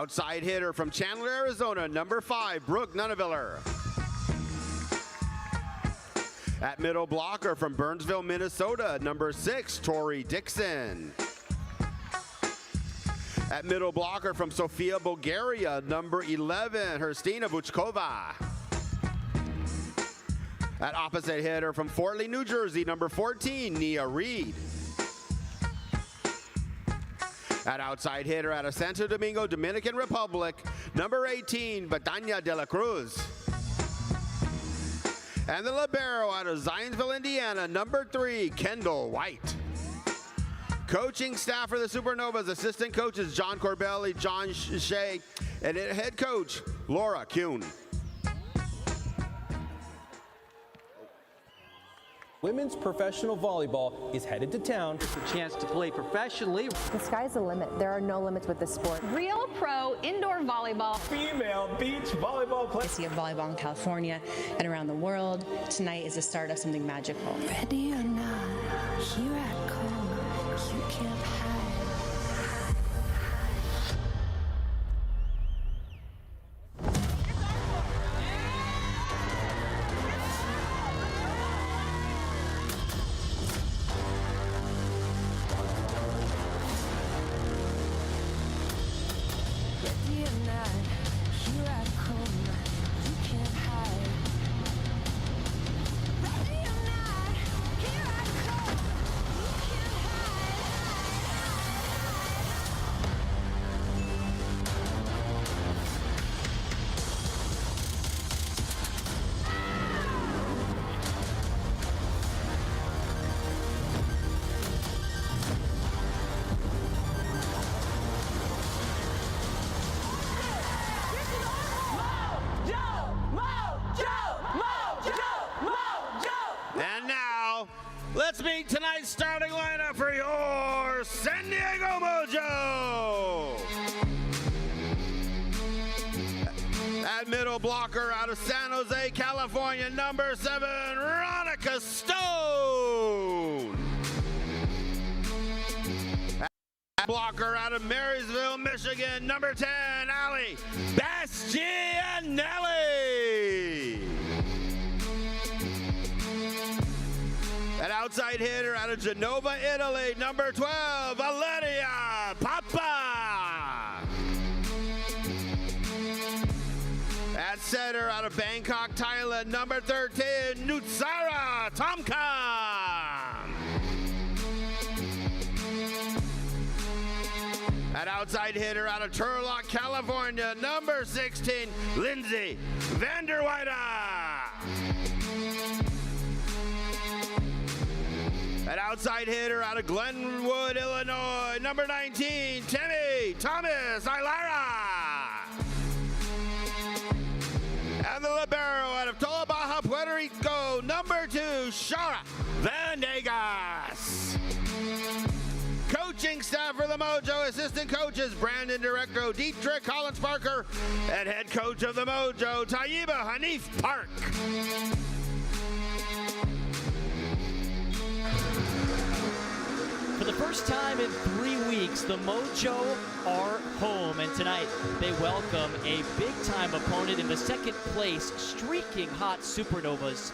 outside hitter from Chandler, Arizona, number 5, Brooke Nuneviller. At middle blocker from Burnsville, Minnesota, number 6, Tori Dixon. At middle blocker from Sofia, Bulgaria, number 11, Hrstina Vuchkova. At opposite hitter from Fort Lee, New Jersey, number 14, Nia Reed. At outside hitter out of Santo Domingo, Dominican Republic, number 18, Batania de la Cruz. And the libero out of Zionsville, Indiana, number 3, Kendall White. Coaching staff for the Supernovas, assistant coaches John Corbelli, John Shea, and head coach Laura Kuhn. Women's professional volleyball is headed to town. It's a chance to play professionally. The sky's the limit. There are no limits with this sport. Real Pro Indoor Volleyball. Female beach volleyball play. I see a volleyball in California and around the world. Tonight is the start of something magical. Ready or not, here I come. You can't hide. Ready or not, here I come. You can't hide. Ready or not, here I come. You can't And now, let's meet tonight's starting lineup for your San Diego Mojo. At middle blocker out of San Jose, California, number 7, Veronica Stone. At blocker out of Marysville, Michigan, number 10, Ali Bastianelli. An outside hitter out of Genova, Italy, number 12, Valeria Papa. At center out of Bangkok, Thailand, number 13, Nutsara Tomkam. An outside hitter out of Turlock, California, number 16, Lindsay Vanderweide. An outside hitter out of Glenwood, Illinois, number 19, Timmy Thomas Aguilera. And the libero out of Tola Baja, Puerto Rico, number 2, Shara Vanegas. Coaching staff for the Mojo, assistant coaches Brandon Directo, Dietrich Collins Parker, and head coach of the Mojo, Tayyiba Hanif Park. For the first time in 3 weeks, the Mojo are home, and tonight they welcome a big-time opponent in the second place, streaking hot Supernovas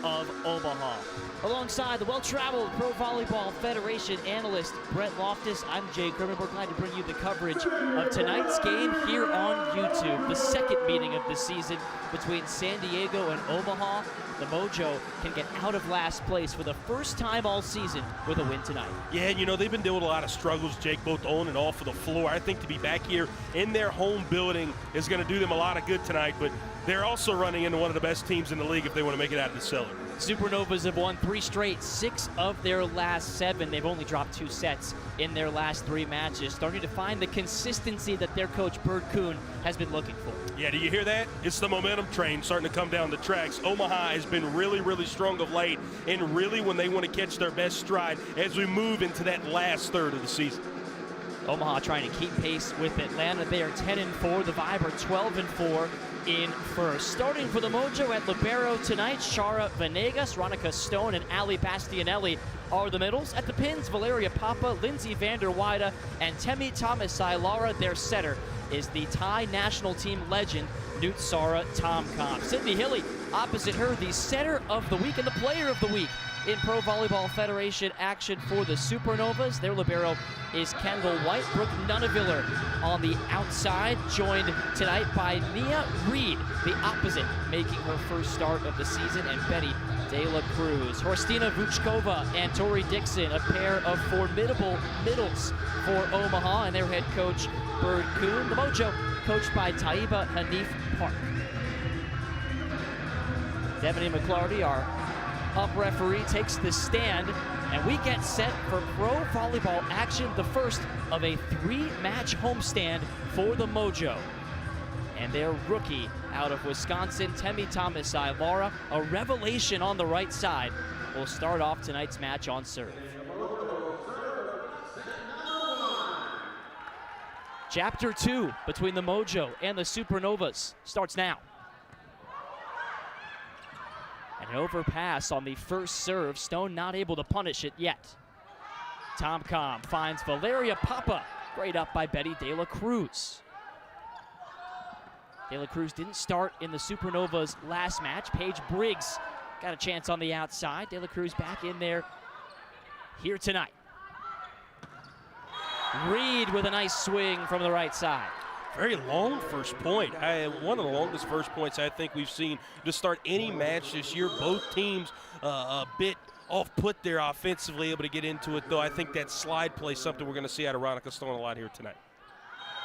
of Omaha. Alongside the well-traveled Pro Volleyball Federation analyst Brett Loftus, I'm Jay Kerman. We're glad to bring you the coverage of tonight's game here on YouTube. The second meeting of the season between San Diego and Omaha. The Mojo can get out of last place for the first time all season with a win tonight. Yeah, you know, they've been dealing with a lot of struggles, Jake, both on and off of the floor. I think to be back here in their home building is going to do them a lot of good tonight, but they're also running into one of the best teams in the league if they want to make it out of the cellar. Supernovas have won 3 straight, 6 of their last 7. They've only dropped 2 sets in their last 3 matches, starting to find the consistency that their coach Bert Kuhn has been looking for. Yeah, do you hear that? It's the momentum train starting to come down the tracks. Omaha has been really, really strong of late, and really when they want to catch their best stride as we move into that last third of the season. Omaha trying to keep pace with Atlanta. They are 10-4. The Vibe are 12-4 in first. Starting for the Mojo at libero tonight, Shara Venegas, Ronica Stone, and Ali Bastianelli are the middles. At the pins, Valeria Papa, Lindsay Vander Wyde, and Temi Thomas-Ilara. Their setter is the Thai national team legend, Nutsara Tomcom. Sydney Hilly opposite her, the setter of the week and the player of the week in Pro Volleyball Federation action for the Supernovas. Their libero is Kendall White. Brooke Nuneviller on the outside, joined tonight by Nia Reed, the opposite, making her first start of the season, and Betty De La Cruz. Horstina Vuchkova and Tori Dixon, a pair of formidable middles for Omaha, and their head coach, Bird Kuhn. The Mojo coached by Taiba Hanif Park. Devony McClarty, our up referee, takes the stand, and we get set for pro volleyball action, the first of a 3-match homestand for the Mojo. And their rookie out of Wisconsin, Temi Thomas-Ilara, a revelation on the right side, will start off tonight's match on serve. Chapter 2 between the Mojo and the Supernovas starts now. An overpass on the first serve. Stone not able to punish it yet. Tomcom finds Valeria Papa. Great up by Betty De La Cruz. De La Cruz didn't start in the Supernovas last match. Paige Briggs got a chance on the outside. De La Cruz back in there here tonight. Reed with a nice swing from the right side. Very long first point. One of the longest first points I think we've seen to start any match this year. Both teams a bit off put there offensively, able to get into it, though. I think that slide play is something we're going to see out of Ronica Stone a lot here tonight.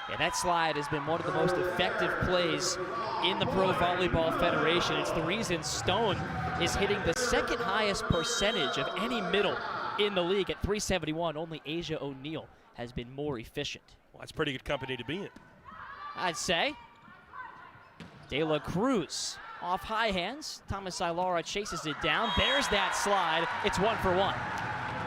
Yeah, that slide has been one of the most effective plays in the Pro Volleyball Federation. It's the reason Stone is hitting the second highest percentage of any middle in the league at .371. Only Asia O'Neal has been more efficient. Well, that's pretty good company to be in, I'd say. De La Cruz off high hands. Thomas-Ilara chases it down. There's that slide. It's 1-for-1.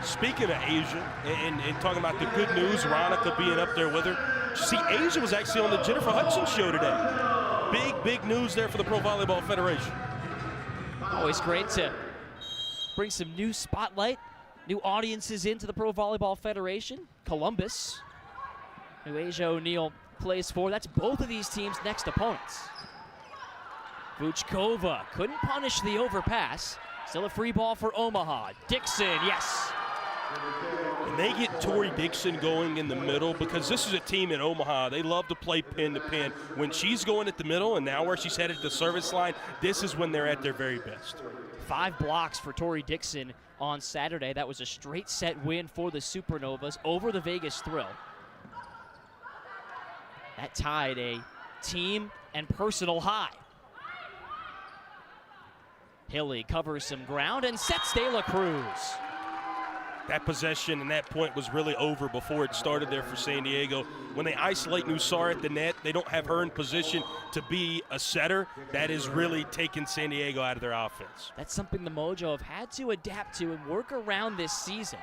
Speaking of Asia and talking about the good news, Ronica being up there with her. See, Asia was actually on the Jennifer Hudson show today. Big news there for the Pro Volleyball Federation. Always great to bring some new spotlight, new audiences into the Pro Volleyball Federation. Columbus, who Asia O'Neal plays for. That's both of these teams' next opponents. Vuchkova couldn't punish the overpass. Still a free ball for Omaha. Dixon, yes. And they get Tori Dixon going in the middle, because this is a team in Omaha. They love to play pin to pin. When she's going at the middle and now where she's headed to the service line, this is when they're at their very best. 5 blocks for Tori Dixon on Saturday. That was a straight set win for the Supernovas over the Vegas Thrill. That tied a team and personal high. Hilly covers some ground and sets De La Cruz. That possession and that point was really over before it started there for San Diego. When they isolate Nutsara at the net, they don't have her in position to be a setter. That is really taking San Diego out of their offense. That's something the Mojo have had to adapt to and work around this season.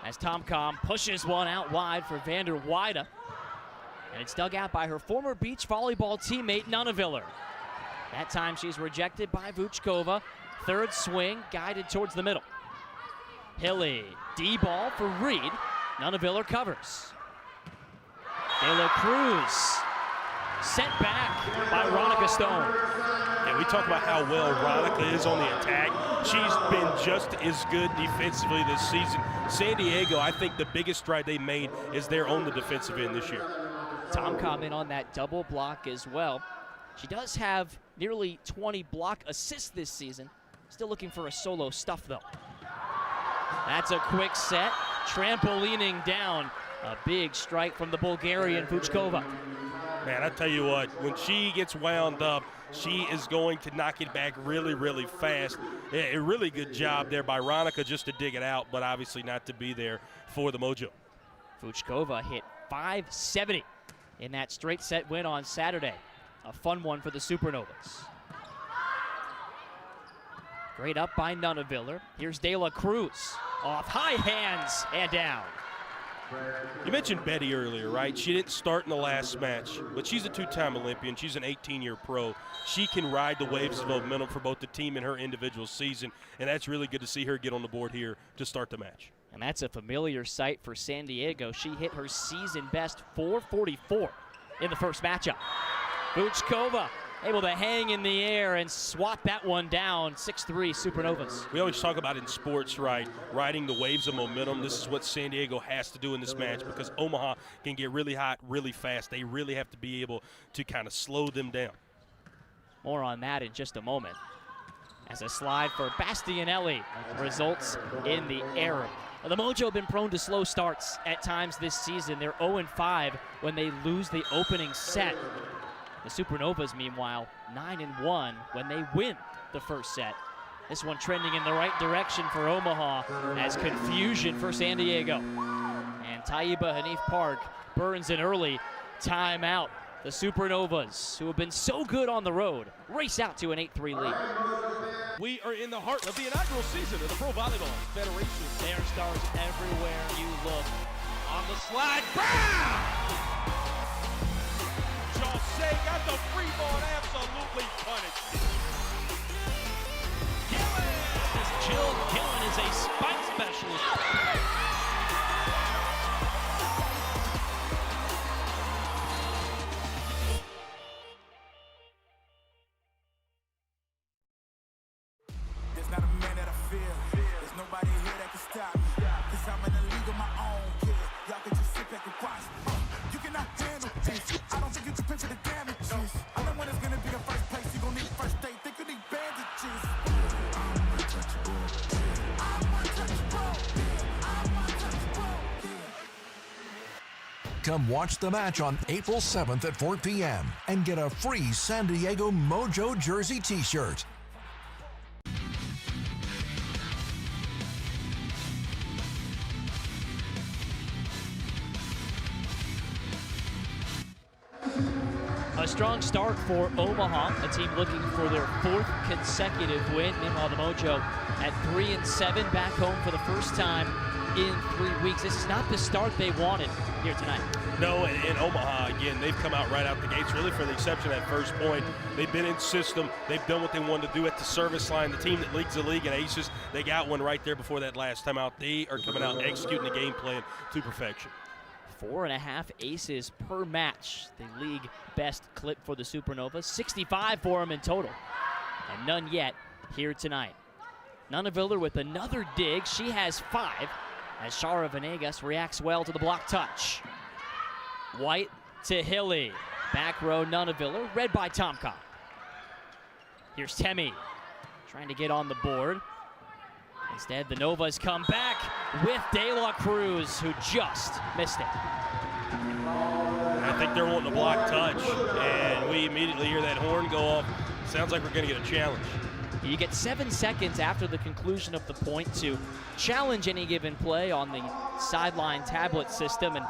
As Tomcom pushes one out wide for Vander Wyde. And it's dug out by her former beach volleyball teammate, Nuneviller. That time she's rejected by Vuchkova. Third swing, guided towards the middle. Hilly, D-ball for Reed. Nuneviller covers. De La Cruz sent back by Ronica Stone. And we talk about how well Ronica is on the attack. She's been just as good defensively this season. San Diego, I think the biggest stride they made is they're on the defensive end this year. Tomcom in on that double block as well. She does have nearly 20 block assists this season. Still looking for a solo stuff, though. That's a quick set. Trampolining down. A big strike from the Bulgarian Vuchkova. Man, I tell you what, when she gets wound up, she is going to knock it back really, really fast. A really good job there by Ronica just to dig it out, but obviously not to be there for the Mojo. Vuchkova hit .570 in that straight set win on Saturday. A fun one for the Supernovas. Great up by Nuneviller. Here's De La Cruz. Off high hands and down. You mentioned Betty earlier, right? She didn't start in the last match, but she's a two-time Olympian. She's an 18-year pro. She can ride the waves of momentum for both the team and her individual season, and that's really good to see her get on the board here to start the match. And that's a familiar sight for San Diego. She hit her season best 444 in the first matchup. Vuchkova able to hang in the air and swat that one down. 6-3 Supernovas. We always talk about in sports, right, riding the waves of momentum. This is what San Diego has to do in this match because Omaha can get really hot really fast. They really have to be able to kind of slow them down. More on that in just a moment. As a slide for Bastianelli results in the error. The Mojo have been prone to slow starts at times this season. They're 0-5 when they lose the opening set. The Supernovas, meanwhile, 9-1 when they win the first set. This one trending in the right direction for Omaha as confusion for San Diego. And Taiba Hanif Park burns an early timeout. The Supernovas, who have been so good on the road, race out to an 8-3 lead. We are in the heart of the inaugural season of the Pro Volleyball Federation. There are stars everywhere you look. On the slide, Brown! Jose got the free ball and absolutely punished. Gillen! Jill Gillen is a spike specialist. There's not a man that I fear. There's nobody here that can stop me. Cause I'm in a league of my own, kid. Y'all can just sit back and watch. You cannot handle this. I don't think you can picture the damages. I know when it's gonna be the first place. You gon' need first aid. Think you need bandages. I'm untouchable. I'm untouchable. I'm untouchable. Come watch the match on April 7th at 4 p.m. and get a free San Diego Mojo jersey t-shirt. A strong start for Omaha, a team looking for their 4th consecutive win. Meanwhile, the Mojo at 3-7, back home for the first time in 3 weeks. This is not the start they wanted here tonight. No, and Omaha, again, they've come out right out the gates, really for the exception of that first point. They've been in system. They've done what they wanted to do at the service line. The team that leads the league in aces, they got one right there before that last time out. They are coming out executing the game plan to perfection. 4.5 aces per match, the league best clip for the Supernovas. 65 for them in total, and none yet here tonight. Nunaviller with another dig. She has 5 as Shara Venegas reacts well to the block touch. White to Hilly. Back row Nunaviller, read by Tomka. Here's Temi trying to get on the board. Instead, the Novas come back with De La Cruz, who just missed it. I think they're wanting a block touch, and we immediately hear that horn go off. Sounds like we're going to get a challenge. You get 7 seconds after the conclusion of the point to challenge any given play on the sideline tablet system, and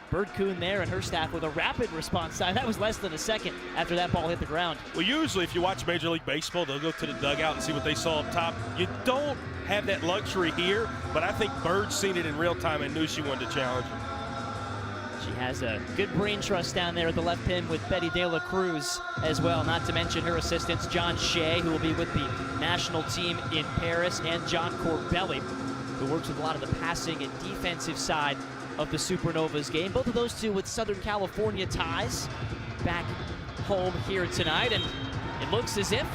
Bird Coon there and her staff with a rapid response time. That was less than a second after that ball hit the ground. Well, usually if you watch Major League Baseball, they'll go to the dugout and see what they saw up top. You don't have that luxury here, but I think Bird's seen it in real time and knew she wanted to challenge him. She has a good brain trust down there at the left pin with Betty De La Cruz as well, not to mention her assistants, John Shea, who will be with the national team in Paris, and John Corbelli, who works with a lot of the passing and defensive side of the Supernovas game. Both of those two with Southern California ties back home here tonight, and it looks as if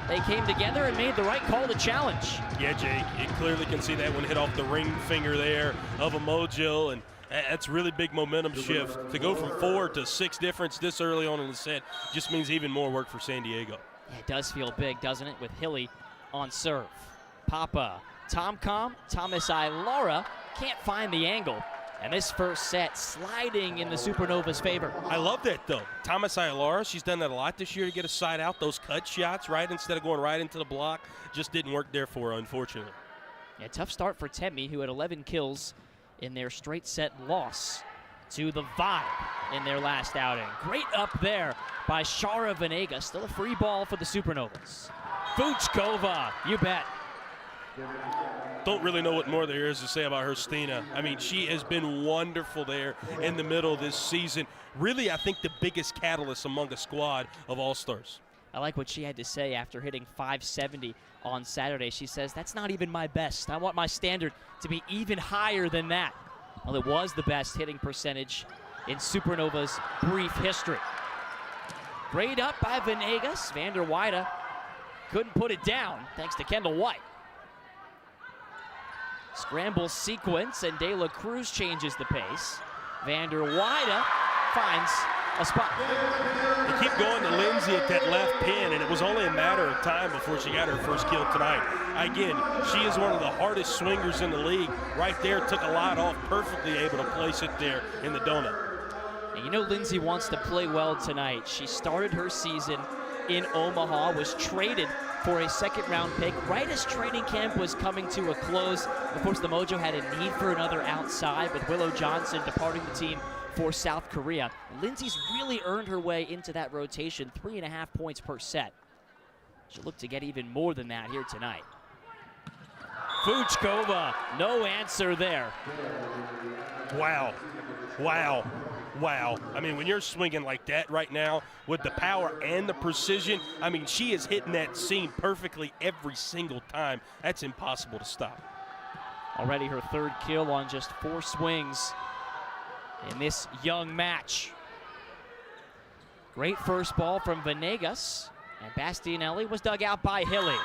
they came together and made the right call to challenge. Yeah, Jake, you clearly can see that one hit off the ring finger there of a Mojo, and that's really big momentum shift. To go from 4 to 6 difference this early on in the set just means even more work for San Diego. Yeah, it does feel big, doesn't it, with Hilly on serve. Papa, Tomcom, Thomas Ilara can't find the angle. And this first set sliding in the Supernovas' favor. I love that, though. Thomas Ilara, she's done that a lot this year to get a side out, those cut shots, right, instead of going right into the block. Just didn't work there for her, unfortunately. Yeah, tough start for Temi, who had 11 kills in their straight set loss to the Vibe in their last outing. Great up there by Shara Venegas. Still a free ball for the Supernovas. Vuchkova, you bet. Don't really know what more there is to say about her, Stina. I mean, she has been wonderful there in the middle of this season. Really, I think the biggest catalyst among a squad of all-stars. I like what she had to say after hitting 570 on Saturday. She says, that's not even my best. I want my standard to be even higher than that. Well, it was the best hitting percentage in Supernova's brief history. Great up by Venegas. Vander Weide couldn't put it down thanks to Kendall White. Scramble sequence, and De La Cruz changes the pace. Vander Weide finds a spot. They keep going to Lindsay at that left pin, and it was only a matter of time before she got her first kill tonight. Again, she is one of the hardest swingers in the league. Right there, took a lot off, perfectly able to place it there in the donut. And you know Lindsay wants to play well tonight. She started her season in Omaha, was traded for a second-round pick right as training camp was coming to a close. Of course, the Mojo had a need for another outside, with Willow Johnson departing the team for South Korea. Lindsay's really earned her way into that rotation, 3.5 points per set. She'll look to get even more than that here tonight. Fuchkova, no answer there. Wow, wow, wow. I mean, when you're swinging like that right now with the power and the precision, I mean, she is hitting that seam perfectly every single time. That's impossible to stop. Already her third kill on just 4 swings in this young match. Great first ball from Venegas, and Bastianelli was dug out by Hilly.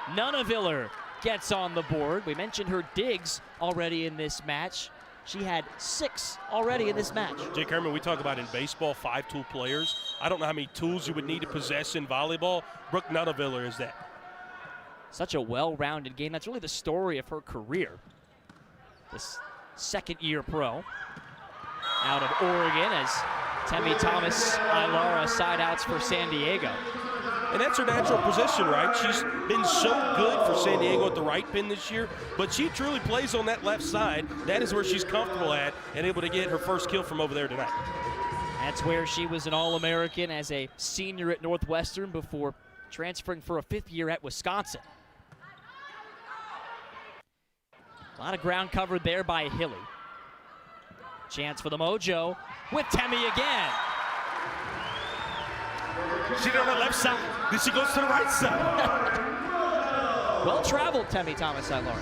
Nunaviller gets on the board. We mentioned her digs already in this match. She had 6 already in this match. Jake Herman, we talk about in baseball 5-tool players. I don't know how many tools you would need to possess in volleyball. Brooke Nunaviller is that. Such a well-rounded game. That's really the story of her career. This second-year pro out of Oregon as Temi Thomas Ilara side outs for San Diego. And that's her natural position, right? She's been so good for San Diego at the right pin this year, but she truly plays on that left side. That is where she's comfortable at and able to get her first kill from over there tonight. That's where she was an All-American as a senior at Northwestern before transferring for a 5th year at Wisconsin. A lot of ground covered there by Hilly. Chance for the Mojo with Temi again. She did on the left side, then she goes to the right side. Well traveled, Temi Thomas Ilara.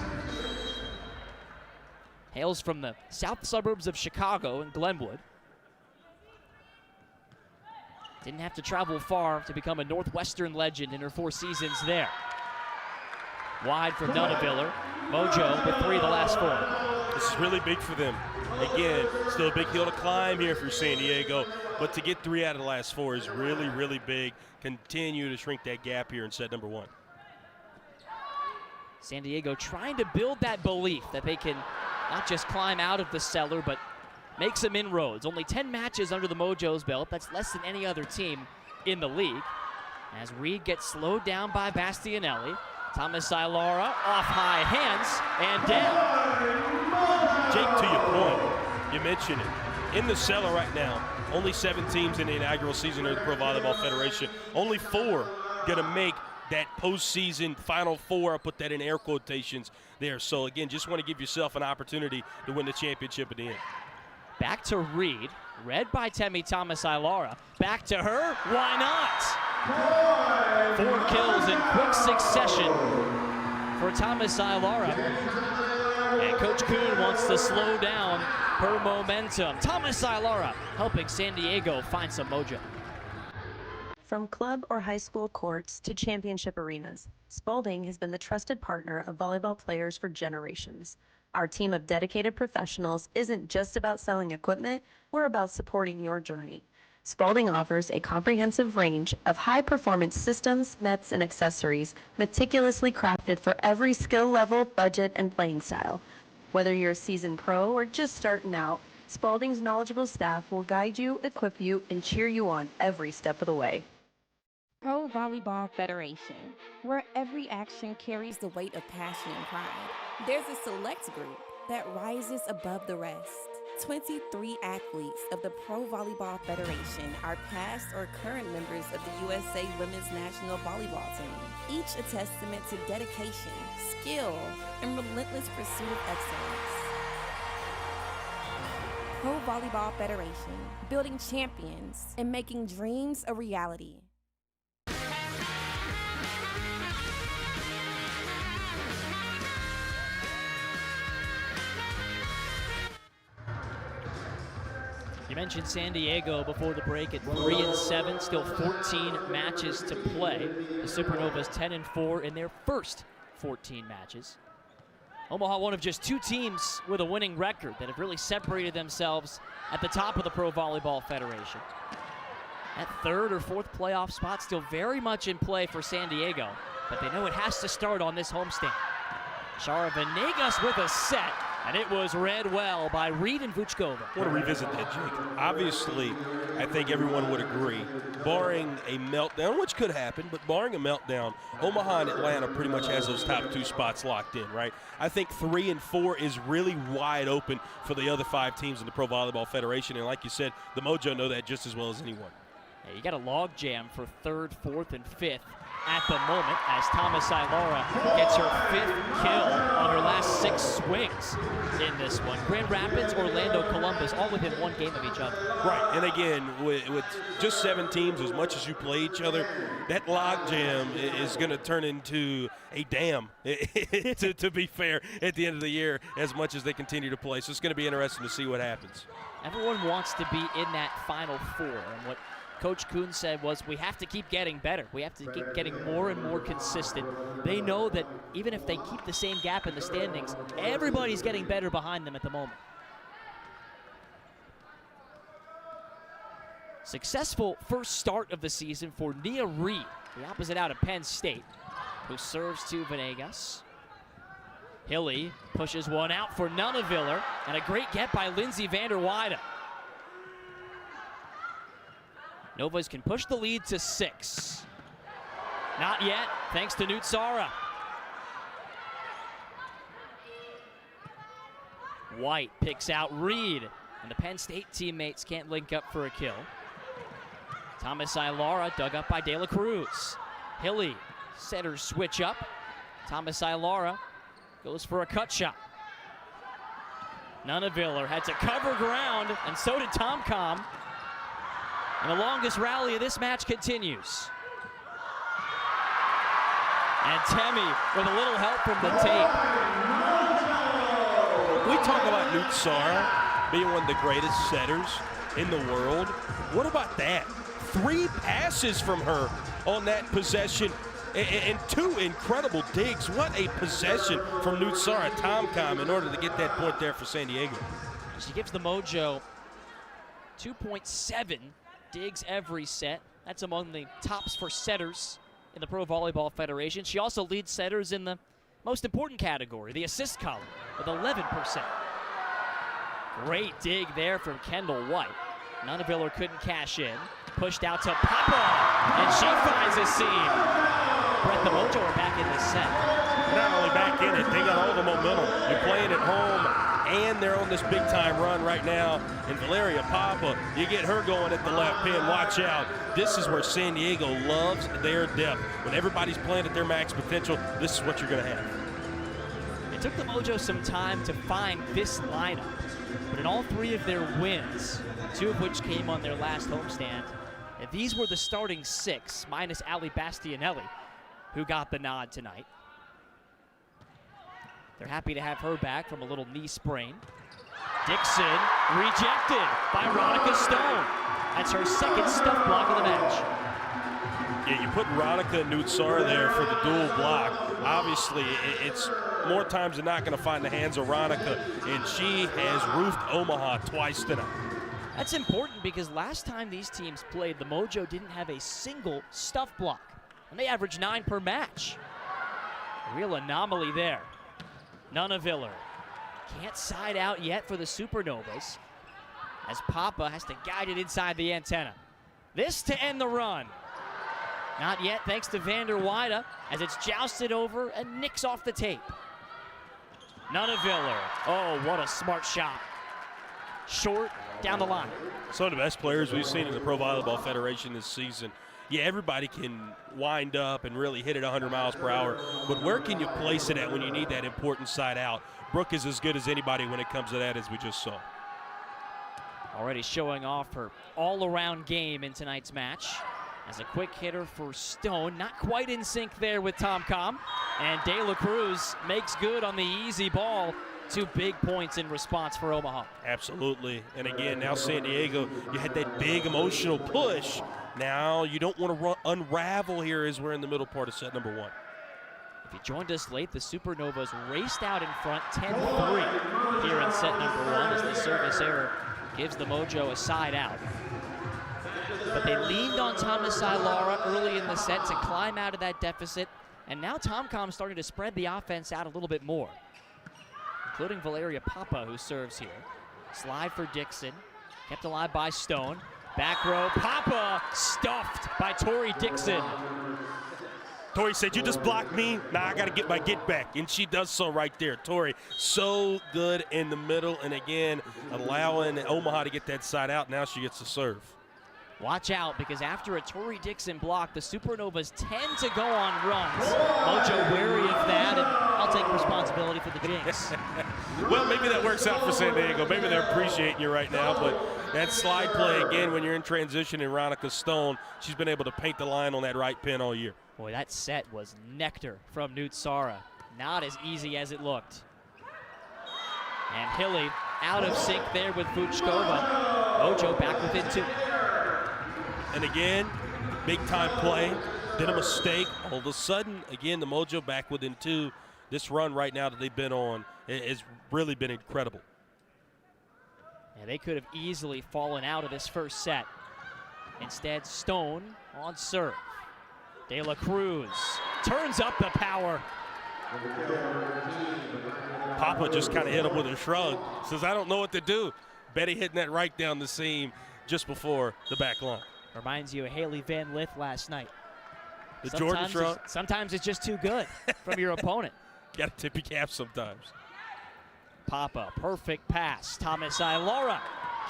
Hails from the south suburbs of Chicago and Glenwood. Didn't have to travel far to become a Northwestern legend in her 4 seasons there. Wide from Nunaviller. Mojo with 3 of the last 4. This is really big for them. Again, still a big hill to climb here for San Diego, but to get 3 out of the last 4 is really, really big. Continue to shrink that gap here in set number 1. San Diego trying to build that belief that they can not just climb out of the cellar, but make some inroads. Only 10 matches under the Mojo's belt. That's less than any other team in the league. As Reed gets slowed down by Bastianelli. Thomas Ilara off high hands and down. Jake, to your point, you mentioned it. In the cellar right now, only 7 teams in the inaugural season of the Pro Volleyball Federation. Only 4 going to make that postseason Final Four. I put that in air quotations there. So, again, just want to give yourself an opportunity to win the championship at the end. Back to Reed, read by Temi Thomas Ilara. Back to her, why not? 4 kills in quick succession for Thomas Ilara. And Coach Kuhn wants to slow down her momentum. Thomas Ilara helping San Diego find some mojo. From club or high school courts to championship arenas, Spalding has been the trusted partner of volleyball players for generations. Our team of dedicated professionals isn't just about selling equipment, we're about supporting your journey. Spalding offers a comprehensive range of high-performance systems, nets, and accessories meticulously crafted for every skill level, budget, and playing style. Whether you're a seasoned pro or just starting out, Spalding's knowledgeable staff will guide you, equip you, and cheer you on every step of the way. Pro Volleyball Federation, where every action carries the weight of passion and pride. There's a select group that rises above the rest. 23 athletes of the Pro Volleyball Federation are past or current members of the USA Women's National Volleyball Team, each a testament to dedication, skill, and relentless pursuit of excellence. Pro Volleyball Federation, building champions and making dreams a reality. You mentioned San Diego before the break at 3-7, still 14 matches to play. The Supernovas 10-4 in their first 14 matches. Omaha, one of just 2 teams with a winning record that have really separated themselves at the top of the Pro Volleyball Federation. That 3rd or 4th playoff spot still very much in play for San Diego, but they know it has to start on this homestand. Shara Venegas with a set, and it was read well by Reed and Vuchkova. I want to revisit that, Jake. Obviously, I think everyone would agree, barring a meltdown, which could happen, but barring a meltdown, Omaha and Atlanta pretty much has those top 2 spots locked in, right? I think 3 and 4 is really wide open for the other 5 teams in the Pro Volleyball Federation, and like you said, the Mojo know that just as well as anyone. Yeah, you got a log jam for 3rd, 4th, and 5th at the moment as Thomas Ilara gets her 5th kill on her last 6 swings in this one. Grand Rapids, Orlando, Columbus, all within 1 game of each other. Right, and again, with just 7 teams, as much as you play each other, that log jam is going to turn into a dam, to be fair, at the end of the year, as much as they continue to play. So it's going to be interesting to see what happens. Everyone wants to be in that Final Four, and what Coach Kuhn said was, we have to keep getting better. We have to keep getting more and more consistent. They know that even if they keep the same gap in the standings, everybody's getting better behind them at the moment. Successful first start of the season for Nia Reed, the opposite out of Penn State, who serves to Venegas. Hilly pushes one out for Nunaviller, and a great get by Lindsay Vander Weyde. Novas can push the lead to 6. Not yet, thanks to Nutsara. White picks out Reed, and the Penn State teammates can't link up for a kill. Thomas Ilara dug up by De La Cruz. Hilly, setters switch up. Thomas Ilara goes for a cut shot. Nunaviller had to cover ground, and so did Tomcom. And the longest rally of this match continues. And Temi with a little help from the tape. We talk about Nutsara being one of the greatest setters in the world. What about that? 3 passes from her on that possession and 2 incredible digs. What a possession from Nutsara Tomcom in order to get that point there for San Diego. She gives the Mojo 2.7 digs every set. That's among the tops for setters in the Pro Volleyball Federation. She also leads setters in the most important category, the assist column, with 11%. Great dig there from Kendall White. Nunaviller couldn't cash in. Pushed out to Papa, and she finds a seam. Brett, the Mojo are back in this set. Not only back in it, they got all the momentum. They're playing at home, and they're on this big-time run right now. And Valeria Papa, you get her going at the left pin. Watch out. This is where San Diego loves their depth. When everybody's playing at their max potential, this is what you're going to have. It took the Mojo some time to find this lineup, but in all 3 of their wins, 2 of which came on their last homestand, and these were the starting 6, minus Ali Bastianelli, who got the nod tonight. They're happy to have her back from a little knee sprain. Dixon rejected by Ronica Stone. That's her 2nd stuff block of the match. Yeah, you put Ronica and Nutsara there for the dual block. Obviously, it's more times than not going to find the hands of Ronica, and she has roofed Omaha twice tonight. That's important because last time these teams played, the Mojo didn't have a single stuff block, and they averaged 9 per match. A real anomaly there. Nunaviller can't side out yet for the Supernovas as Papa has to guide it inside the antenna. This to end the run. Not yet, thanks to Vander Weyde, as it's jousted over and nicks off the tape. Nunaviller, oh, what a smart shot. short, down the line. Some of the best players we've seen in the Pro Volleyball Federation this season. Yeah, everybody can wind up and really hit it 100 miles per hour, but where can you place it at when you need that important side out? Brooke is as good as anybody when it comes to that, as we just saw. Already showing off her all-around game in tonight's match. As a quick hitter for Stone, not quite in sync there with Tom-Com. And De La Cruz makes good on the easy ball. 2 big points in response for Omaha. Absolutely. And again, now San Diego, you had that big emotional push. Now you don't want to unravel here as we're in the middle part of set number 1. If you joined us late, the Supernovas raced out in front 10-3 here in set number 1 as the service error gives the Mojo a side out. But they leaned on Thomas Ilara early in the set to climb out of that deficit. And now Tom-Com's starting to spread the offense out a little bit more, including Valeria Papa, who serves here. Slide for Dixon, kept alive by Stone. Back row, Papa stuffed by Tori Dixon. Tori said, "You just blocked me, now I got to get my get back." And she does so right there. Tori, so good in the middle. And again, allowing Omaha to get that side out. Now she gets to serve. Watch out, because after a Tori Dixon block, the Supernovas tend to go on runs. Mojo wary of that, and I'll take responsibility for the jinx. Well, maybe that works out for San Diego. Maybe they're appreciating you right now, but that slide play, again, when you're in transition, and Ronica Stone, she's been able to paint the line on that right pin all year. Boy, that set was nectar from Nutsara. Not as easy as it looked. And Hilly out of sync there with Fuchkova. Mojo back within 2. And again, big time play, did a mistake. All of a sudden, again, the Mojo back within 2. This run right now that they've been on has really been incredible. Yeah, they could have easily fallen out of this first set. Instead, Stone on serve. De La Cruz turns up the power. Papa just kind of hit him with a shrug. Says, "I don't know what to do." Betty hitting that right down the seam just before the back line. Reminds you of Haley Van Lith last night. The Jordan shrug. Sometimes it's just too good from your opponent. Got to tip your cap sometimes. Papa, perfect pass. Thomas Ilara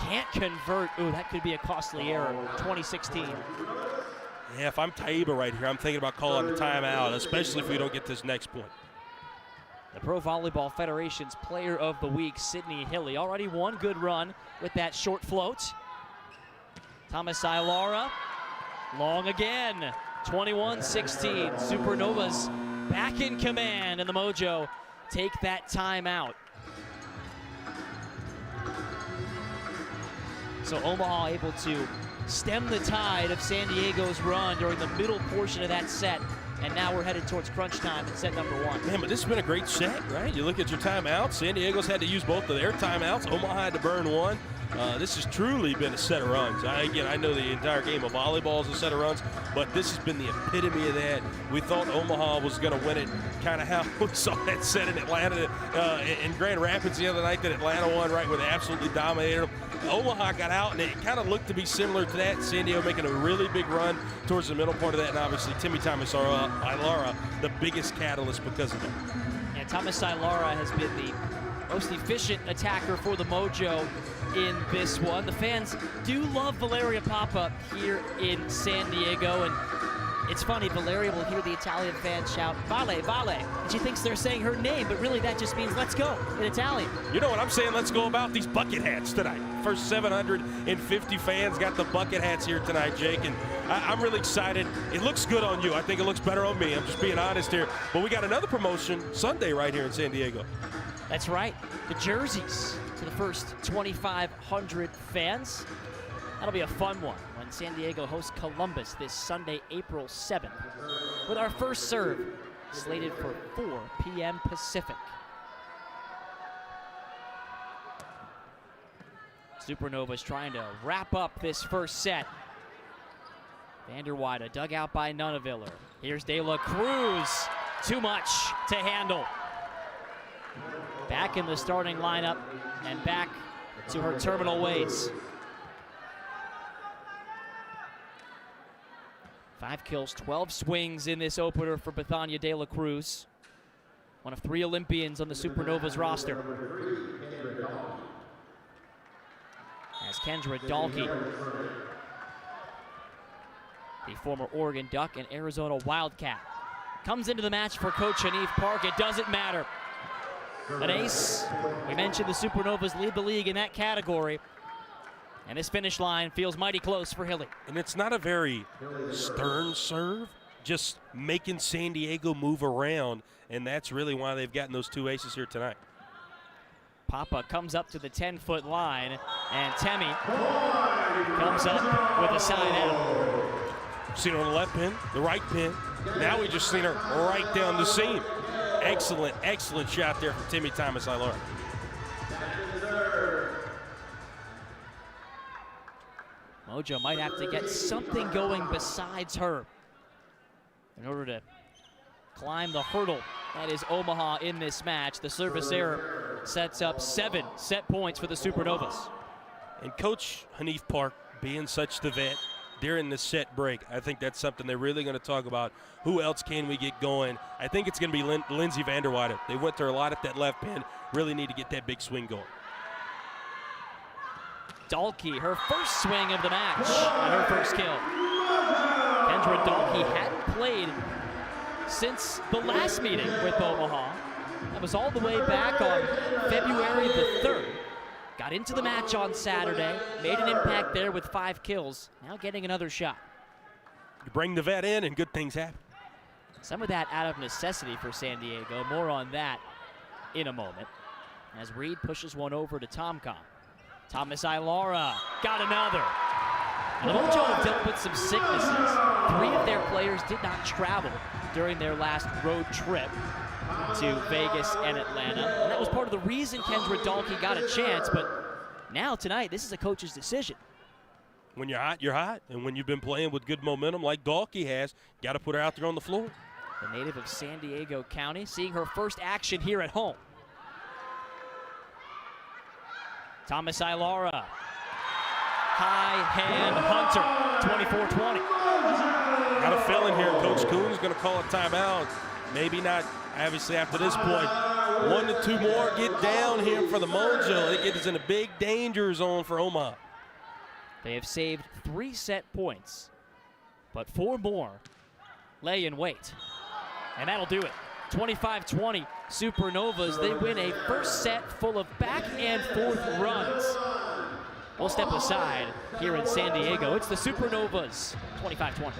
can't convert. Ooh, that could be a costly error. 2016. Yeah, if I'm Taiba right here, I'm thinking about calling a timeout, especially if we don't get this next point. The Pro Volleyball Federation's Player of the Week, Sydney Hilly, already one good run with that short float. Thomas Ilara, long again, 21-16. Supernovas back in command, and the Mojo take that timeout. So Omaha able to stem the tide of San Diego's run during the middle portion of that set. And now we're headed towards crunch time in set number 1. Man, but this has been a great set, right? You look at your timeouts. San Diego's had to use both of their timeouts. Omaha had to burn one. This has truly been a set of runs. I know the entire game of volleyball is a set of runs, but this has been the epitome of that. We thought Omaha was going to win it, kind of how we saw that set in Atlanta, in Grand Rapids the other night that Atlanta won, right, where they absolutely dominated them. Omaha got out, and it kind of looked to be similar to that. San Diego making a really big run towards the middle part of that, and obviously Timmy Thomas Ilara, the biggest catalyst because of that. And Thomas Ilara has been the most efficient attacker for the Mojo in this one. The fans do love Valeria Papa here in San Diego, and it's funny, Valeria will hear the Italian fans shout, "Vale, vale," and she thinks they're saying her name, but really that just means "let's go" in Italian. You know what I'm saying? Let's go about these bucket hats tonight. First 750 fans got the bucket hats here tonight, Jake, and I'm really excited. It looks good on you. I think it looks better on me. I'm just being honest here. But we got another promotion Sunday right here in San Diego. That's right. The jerseys to the first 2,500 fans. That'll be a fun one when San Diego hosts Columbus this Sunday, April 7th, with our first serve slated for 4 p.m. Pacific. Supernovas trying to wrap up this first set. Vanderweide dug out by Nunaviller. Here's De La Cruz. Too much to handle. Back in the starting lineup and back to her terminal ways. 5 kills, 12 swings in this opener for Bethania De La Cruz. One of 3 Olympians on the Supernovas roster. as Kendra Dahlke, the former Oregon Duck and Arizona Wildcat, comes into the match for Coach Hanif Park. It doesn't matter. An ace. We mentioned the Supernovas lead the league in that category. And this finish line feels mighty close for Hilly. And it's not a very stern serve, just making San Diego move around, and that's really why they've gotten those 2 aces here tonight. Papa comes up to the 10-foot line, and Temi comes up with a side out. Seen her on the left pin, the right pin. Now we just seen her right down the seam. Excellent, excellent shot there from Timmy Thomas-Ilara. Mojo might have to get something going besides her in order to climb the hurdle. That is Omaha in this match. The service error sets up 7 set points for the Supernovas. And Coach Hanif Park, being such the vet, during the set break, I think that's something they're really going to talk about. Who else can we get going? I think it's going to be Lindsay Vanderwater. They went to her a lot at that left pin. Really need to get that big swing going. Dahlke, her first swing of the match, and her first kill. Kendra Dahlke hadn't played since the last meeting with Omaha. That was all the way back on February the 3rd. Got into the match on Saturday, made an impact there with 5 kills. Now getting another shot. You bring the vet in and good things happen. Some of that out of necessity for San Diego. More on that in a moment. As Reed pushes one over to Tomcom. Thomas-Ilara got another. And the Mojo have dealt with some sicknesses. 3 of their players did not travel during their last road trip to Vegas and Atlanta. And that was part of the reason Kendra Dahlke got a chance, but now tonight, this is a coach's decision. When you're hot, you're hot. And when you've been playing with good momentum like Dahlke has, got to put her out there on the floor. The native of San Diego County, seeing her first action here at home. Thomas-Ilara, high hand Hunter, 24-20. Got a feeling here, Coach Coon's going to call a timeout. Maybe not, obviously, after this point. 1 to 2 more get down here for the Mojo. It gets in a big danger zone for Omaha. They have saved 3 set points, but 4 more lay in wait. And that'll do it. 25-20 Supernovas. They win a first set full of back and forth runs. We'll step aside here in San Diego. It's the Supernovas, 25-20.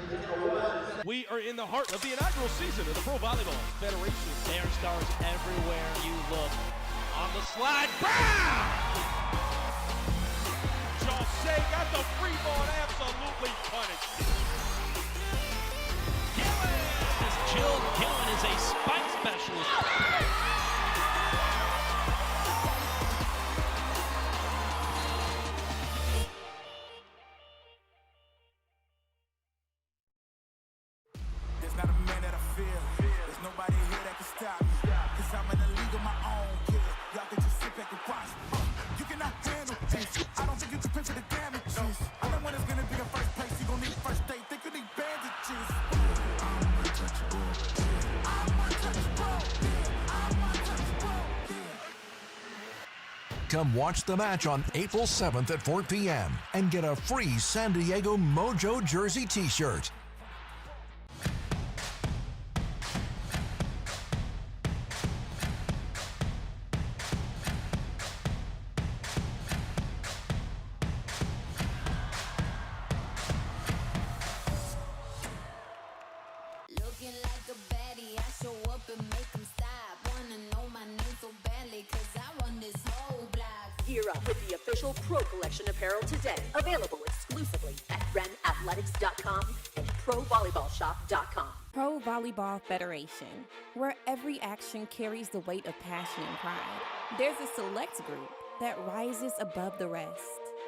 We are in the heart of the inaugural season of the Pro Volleyball Federation. There are stars everywhere you look. On the slide, bam! Jose got the free ball and absolutely punished. Jill Gillen is a spike specialist. There's not a man that I fear. There's nobody here that can stop me. Cause I'm in a league of my own, kid. Y'all can just sit back and watch. You cannot handle this. I don't think you can pay for the damages. I know when it's gonna be in first place. You gon' need first aid. Think you need bandages. Come watch the match on April 7th at 4 p.m. and get a free San Diego Mojo jersey t-shirt. Looking like a baddie, I show up and make them stop. Wanna know my name so badly, cause I run this whole block. Gear up with the official Pro Collection apparel today. Available exclusively at renathletics.com and provolleyballshop.com. Pro Volleyball Federation, where every action carries the weight of passion and pride. There's a select group that rises above the rest.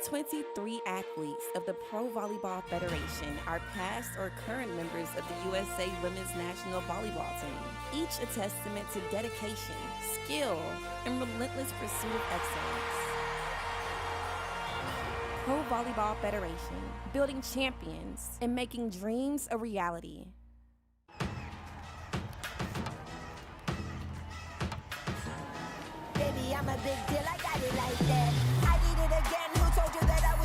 23 athletes of the Pro Volleyball Federation are past or current members of the USA Women's National Volleyball Team, each a testament to dedication, skill, and relentless pursuit of excellence. Pro Volleyball Federation, building champions and making dreams a reality. Baby, I'm a big deal, I got it like that. I did it again, who told you that I was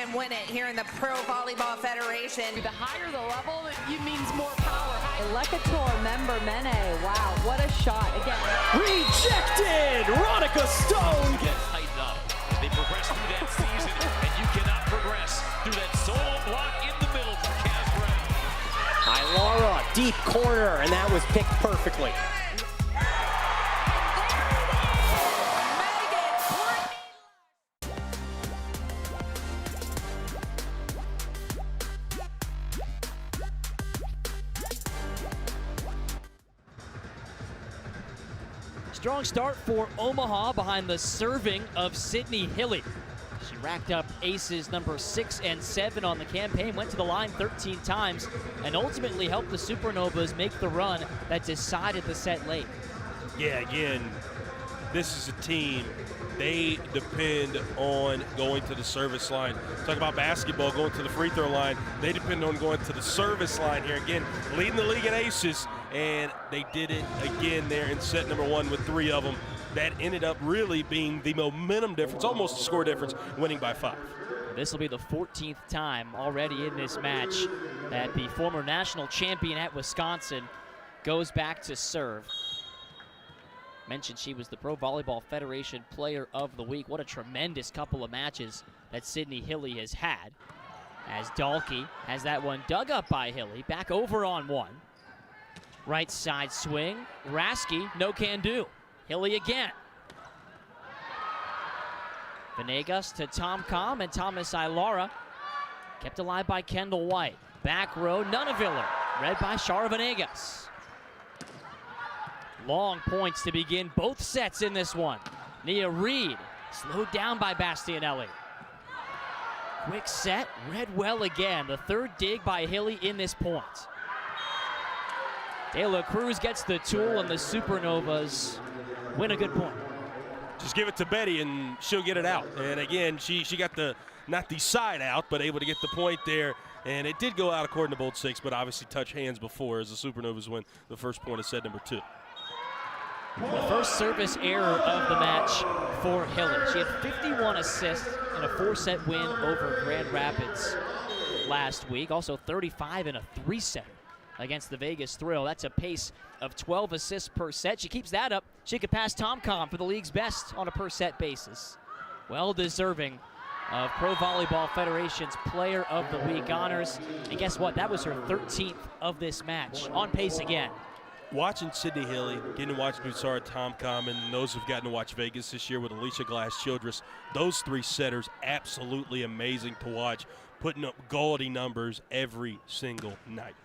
and win it here in the Pro Volleyball Federation. The higher the level, it means more power. Lekator member Mene. Wow, what a shot. Again. Rejected! Ronica Stone gets tightened up as they progress through that season, and you cannot progress through that solo block in the middle from Kaz Brown. Laura, deep corner, and that was picked perfectly. Strong start for Omaha behind the serving of Sydney Hilly. She racked up aces number 6 and 7 on the campaign, went to the line 13 times, and ultimately helped the Supernovas make the run that decided the set late. Yeah, again, this is a team, they depend on going to the service line. Talk about basketball, going to the free throw line. They depend on going to the service line here. Again, leading the league in aces, and they did it again there in set number 1 with 3 of them. That ended up really being the momentum difference, almost a score difference, winning by 5. This will be the 14th time already in this match that the former national champion at Wisconsin goes back to serve. Mentioned she was the Pro Volleyball Federation Player of the Week. What a tremendous couple of matches that Sydney Hilly has had. As Dahlke has that one dug up by Hilly, back over on one. Right side swing, Rasky, no can do. Hilly again. Venegas to Tom Com and Thomas Ilara. Kept alive by Kendall White. Back row, Nunaviller, read by Shara Venegas. Long points to begin both sets in this one. Nia Reed, slowed down by Bastianelli. Quick set, read well again. The third dig by Hilly in this point. De La Cruz gets the tool, and the Supernovas win a good point. Just give it to Betty and she'll get it out. And again, she got the, not the side out, but able to get the point there. And it did go out according to both 6, but obviously touch hands before as the Supernovas win the first point of set number 2. The first service error of the match for Hilly. She had 51 assists in a 4-set win over Grand Rapids last week. Also 35 in a 3-setter against the Vegas Thrill. That's a pace of 12 assists per set. She keeps that up, she could pass Tom Com for the league's best on a per set basis. Well deserving of Pro Volleyball Federation's Player of the Week honors. And guess what? That was her 13th of this match. On pace again. Watching Sydney Hilly, getting to watch Nutsara Tom Com, and those who've gotten to watch Vegas this year with Alicia Glass-Childress, those 3 setters, absolutely amazing to watch, putting up gaudy numbers every single night.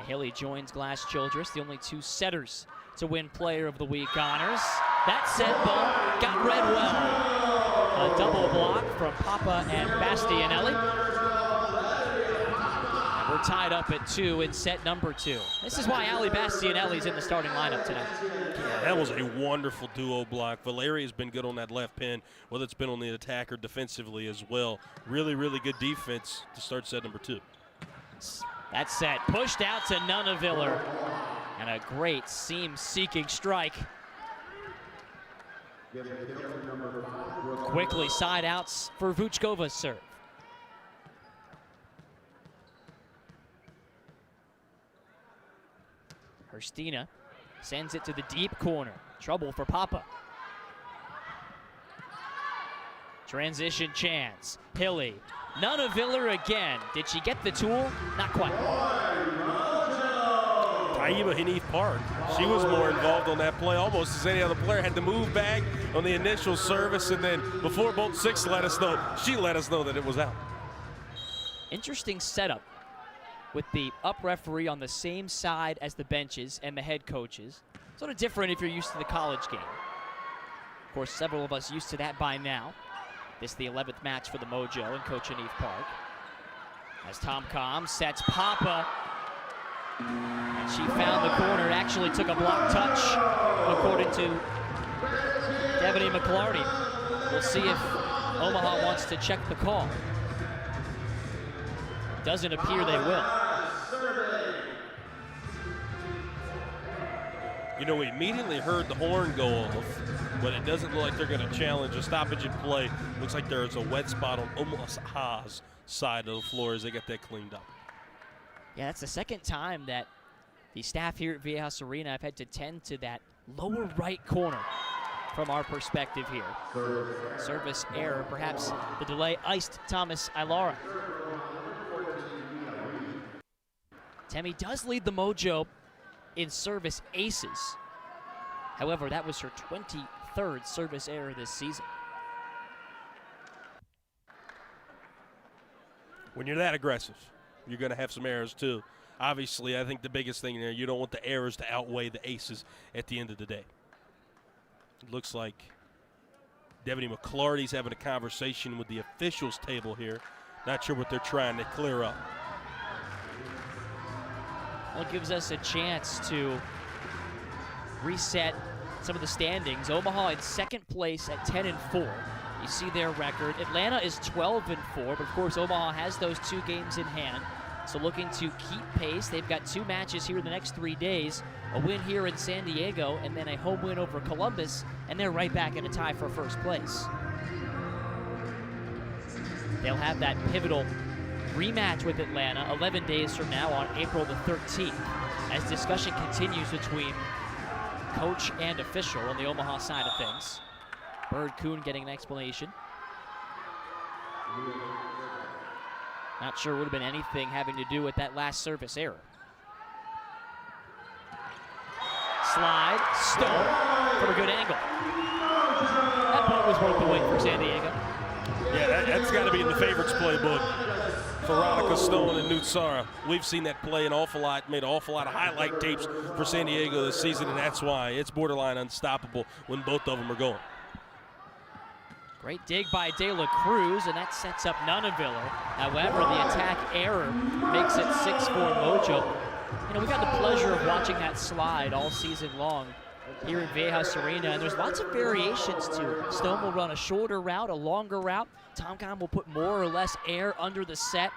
Hilly joins Glass-Childress, the only 2 setters to win Player of the Week honors. That set ball got read well. A double block from Papa and Bastianelli. And we're tied up at 2 in set number 2. This is why Ali Bastianelli's in the starting lineup tonight. Yeah, that was a wonderful duo block. Valeria's been good on that left pin, whether it's been on the attacker defensively as well. Really, really good defense to start set number 2. That set pushed out to Nunaviller, and a great seam-seeking strike. Quickly side outs for Vuchkova's serve. Herstina sends it to the deep corner. Trouble for Papa. Transition chance. Hilly. Nunaviller again. Did she get the tool? Not quite. Taiba Hanif Park. She was more involved on that play almost as any other player. Had to move back on the initial service, and then before both 6 let us know, she let us know that it was out. Interesting setup with the up referee on the same side as the benches and the head coaches. Sort of different if you're used to the college game. Of course, several of us used to that by now. This is the 11th match for the Mojo and Coach Hanif Park. As Tom Com sets Papa. And she found the corner. It actually took a block touch, according to Devaney McClarty. We'll see if Omaha wants to check the call. Doesn't appear they will. You know, we immediately heard the horn go off, but it doesn't look like they're going to challenge a stoppage in play. Looks like there's a wet spot on Omaha's side of the floor as they get that cleaned up. Yeah, that's the second time that the staff here at Viejas Arena have had to tend to that lower right corner from our perspective here. Service error, perhaps the delay iced Thomas Ilara. Temi does lead the Mojo in service aces. However, that was her 23rd service error this season. When you're that aggressive, you're going to have some errors too. Obviously, I think the biggest thing there, you don't want the errors to outweigh the aces at the end of the day. It looks like Devaney McClarty's having a conversation with the officials table here. Not sure what they're trying to clear up. Well, it gives us a chance to reset some of the standings. Omaha in second place at 10-4. You see their record. Atlanta is 12-4, but of course Omaha has those 2 games in hand. So looking to keep pace. They've got 2 matches here in the next 3 days. A win here in San Diego and then a home win over Columbus, and they're right back in a tie for first place. They'll have that pivotal rematch with Atlanta 11 days from now on April the 13th as discussion continues between coach and official on the Omaha side of things. Bird Kuhn getting an explanation. Not sure it would have been anything having to do with that last service error. Slide, Stone from a good angle. That point was worth the wait for San Diego. Yeah, that's got to be in the favorites playbook for Veronica Stone and Nutsara. We've seen that play an awful lot, made an awful lot of highlight tapes for San Diego this season, and that's why it's borderline unstoppable when both of them are going. Great dig by De La Cruz, and that sets up Nunaviller. However, the attack error makes it 6-4 Mojo. You know, we've had the pleasure of watching that slide all season long here in Viejas Arena, and there's lots of variations to it. Stone will run a shorter route, a longer route. Tomcom will put more or less air under the set.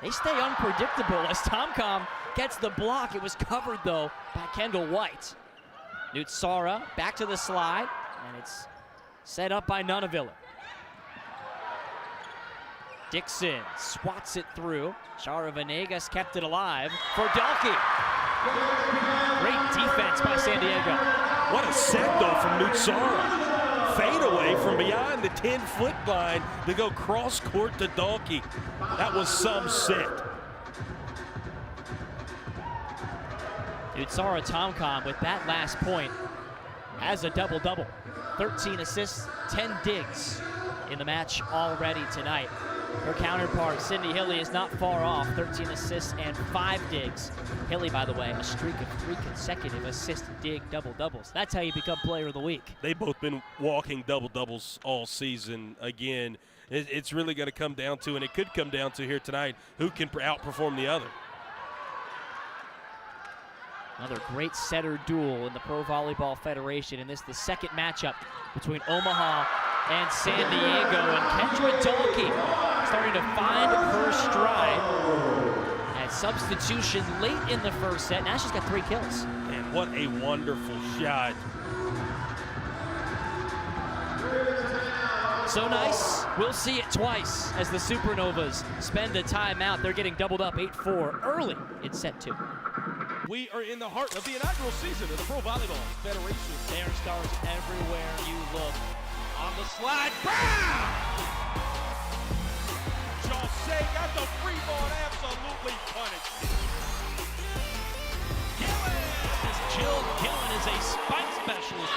They stay unpredictable as Tomcom gets the block. It was covered, though, by Kendall White. Nutsara back to the slide, and it's set up by Nunaviller. Dixon swats it through. Chara Venegas kept it alive for Dalkey. Great defense by San Diego. What a set, though, from Nutsara. Fade away from beyond the 10-foot line to go cross-court to Dalkey. That was some set. Nutsara Tomcom with that last point has a double-double. 13 assists, 10 digs in the match already tonight. Her counterpart, Sydney Hilly, is not far off. 13 assists and 5 digs. Hilly, by the way, a streak of 3 consecutive assist, dig, double-doubles. That's how you become player of the week. They've both been walking double-doubles all season. Again, it's really going to come down to, and it could come down to here tonight, who can outperform the other. Another great setter duel in the Pro Volleyball Federation, and this is the second matchup between Omaha and San Diego. And Kendra Dalkey starting to find her stride. At substitution late in the first set. Now she's got 3 kills. And what a wonderful shot. So nice, we'll see it twice as the Supernovas spend a timeout. They're getting doubled up 8-4 early in set 2. We are in the heart of the inaugural season of the Pro Volleyball Federation. There are stars everywhere you look. On the slide, bam! Jose got the free ball and absolutely punished. Gillen! Jill Gillen is a spike specialist.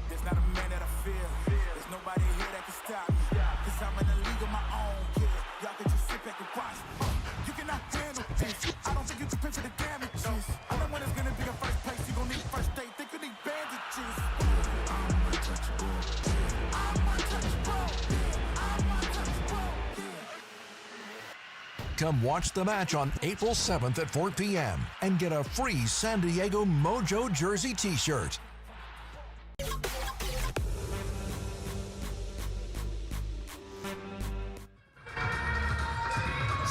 There's not a man that I fear. There's nobody here that can stop me. Cause I'm in a league of my own, kid. Y'all can just sit back and watch. You cannot handle this. I don't think you can picture the damages. I know when it's gonna be a first place. You gon' need first aid. Think you need bandages. I'm untouchable. I'm untouchable. I'm untouchable. Come watch the match on April 7th at 4 p.m. and get a free San Diego Mojo jersey t-shirt.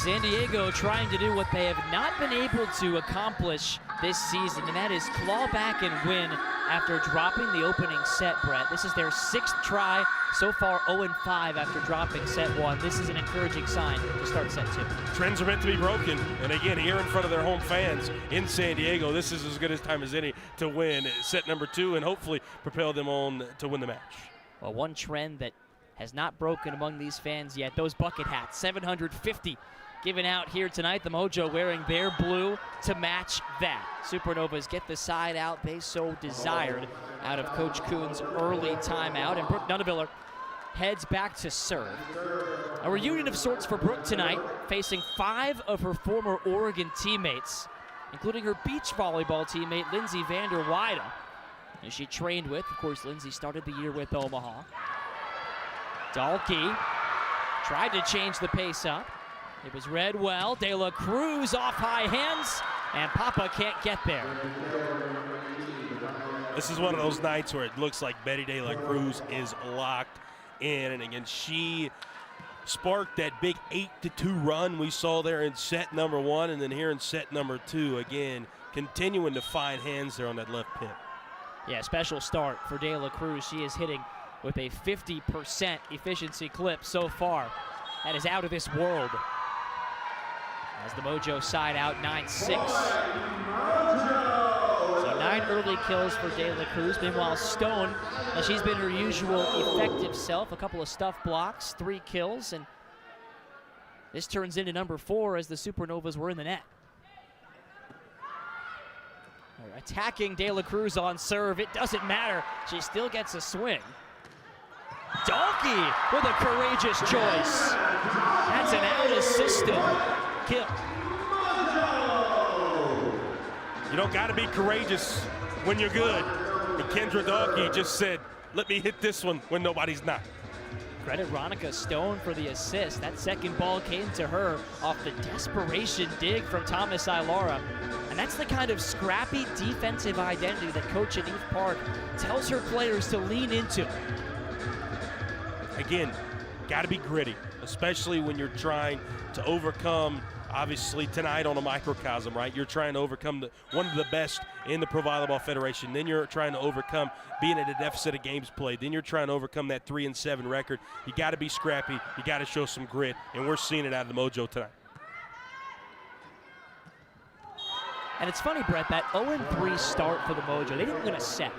San Diego trying to do what they have not been able to accomplish this season, and that is claw back and win after dropping the opening set, Brett. This is their 6th try, so far 0-5 after dropping set 1. This is an encouraging sign to start set 2. Trends are meant to be broken, and again, here in front of their home fans in San Diego, this is as good a time as any to win set number 2 and hopefully propel them on to win the match. Well, one trend that has not broken among these fans yet, those bucket hats, 750 given out here tonight. The Mojo wearing their blue to match that. Supernovas get the side out they so desired out of Coach Kuhn's early timeout, and Brooke Nuneviller heads back to serve. A reunion of sorts for Brooke tonight, facing 5 of her former Oregon teammates, including her beach volleyball teammate Lindsay Vander Weyde, as she trained with. Of course, Lindsay started the year with Omaha. Dahlke tried to change the pace up. It was read well. De La Cruz off high hands, and Papa can't get there. This is one of those nights where it looks like Betty De La Cruz is locked in, and again, she sparked that big 8-2 run we saw there in set number 1, and then here in set number 2, again, continuing to find hands there on that left pin. Yeah, special start for De La Cruz. She is hitting with a 50% efficiency clip so far. That is out of this world. As the Mojo side out 9-6. So 9 early kills for De La Cruz. Meanwhile, Stone, she's been her usual effective self. A couple of stuff blocks, 3 kills, and this turns into number 4 as the Supernovas were in the net. They're attacking De La Cruz on serve. It doesn't matter. She still gets a swing. Dahlke with a courageous choice. That's an out-of-system kill. You don't got to be courageous when you're good. And Kendra Dahlke just said, let me hit this one when nobody's not. Credit Ronica Stone for the assist. That second ball came to her off the desperation dig from Thomas Ilara. And that's the kind of scrappy defensive identity that Coach Eve Park tells her players to lean into. Again, got to be gritty, especially when you're trying to overcome, obviously tonight on a microcosm, right? You're trying to overcome one of the best in the Pro Volleyball Federation. Then you're trying to overcome being at a deficit of games played. Then you're trying to overcome that 3-7 record. You got to be scrappy. You got to show some grit, and we're seeing it out of the Mojo tonight. And it's funny, Brett, that 0-3 start for the Mojo. They didn't win a set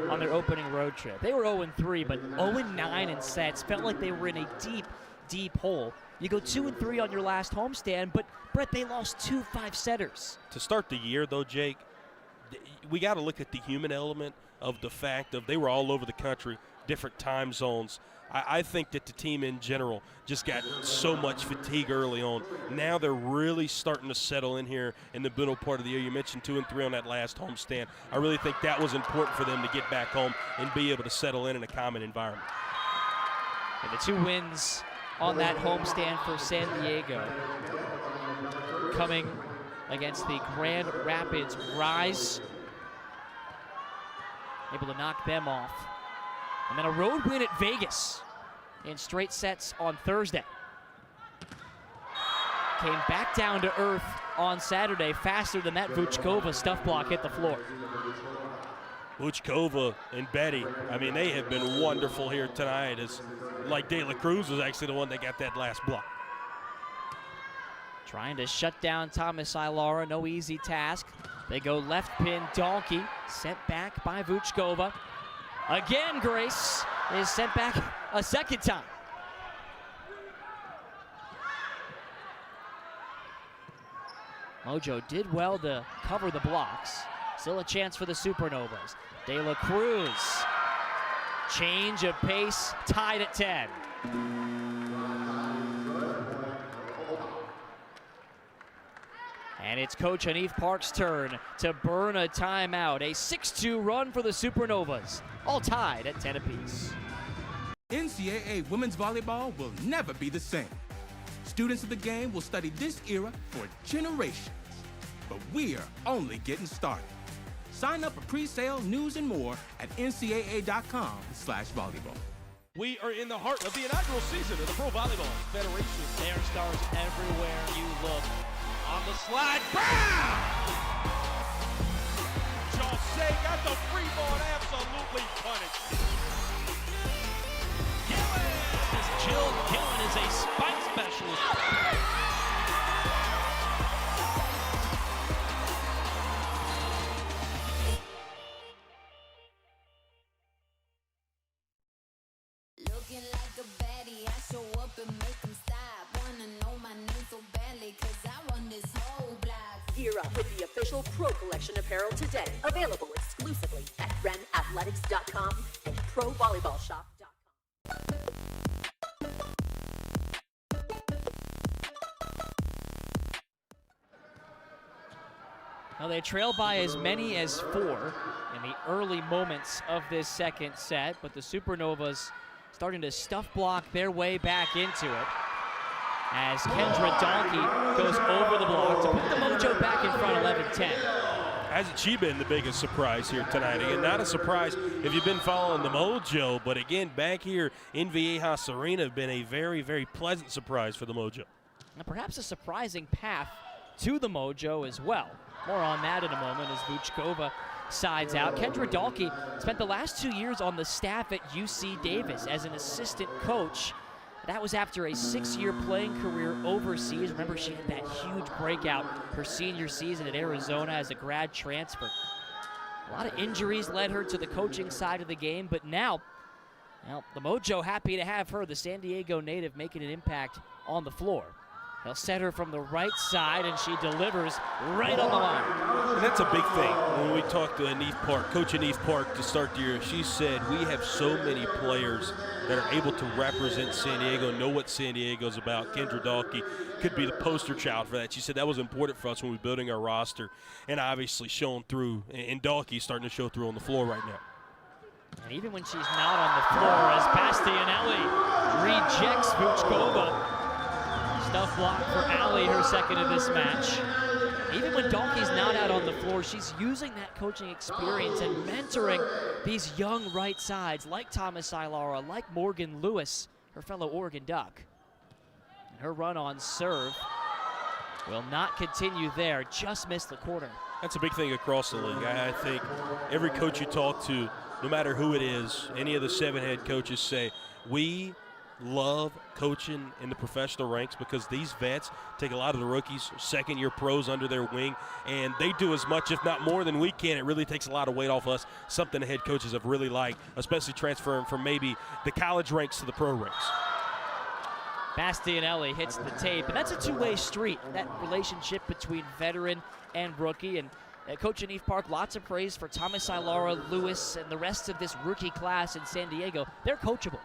on their opening road trip. They were 0-3, but 0-9 in sets. Felt like they were in a deep, deep hole. You go 2-3 on your last homestand, but, Brett, they lost 2 5-setters. To start the year, though, Jake, we got to look at the human element of the fact of they were all over the country, different time zones. I think that the team in general just got so much fatigue early on. Now they're really starting to settle in here in the middle part of the year. You mentioned 2-3 on that last homestand. I really think that was important for them to get back home and be able to settle in a common environment. And the 2 wins on that homestand for San Diego, coming against the Grand Rapids Rise, able to knock them off. And then a road win at Vegas in straight sets on Thursday. Came back down to earth on Saturday, faster than that Vuchkova stuff block hit the floor. Vuchkova and Betty, I mean, they have been wonderful here tonight. As like De La Cruz was actually the one that got that last block. Trying to shut down Thomas Ilara, no easy task. They go left pin, Dahlke, sent back by Vuchkova. Again, Grace is sent back a second time. Mojo did well to cover the blocks. Still a chance for the Supernovas. De La Cruz, change of pace, tied at 10. And it's Coach Eve Park's turn to burn a timeout. A 6-2 run for the Supernovas, all tied at 10 apiece. NCAA women's volleyball will never be the same. Students of the game will study this era for generations. But we're only getting started. Sign up for pre-sale, news, and more at ncaa.com/volleyball. We are in the heart of the inaugural season of the Pro Volleyball Federation. There are stars everywhere you look. On the slide, Brown! Jose got the free ball and absolutely punished. Jill Gillen is a spike specialist. Looking like a baddie, I show up and make them stop. Wanna know my name so badly, cause I run this whole block. Gear up with the official Pro Collection apparel today. Available exclusively at realprovb and provolleyballshop.com. Now they trail by as many as 4 in the early moments of this second set, but the Supernovas starting to stuff block their way back into it as Kendra Donkey goes over the block to put the Mojo back in front 11-10. Hasn't she been the biggest surprise here tonight? Again, not a surprise if you've been following the Mojo, but again, back here in Viejas Arena have been a very, very pleasant surprise for the Mojo. And perhaps a surprising path to the Mojo as well. More on that in a moment as Vuchkova sides out. Kendra Dahlke spent the last 2 years on the staff at UC Davis as an assistant coach. That was after a 6-year playing career overseas. Remember, she had that huge breakout her senior season at Arizona as a grad transfer. A lot of injuries led her to the coaching side of the game, but now, well, the Mojo happy to have her, the San Diego native, making an impact on the floor. They'll set her from the right side, and she delivers right on the line. And that's a big thing. When we talked to Anith Park, Coach Anith Park to start the year, she said, we have so many players that are able to represent San Diego, know what San Diego's about. Kendra Dahlke could be the poster child for that. She said that was important for us when we were building our roster, and obviously showing through, and Dahlke's starting to show through on the floor right now. And even when she's not on the floor, as Bastianelli rejects Vuchkova. Stuff block for Allie, her second of this match. Even when Dahlke's not out on the floor, she's using that coaching experience and mentoring these young right sides like Thomas Ilara, like Morgan Lewis, her fellow Oregon Duck. And her run on serve will not continue there, just missed the corner. That's a big thing across the league. I think every coach you talk to, no matter who it is, any of the 7 head coaches say, we love coaching in the professional ranks because these vets take a lot of the rookies, second-year pros under their wing, and they do as much, if not more, than we can. It really takes a lot of weight off us, something the head coaches have really liked, especially transferring from maybe the college ranks to the pro ranks. Bastianelli hits the tape, and that's a two-way street, that relationship between veteran and rookie. And Coach Anith Park, lots of praise for Thomas Ilara, Lewis, and the rest of this rookie class in San Diego. They're coachable.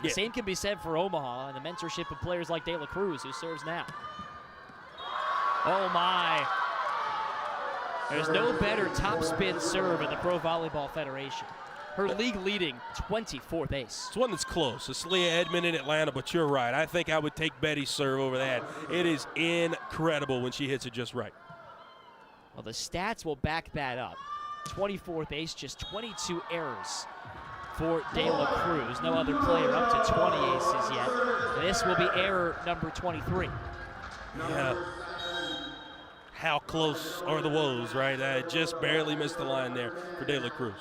The same can be said for Omaha and the mentorship of players like De La Cruz, who serves now. Oh my. There's no better topspin serve in the Pro Volleyball Federation. Her league-leading 24th ace. It's one that's close. It's Leah Edmond in Atlanta, but you're right. I think I would take Betty's serve over that. It is incredible when she hits it just right. Well, the stats will back that up. 24th ace, just 22 errors for De La Cruz. No other player up to 20 aces yet. This will be error number 23. Yeah. How close are the woes, right? Just barely missed the line there for De La Cruz.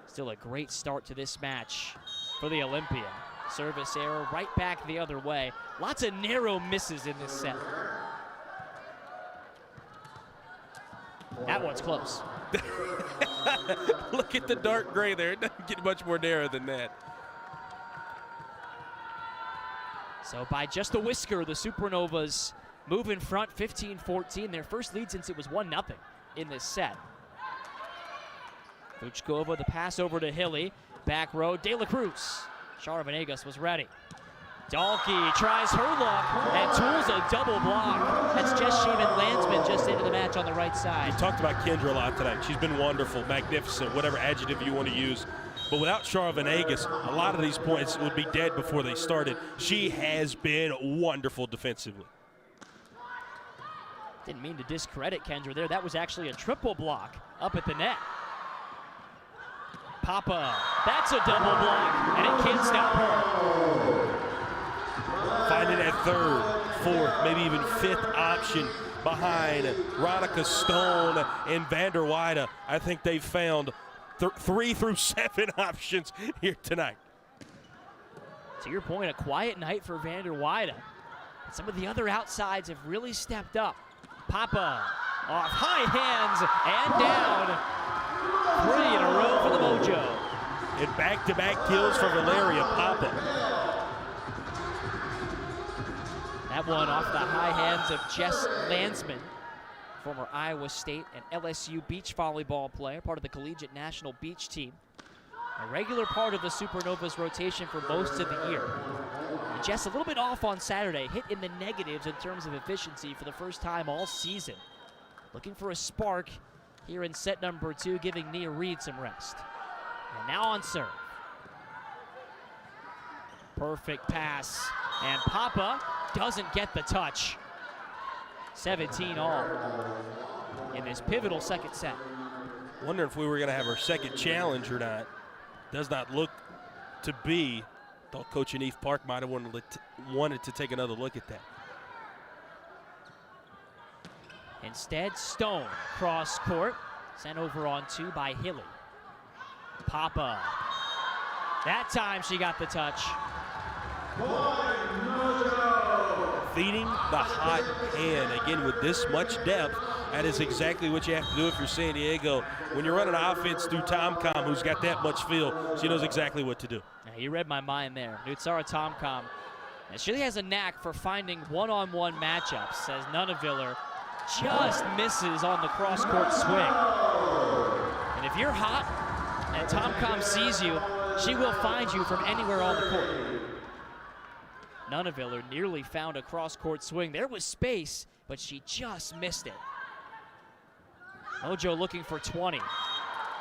Still a great start to this match for the Olympian. Service error right back the other way. Lots of narrow misses in this set. That one's close. Look at the dark gray there. It doesn't get much more narrow than that. So by just a whisker, the Supernovas move in front 15-14. Their first lead since it was 1-0 in this set. Vuchkova, the pass over to Hilly. Back row, De La Cruz. Char Venegas was ready. Dahlke tries her luck and tools a double block. That's Jess Shaman-Landsman just into the match on the right side. We talked about Kendra a lot tonight. She's been wonderful, magnificent, whatever adjective you want to use. But without Char Venegas, a lot of these points would be dead before they started. She has been wonderful defensively. Didn't mean to discredit Kendra there. That was actually a triple block up at the net. Papa, that's a double block, and it can't stop her. Finding that third, fourth, maybe even fifth option behind Ronica Stone and Vander Weide. I think they've found 3 through 7 options here tonight. To your point, a quiet night for Vander Weide. Some of the other outsides have really stepped up. Papa off high hands and down. 3 in a row for the Mojo. And back-to-back kills for Valeria Papa. That one off the high hands of Jess Landsman, former Iowa State and LSU beach volleyball player, part of the collegiate national beach team. A regular part of the Supernovas rotation for most of the year. And Jess a little bit off on Saturday, hit in the negatives in terms of efficiency for the first time all season. Looking for a spark here in set number 2, giving Nia Reed some rest. And now on serve. Perfect pass, and Papa doesn't get the touch. 17 all in this pivotal second set. Wonder if we were going to have our second challenge or not. Does not look to be. Thought Coach Anif Park might have wanted to take another look at that. Instead, Stone cross court, sent over on 2 by Hilly. Papa. That time she got the touch. Feeding the hot hand. Again, with this much depth, that is exactly what you have to do if you're San Diego. When you're running offense through Tomcom, who's got that much feel, she knows exactly what to do. Yeah, you read my mind there. Nutsara Tomcom. And she has a knack for finding one-on-one matchups, as Nunaviller just misses on the cross-court swing. And if you're hot and Tomcom sees you, she will find you from anywhere on the court. Nunaviller nearly found a cross-court swing. There was space, but she just missed it. Mojo looking for 20,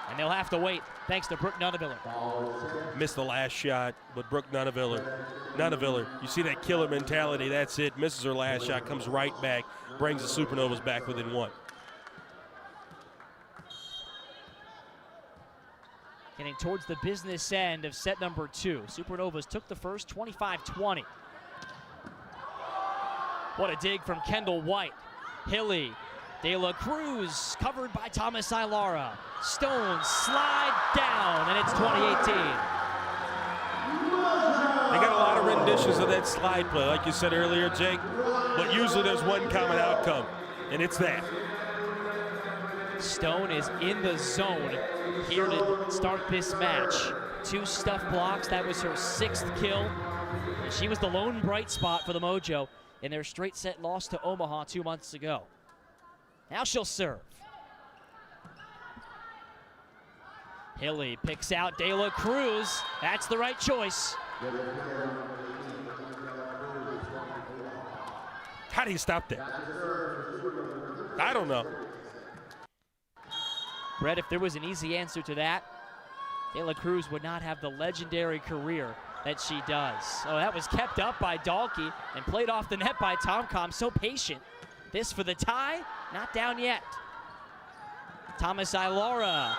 and they'll have to wait thanks to Brooke Nunaviller. Missed the last shot, but Brooke Nunaviller, you see that killer mentality, that's it. Misses her last shot, comes right back, brings the Supernovas back within 1. Getting towards the business end of set number 2. Supernovas took the first 25-20. What a dig from Kendall White. Hilly, De La Cruz covered by Thomas Ilara. Stone slide down, and it's 2018. They got a lot of renditions of that slide play, like you said earlier, Jake, but usually there's one common outcome, and it's that. Stone is in the zone here to start this match. 2 stuff blocks, that was her 6th kill. And she was the lone bright spot for the Mojo in their straight set loss to Omaha 2 months ago. Now she'll serve. Hilly picks out De La Cruz. That's the right choice. How do you stop that? I don't know. Brett, if there was an easy answer to that, De La Cruz would not have the legendary career that she does. Oh, that was kept up by Dahlke and played off the net by Tomcom. So patient. This for the tie, not down yet. Thomas Ilara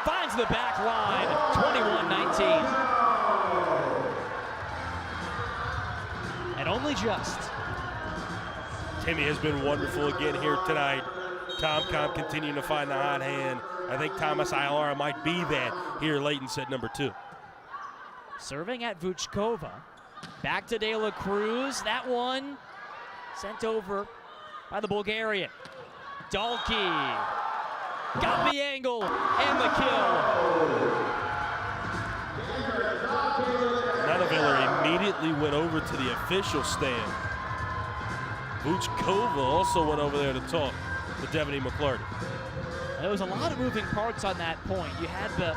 finds the back line, 21-19. And only just. Timmy has been wonderful again here tonight. Tomcom continuing to find the hot hand. I think Thomas Ilara might be that here late in set number 2. Serving at Vuchkova. Back to De La Cruz. That one sent over by the Bulgarian. Dahlke got the angle and the kill. Nunaviller immediately went over to the official stand. Vuchkova also went over there to talk to Devaney McClarty. There was a lot of moving parts on that point. You had the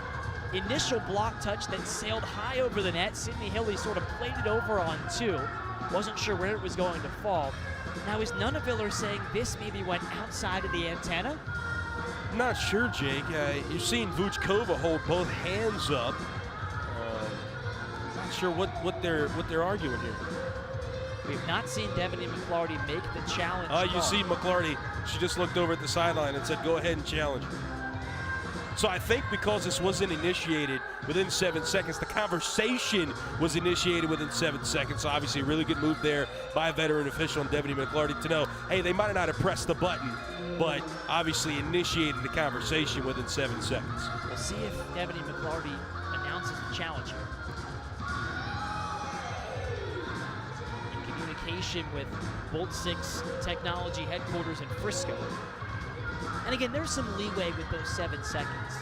initial block touch that sailed high over the net. Sydney Hilly sort of played it over on 2. Wasn't sure where it was going to fall. Now, is Nunaviller saying this maybe went outside of the antenna? Not sure, Jake. You've seen Vuchkova hold both hands up. Not sure what they're arguing here. We've not seen Devaney McClarty make the challenge. You see McClarty, she just looked over at the sideline and said, go ahead and challenge. So I think because this wasn't initiated within 7 seconds, the conversation was initiated within 7 seconds. So obviously a really good move there by a veteran official and Deputy McClarty to know, hey, they might not have pressed the button, but obviously initiated the conversation within 7 seconds. We'll see if Deputy McClarty announces the challenge here. In communication with Bolt 6 Technology headquarters in Frisco. And again, there's some leeway with those 7 seconds.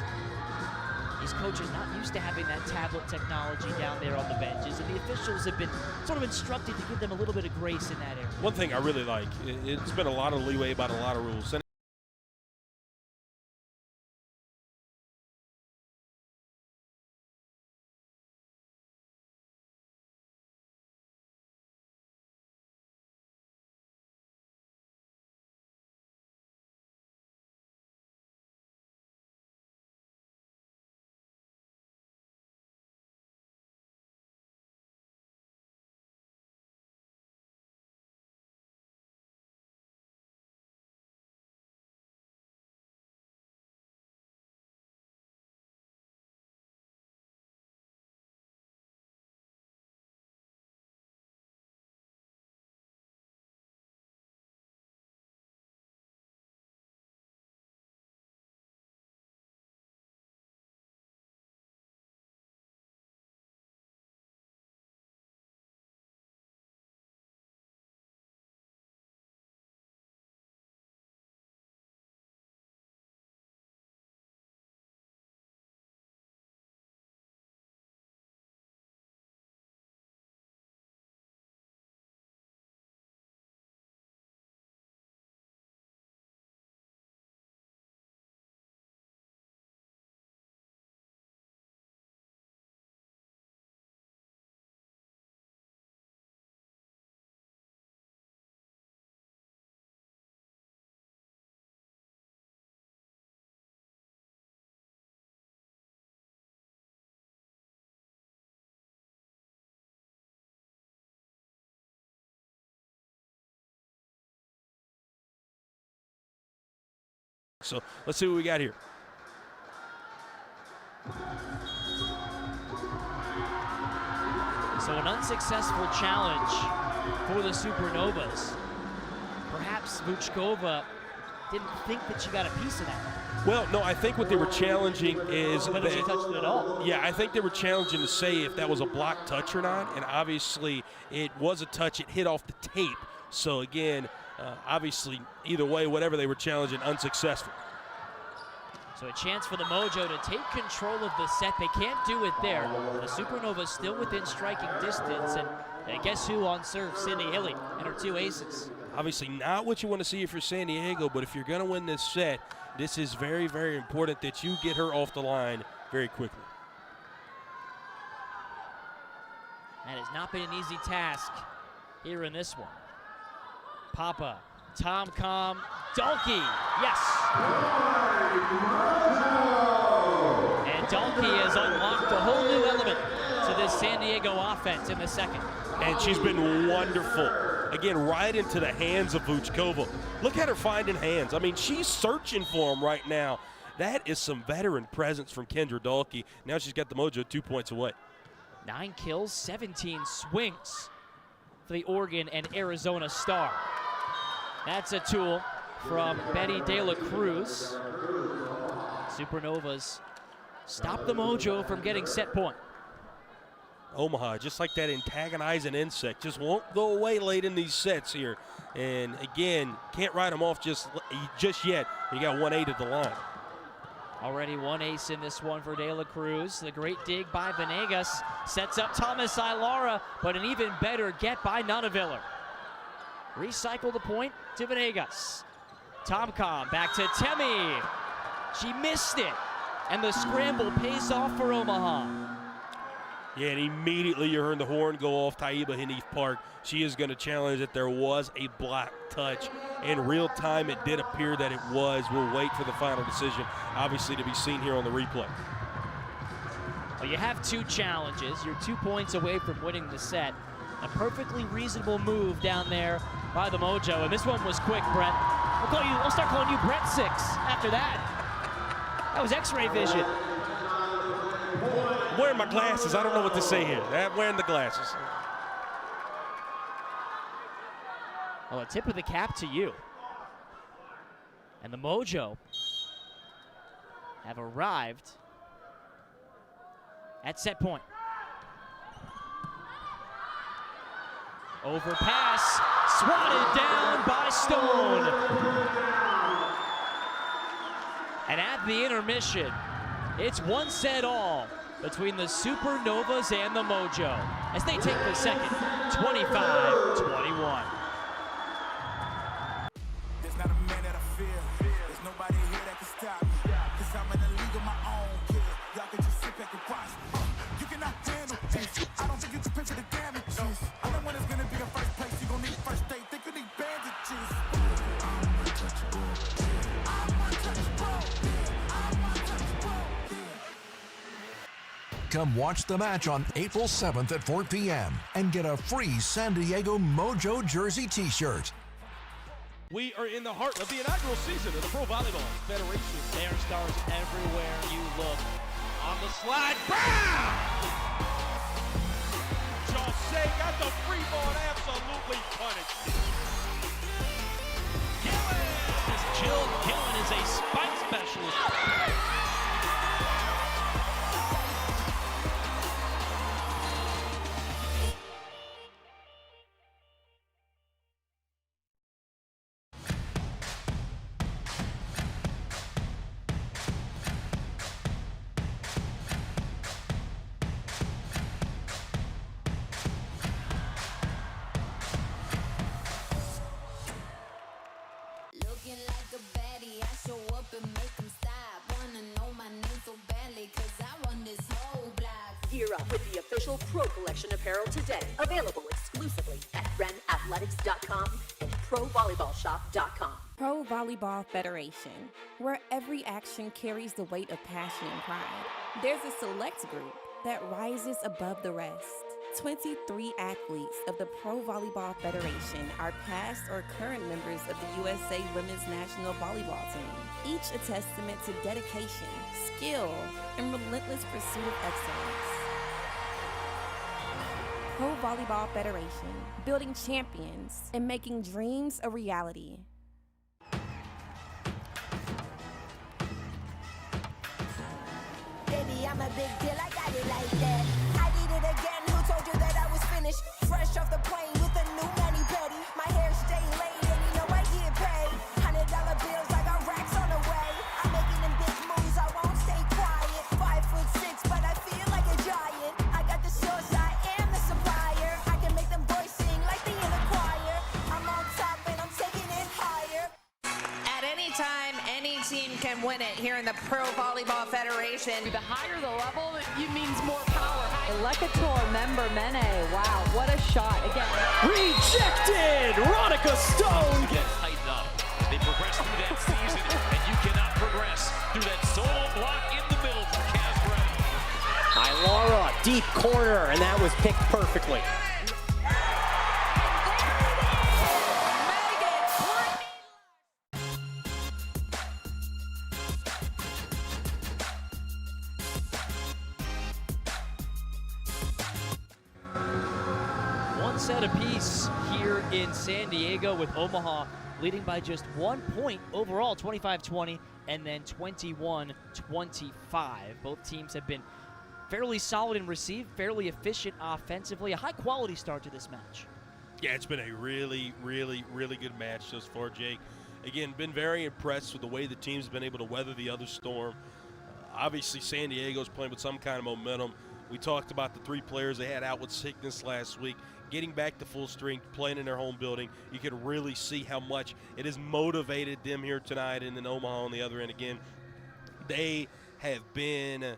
These coaches not used to having that tablet technology down there on the benches, and the officials have been sort of instructed to give them a little bit of grace in that area. One thing I really like, it's been a lot of leeway about a lot of rules. So let's see what we got here. So an unsuccessful challenge for the Supernovas. Perhaps Vuchkova didn't think that she got a piece of that. Well, no, I think what they were challenging is whether she touched it at all. Yeah, I think they were challenging to say if that was a block touch or not, and obviously it was a touch. It hit off the tape. So again, obviously, either way, whatever they were challenging, unsuccessful. So a chance for the Mojo to take control of the set. They can't do it there. The Supernovas still within striking distance, and guess who on serve? Sydney Hilly and her 2 aces. Obviously not what you want to see if you're San Diego, but if you're going to win this set, this is very, very important that you get her off the line very quickly. That has not been an easy task here in this one. Papa, Tom-Com, Dalkey, yes! And Dalkey has unlocked a whole new element to this San Diego offense in the second. And she's been wonderful. Again, right into the hands of Vuchkova. Look at her finding hands. I mean, she's searching for them right now. That is some veteran presence from Kendra Dalkey. Now she's got the Mojo 2 points away. 9 kills, 17 swings for the Oregon and Arizona star. That's a tool from Betty De La Cruz. Supernovas stop the Mojo from getting set point. Omaha, just like that antagonizing insect, just won't go away late in these sets here. And again, can't write them off just yet. You got 1-8 at the line. Already 1 ace in this one for De La Cruz. The great dig by Venegas sets up Thomas Ilara, but an even better get by Nunaviller. Recycle the point to Venegas. Tom-Com back to Temi. She missed it, and the scramble pays off for Omaha. Yeah, and immediately you heard the horn go off. Taiba Hanif Park. She is going to challenge that there was a block touch. In real time, it did appear that it was. We'll wait for the final decision, obviously, to be seen here on the replay. Well, you have 2 challenges. You're 2 points away from winning the set. A perfectly reasonable move down there by the Mojo. And this one was quick, Brett. We'll start calling you Brett 6 after that. That was X-ray vision. I'm wearing my glasses. I don't know what to say here. I'm wearing the glasses. Well, a tip of the cap to you. And the Mojo have arrived at set point. Overpass, swatted down by Stone. And at the intermission, it's 1-all between the Supernovas and the Mojo as they take the second, 25-21. There's not a man that I fear. There's nobody here that can stop me. Cause I'm in a league of my own, kid. Y'all can just sit back and watch. You cannot handle this. I don't think you can picture the damages. I know when it's gonna be in first place. You gon' need first aid. Think you need bandages. I'm untouchable. I'm untouchable. I'm untouchable. Come watch the match on April 7th at 4 p.m. and get a free San Diego Mojo jersey t-shirt. We are in the heart of the inaugural season of the Pro Volleyball Federation. There are stars everywhere you look. On the slide, bam! Jose got the free ball and absolutely punished. Jill Gillen is a spike specialist. Looking like a baddie, I show up and make them stop. Wanna know my name so badly, cause I run this whole block. Gear up with the official Pro Collection apparel today. Available exclusively at realprovb.com and provolleyballshop.com. Pro Volleyball Federation, where every action carries the weight of passion and pride. There's a select group that rises above the rest. 23 athletes of the Pro Volleyball Federation are past or current members of the USA Women's National Volleyball Team, each a testament to dedication, skill, and relentless pursuit of excellence. Pro Volleyball Federation, building champions and making dreams a reality. Baby, I'm a big deal, I got it like that. I did it again, who told you that I was finished? Fresh off the plane with a new mani-pedi. My hair stay laid and you know I get paid. $100 bills, I got racks on the way. I'm making them big moves, I won't stay quiet. 5'6", but I feel like a giant. I got the source, I am the supplier. I can make them boys sing like they in a choir. I'm on top and I'm taking it higher. At any time, any team can win it here in the Pro Volleyball Federation. The higher the level, it means more power. Lekator member Mene. Wow, what a shot. Again. Rejected! Ronica Stone! Get tightened up. They progress through that season, and you cannot progress through that solo block in the middle from Casbro. Laura, deep corner, and that was picked perfectly. One set apiece here in San Diego, with Omaha leading by just 1 point overall, 25-20, and then 21-25. Both teams have been fairly solid in receive, fairly efficient offensively. A high-quality start to this match. Yeah, it's been a really, really, really good match thus far, Jake. Again, been very impressed with the way the team's been able to weather the other storm. Obviously, San Diego's playing with some kind of momentum. We talked about the 3 players they had out with sickness last week. Getting back to full strength, playing in their home building, you can really see how much it has motivated them here tonight. And then Omaha on the other end again. They have been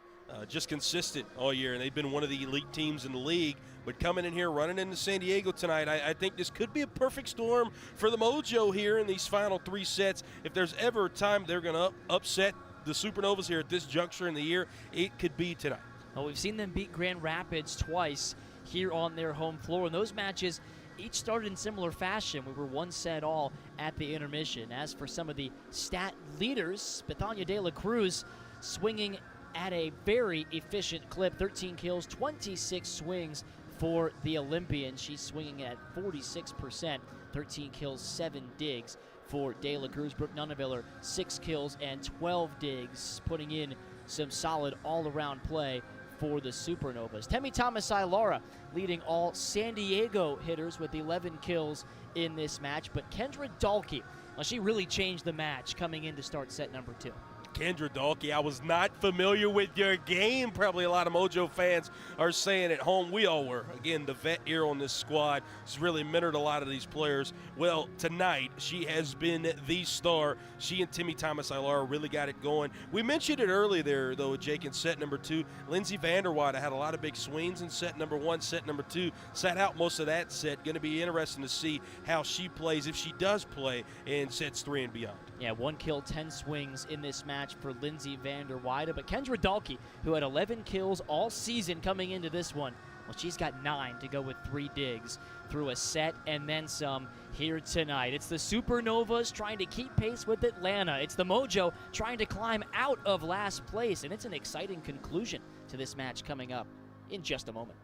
just consistent all year, and they've been one of the elite teams in the league. But coming in here, running into San Diego tonight, I think this could be a perfect storm for the Mojo here in these final 3 sets. If there's ever a time they're going to upset the Supernovas here at this juncture in the year, it could be tonight. Well, we've seen them beat Grand Rapids twice here on their home floor, and those matches each started in similar fashion. We were 1-all at the intermission. As for some of the stat leaders, Bethania De La Cruz swinging at a very efficient clip. 13 kills, 26 swings for the Olympian. She's swinging at 46%. 13 kills, 7 digs for De La Cruz. Brooke Nunneviller, 6 kills and 12 digs, putting in some solid all-around play for the Supernovas. Temi Thomas-Ilara leading all San Diego hitters with 11 kills in this match, but Kendra Dahlke, well, she really changed the match coming in to start set number 2. Kendra Dahlke, I was not familiar with your game. Probably a lot of Mojo fans are saying at home. We all were. Again, the vet here on this squad has really mentored a lot of these players. Well, tonight she has been the star. She and Temi Thomas-Ilara really got it going. We mentioned it earlier there, though, Jake, in set number 2. Lindsey Vanderwater had a lot of big swings in set number 1. Set number 2 sat out most of that set. Going to be interesting to see how she plays, if she does play, in sets 3 and beyond. Yeah, 1 kill, 10 swings in this match for Lindsey Vanderwater. But Kendra Dahlke, who had 11 kills all season coming into this one, well, she's got 9 to go with 3 digs through a set and then some here tonight. It's the Supernovas trying to keep pace with Atlanta. It's the Mojo trying to climb out of last place, and it's an exciting conclusion to this match coming up in just a moment.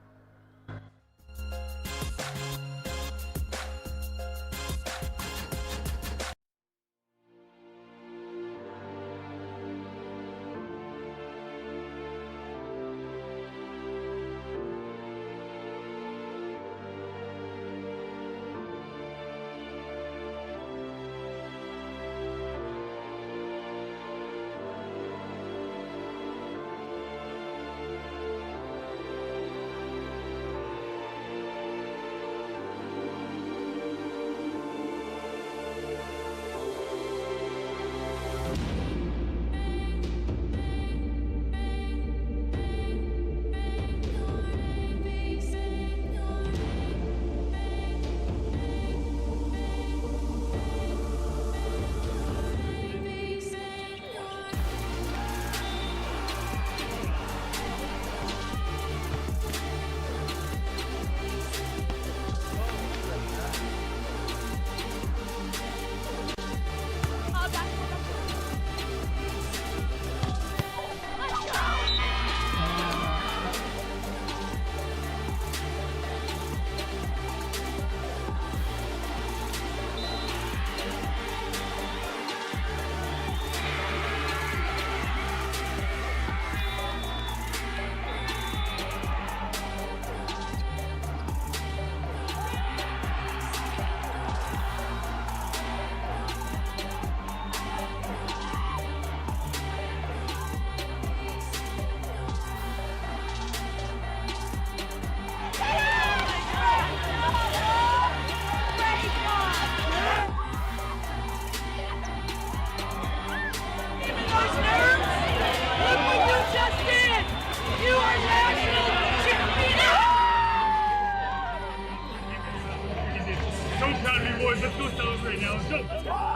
Let's go celebrate now. Let's go.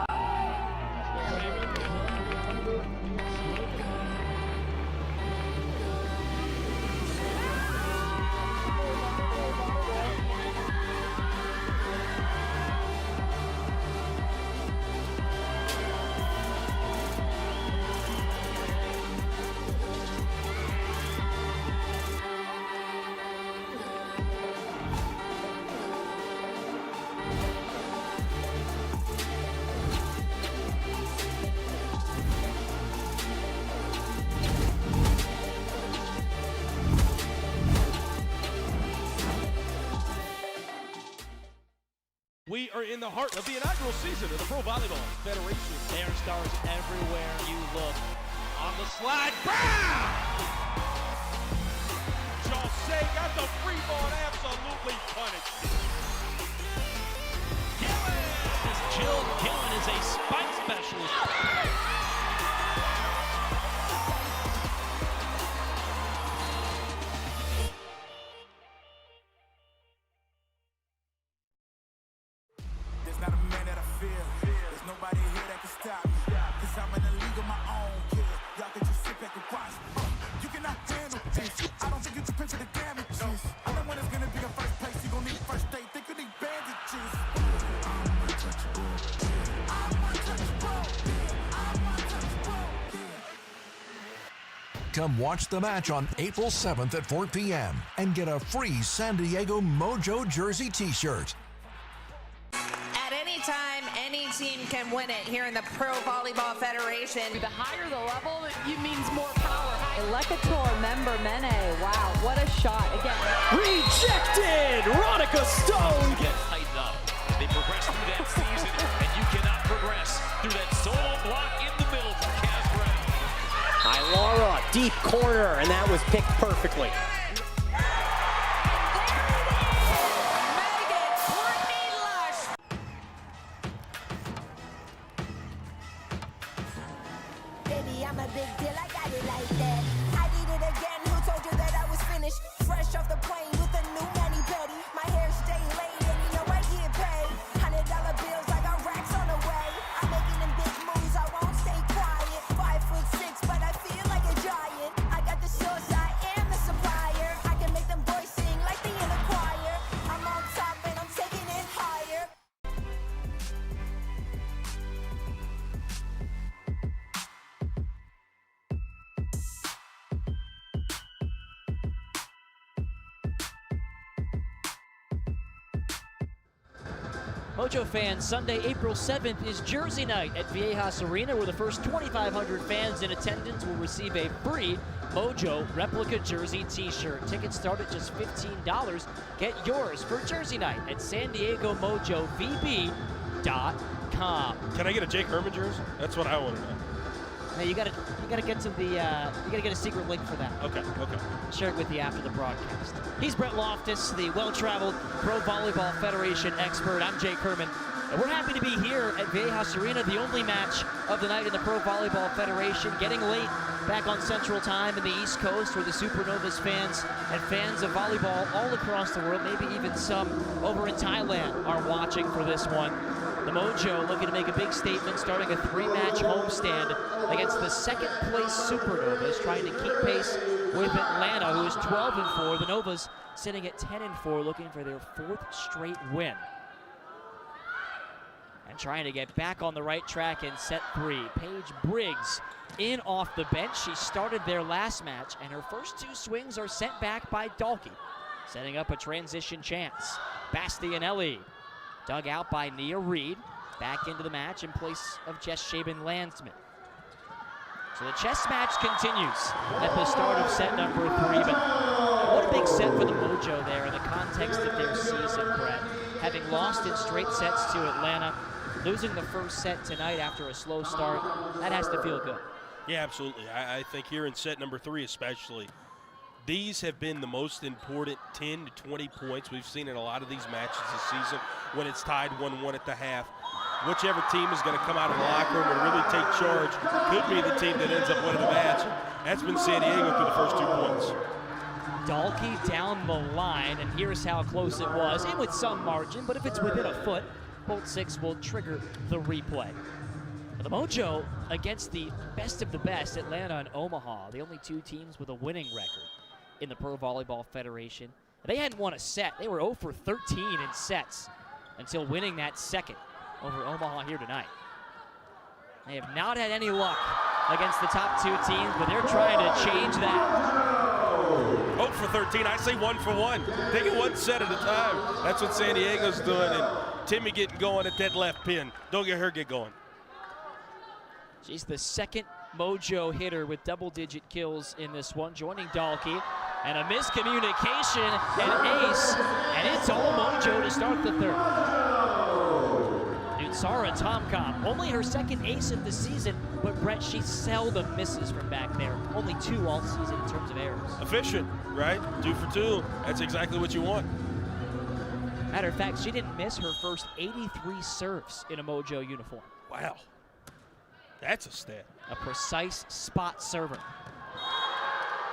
We are in the heart of the inaugural season of the Pro Volleyball Federation. There are stars everywhere you look. On the slide, Brown! Jose got the free ball and absolutely punished. Jill Gillen is a spike specialist. There's not a man that I fear. There's nobody here that can stop me. Cause I'm in a league of my own, kid. Y'all can just sit back and watch me. You cannot handle this. I don't think you can picture the damages. I know when it's gonna be a first place. You gon' need first aid. Think you need bandages. I'm untouchable. I'm untouchable. I'm Come watch the match on April 7th at 4 p.m. and get a free San Diego Mojo jersey t-shirt. At any time, any team can win it here in the Pro Volleyball Federation. The higher the level, it means more power. Lekator member Mene. Wow, what a shot. Again. Rejected! Ronica Stone! Get tightened up. They progress through that season, and you cannot progress through that solo block in the middle from Casper. Laura, deep corner, and that was picked perfectly. Baby, I'm a big deal, I got it like that. I did it again, who told you that I was finished? Fresh off the plane with a new mani-pedi. My hair stay laid and you know I get paid. $100 bills, I got racks on the way. I'm making them big moves, I won't stay quiet. 5'6", but I feel like a giant. I got the source, I am the supplier. I can make them boys sing like they in a choir. I'm on top and I'm taking it higher. Mojo fans, Sunday, April 7th is Jersey Night at Viejas Arena, where the first 2,500 fans in attendance will receive a free Mojo replica jersey t-shirt. Tickets start at just $15. Get yours for Jersey Night at SanDiegoMojoVB.com. Can I get a Jake Herman jersey? That's what I want to know. Now you gotta get to the you gotta get a secret link for that. Okay. Share it with you after the broadcast. He's Brett Loftus, the well-traveled Pro Volleyball Federation expert. I'm Jake Herman, and we're happy to be here at Viejas Arena, the only match of the night in the Pro Volleyball Federation. Getting late back on Central Time in the East Coast, where the Supernovas fans and fans of volleyball all across the world, maybe even some over in Thailand, are watching for this one. The Mojo looking to make a big statement, starting a 3-match homestand against the second-place Supernovas, trying to keep pace with Atlanta, who is 12-4. The Novas sitting at 10-4, looking for their 4th straight win. And trying to get back on the right track in set 3. Paige Briggs in off the bench. She started their last match, and her first 2 swings are sent back by Dalkey, setting up a transition chance. Bastianelli dug out by Nia Reed, back into the match in place of Jess Shaban-Landsman. So the chess match continues at the start of set number 3, but what a big set for the Mojo there in the context of their season, Brett. Having lost in straight sets to Atlanta, losing the first set tonight after a slow start, that has to feel good. Yeah, absolutely. I think here in set number 3 especially, these have been the most important 10 to 20 points we've seen in a lot of these matches this season when it's tied 1-1 at the half. Whichever team is going to come out of the locker room and really take charge could be the team that ends up winning the match. That's been San Diego through the first 2 points. Dalkey down the line, and here's how close it was, and with some margin, but if it's within a foot, Bolt 6 will trigger the replay. The Mojo against the best of the best, Atlanta and Omaha, the only 2 teams with a winning record in the Pro Volleyball Federation. They hadn't won a set. They were 0 for 13 in sets until winning that second over Omaha here tonight. They have not had any luck against the top 2 teams, but they're trying to change that. 0 for 13, I say 1 for 1. Take it 1 set at a time. That's what San Diego's doing, and Timmy getting going at that left pin. Don't get her get going. She's the second Mojo hitter with double-digit kills in this one, joining Dalkey. And a miscommunication, an ace, and it's all Mojo to start the 3rd. Nutsara Tomcom, only her 2nd ace of the season, but Brett, she seldom misses from back there. Only 2 all season in terms of errors. Efficient, right? 2 for 2. That's exactly what you want. Matter of fact, she didn't miss her first 83 serves in a Mojo uniform. Wow. That's a stat. A precise spot server.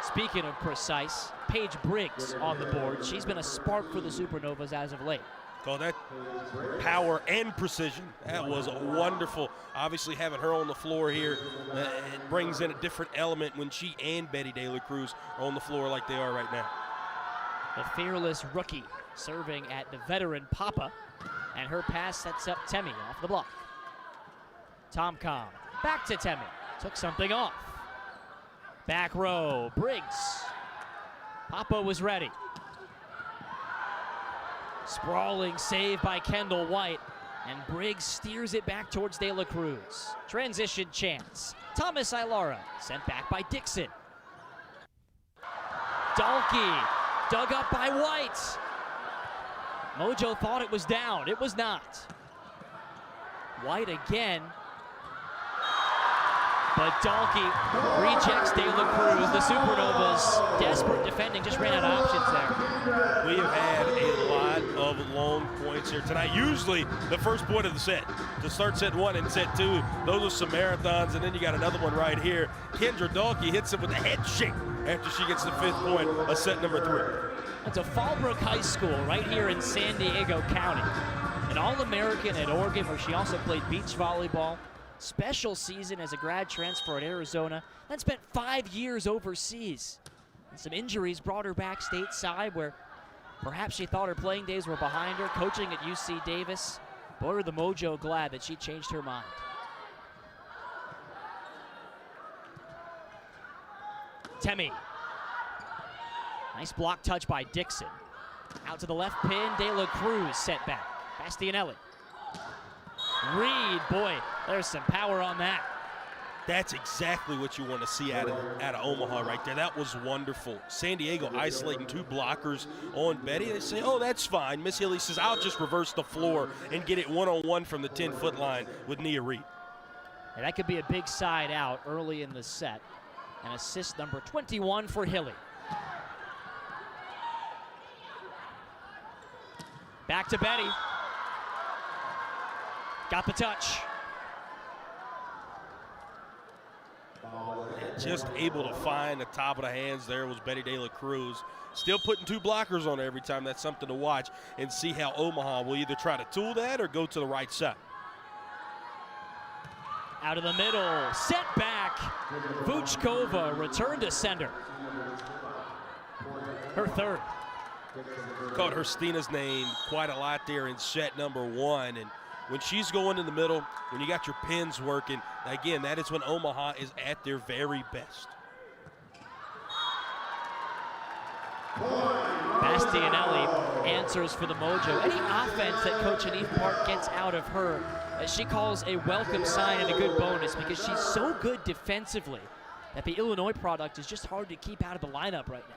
Speaking of precise, Paige Briggs on the board. She's been a spark for the Supernovas as of late. Oh, that power and precision. That was wonderful. Obviously, having her on the floor here, it brings in a different element when she and Betty De La Cruz are on the floor like they are right now. The fearless rookie serving at the veteran Papa, and her pass sets up Temi off the block. Tomcom back to Temi. Took something off. Back row, Briggs. Papa was ready. Sprawling save by Kendall White, and Briggs steers it back towards De La Cruz. Transition chance. Thomas Ilara sent back by Dixon. Dalkey dug up by White. Mojo thought it was down. It was not. White again. But Dalkey rejects De La Cruz. The Supernovas, desperate defending, just ran out of options there. We have had a lot of long points here tonight. Usually the first point of the set. To start set 1 and set 2, those are some marathons, and then you got another one right here. Kendra Dalkey hits it with a head shake after she gets the 5th point of set number 3. That's a Fallbrook High School right here in San Diego County. An All-American at Oregon, where she also played beach volleyball. Special season as a grad transfer at Arizona, then spent 5 years overseas. And some injuries brought her back stateside, where perhaps she thought her playing days were behind her, coaching at UC Davis. Boy, were the Mojo glad that she changed her mind. Temi. Nice block touch by Dixon. Out to the left pin, De La Cruz set back. Bastianelli. Reed, boy, there's some power on that. That's exactly what you want to see out of Omaha right there. That was wonderful. San Diego isolating 2 blockers on Betty. They say, oh, that's fine. Miss Hilly says, I'll just reverse the floor and get it one-on-one from the 10-foot line with Nia Reed. And that could be a big side out early in the set. And assist number 21 for Hilly. Back to Betty. Got the touch. Just able to find the top of the hands there was Betty De La Cruz. Still putting 2 blockers on her every time. That's something to watch and see how Omaha will either try to tool that or go to the right side. Out of the middle, set back. Vuchkova returned to center. Her 3rd. Caught Herstina's name quite a lot there in set number 1. And when she's going in the middle, when you got your pins working, again, that is when Omaha is at their very best. Bastianelli answers for the Mojo. Any offense that Coach Anif Park gets out of her, she calls a welcome sign and a good bonus, because she's so good defensively that the Illinois product is just hard to keep out of the lineup right now.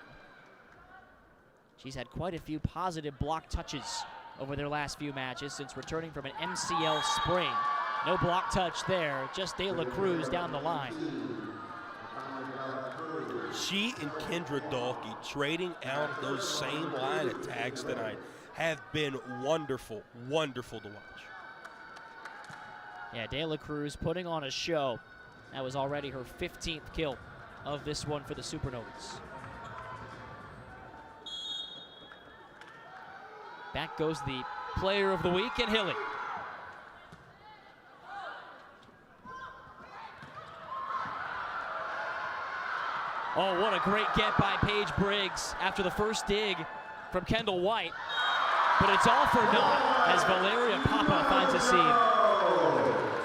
She's had quite a few positive block touches over their last few matches since returning from an MCL sprain. No block touch there, just De La Cruz down the line. She and Kendra Dalkey trading out those same line attacks tonight have been wonderful, wonderful to watch. Yeah, De La Cruz putting on a show. That was already her 15th kill of this one for the Supernovas. Back goes the player of the week in Hilly. Oh, what a great get by Paige Briggs after the first dig from Kendall White. But it's all for naught as Valeria Papa finds a seam.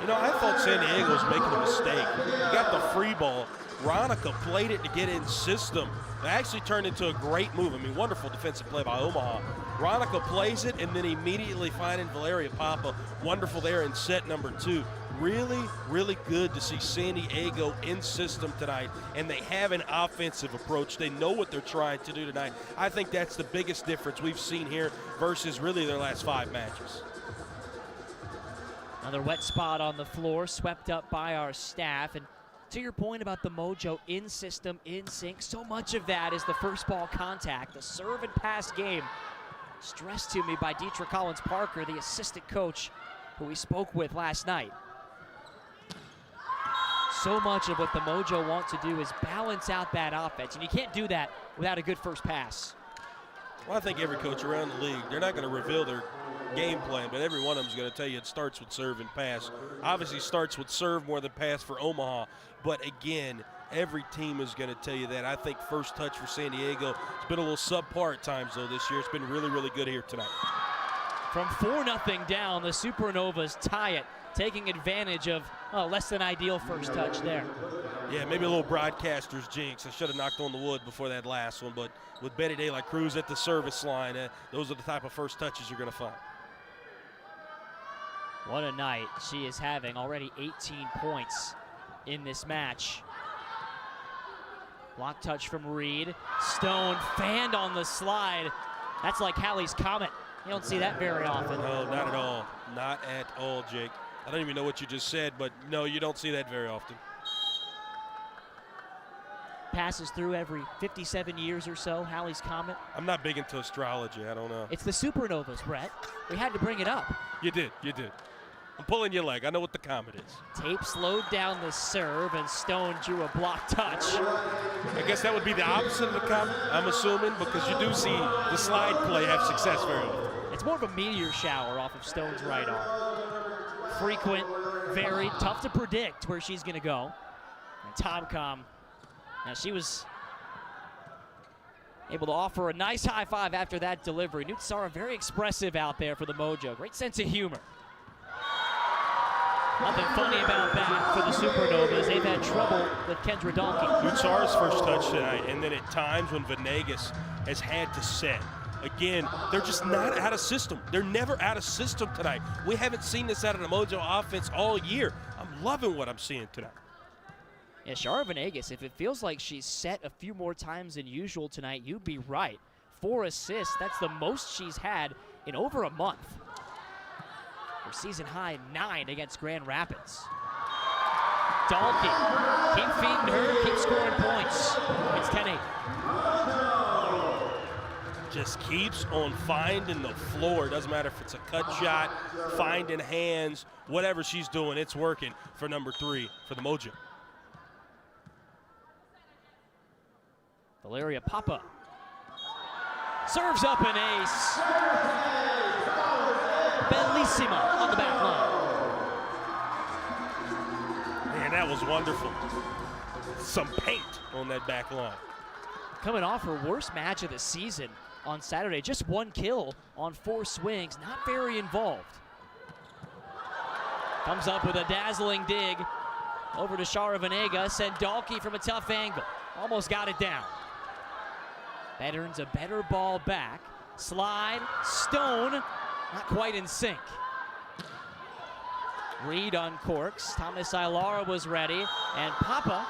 You know, I thought San Diego was making a mistake. You got the free ball. Ronica played it to get in system. It actually turned into a great move. I mean, wonderful defensive play by Omaha. Ronica plays it and then immediately finding Valeria Papa. Wonderful there in set number 2. Really, really good to see San Diego in system tonight, and they have an offensive approach. They know what they're trying to do tonight. I think that's the biggest difference we've seen here versus really their last 5 matches. Another wet spot on the floor, swept up by our staff. And to your point about the Mojo in system, in sync, so much of that is the first ball contact, the serve and pass game. Stressed to me by Deetra Collins-Parker, the assistant coach who we spoke with last night. So much of what the Mojo want to do is balance out that offense, and you can't do that without a good first pass. Well, I think every coach around the league, they're not going to reveal their game plan, but every one of them is going to tell you it starts with serve and pass. Obviously starts with serve more than pass for Omaha, but again, every team is going to tell you that. I think first touch for San Diego, it's been a little subpar at times though this year. It's been really, really good here tonight. From 4-0 down, the Supernovas tie it, taking advantage of less than ideal first touch there. Yeah, maybe a little broadcaster's jinx. I should have knocked on the wood before that last one, but with Betty De La Cruz at the service line, those are the type of first touches you're going to find. What a night she is having. Already 18 points in this match. Block touch from Reed. Stone fanned on the slide. That's like Halley's Comet. You don't see that very often. No, not at all. Not at all, Jake. I don't even know what you just said, but no, you don't see that very often. Passes through every 57 years or so, Halley's Comet. I'm not big into astrology. I don't know. It's the Supernovas, Brett. We had to bring it up. You did. I'm pulling your leg. I know what the comet is. Tape slowed down the serve, and Stone drew a block touch. I guess that would be the opposite of the comet, I'm assuming, because you do see the slide play have success very often. It's more of a meteor shower off of Stone's right arm. Frequent, very tough to predict where she's going to go. And Tomcom, now she was able to offer a nice high five after that delivery. Nutsara very expressive out there for the Mojo. Great sense of humor. Nothing funny about that for the Supernovas. They've had trouble with Kendra Dalkey. Nutsara's first touch tonight, and then at times when Venegas has had to set. Again, they're just not out of system. They're never out of system tonight. We haven't seen this out of the Mojo offense all year. I'm loving what I'm seeing tonight. Yeah, Shara Venegas, if it feels like she's set a few more times than usual tonight, you'd be right. 4 assists, that's the most she's had in over a month. Her season high 9 against Grand Rapids. Dalkey, keep feeding her, keep scoring points. It's 10-8. Just keeps on finding the floor. Doesn't matter if it's a cut shot, finding hands, whatever she's doing, it's working for number 3 for the Mojo. Valeria Papa serves up an ace. Bellissima on the back line. Man, that was wonderful. Some paint on that back line. Coming off her worst match of the season on Saturday. Just 1 kill on 4 swings. Not very involved. Comes up with a dazzling dig over to Shara Venegas, and Dalkey from a tough angle. Almost got it down. That earns a better ball back. Slide, Stone, not quite in sync. Reed uncorks. Thomas Ilara was ready, and Papa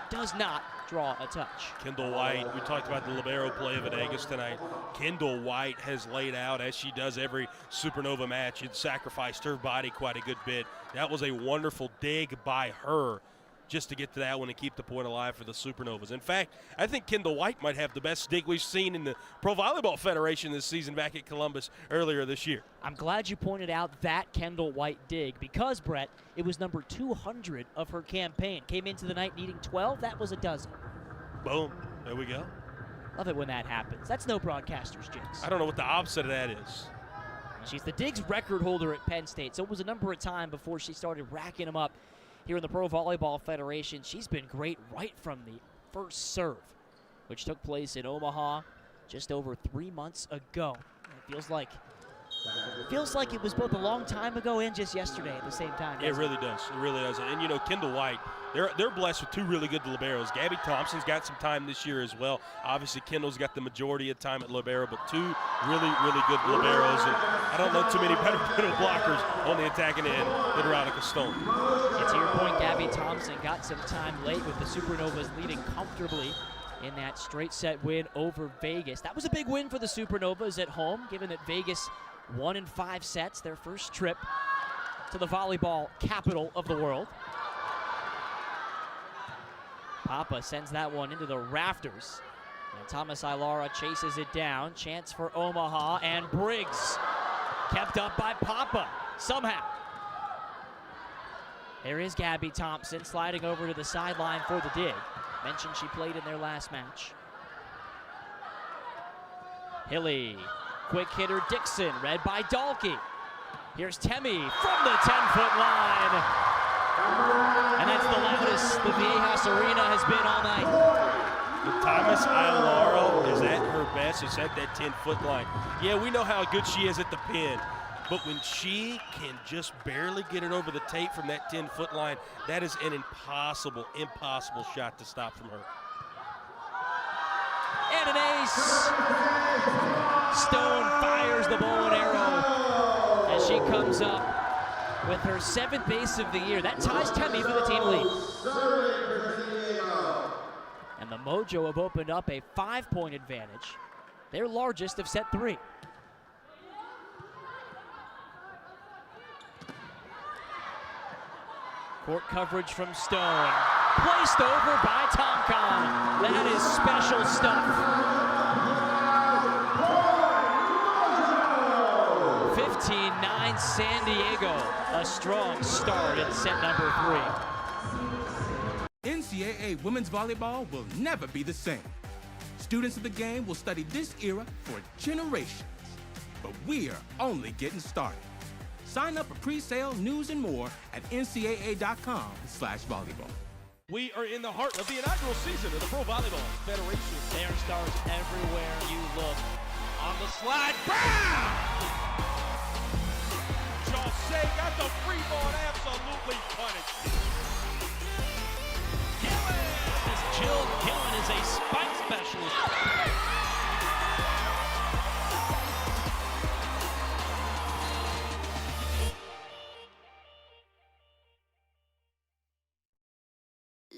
does not draw a touch. Kendall White, we talked about the libero play of Venegas tonight. Kendall White has laid out, as she does every Supernova match, and sacrificed her body quite a good bit. That was a wonderful dig by her just to get to that one and keep the point alive for the Supernovas. In fact, I think Kendall White might have the best dig we've seen in the Pro Volleyball Federation this season back at Columbus earlier this year. I'm glad you pointed out that Kendall White dig because, Brett, it was number 200 of her campaign. Came into the night needing 12. That was a dozen. Boom. There we go. Love it when that happens. That's no broadcaster's jinx. I don't know what the opposite of that is. She's the digs record holder at Penn State, so it was a number of time before she started racking them up here in the Pro Volleyball Federation. She's been great right from the first serve, which took place in Omaha just over 3 months ago. It feels like it was both a long time ago and just yesterday at the same time. It really does. It really does. And, you know, Kendall White, they're blessed with 2 really good liberos. Gabby Thompson's got some time this year as well. Obviously, Kendall's got the majority of time at libero, but 2 really, really good liberos. And I don't know too many better middle blockers on the attacking end than Veronica Stone. And to your point, Gabby Thompson got some time late with the Supernovas leading comfortably in that straight set win over Vegas. That was a big win for the Supernovas at home, given that Vegas won in 5 sets, their first trip to the volleyball capital of the world. Papa sends that one into the rafters. And Thomas Ilara chases it down. Chance for Omaha, and Briggs kept up by Papa somehow. There is Gabby Thompson sliding over to the sideline for the dig. Mentioned she played in their last match. Hilly. Quick hitter Dixon, read by Dalkey. Here's Temi from the 10-foot line. And that's the loudest the Viejas Arena has been all night. Thomas Ilara is at her best. It's at that 10-foot line. Yeah, we know how good she is at the pin. but when she can just barely get it over the tape from that 10-foot line, that is an impossible shot to stop from her. And an ace. Stone fires the bow and arrow as she comes up with her 7th ace of the year. That ties Temi for the team lead. And the Mojo have opened up a 5-point advantage, their largest of set 3. Court coverage from Stone. Placed over by Tomcon. That is special stuff. 15-9 San Diego. A strong start in set number 3. NCAA women's volleyball will never be the same. Students of the game will study this era for generations. But we're only getting started. Sign up for pre-sale, news, and more at ncaa.com/volleyball. We are in the heart of the inaugural season of the Pro Volleyball Federation. There are stars everywhere you look. On the slide, bam! Jose got the free ball and absolutely punished. Jill Gillen is a spike specialist.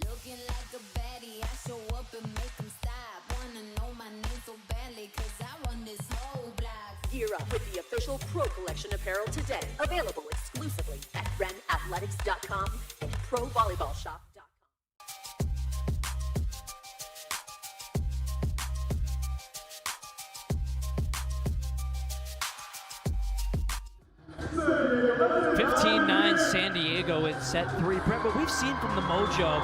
Looking like a baddie, I show up and make them stop. Wanna know my name so badly, cause I run this whole block. Gear up with the official Pro Collection apparel today. Available exclusively at realprovb.com and provolleyballshop.com. San Diego in set 3. Brett, but we've seen from the Mojo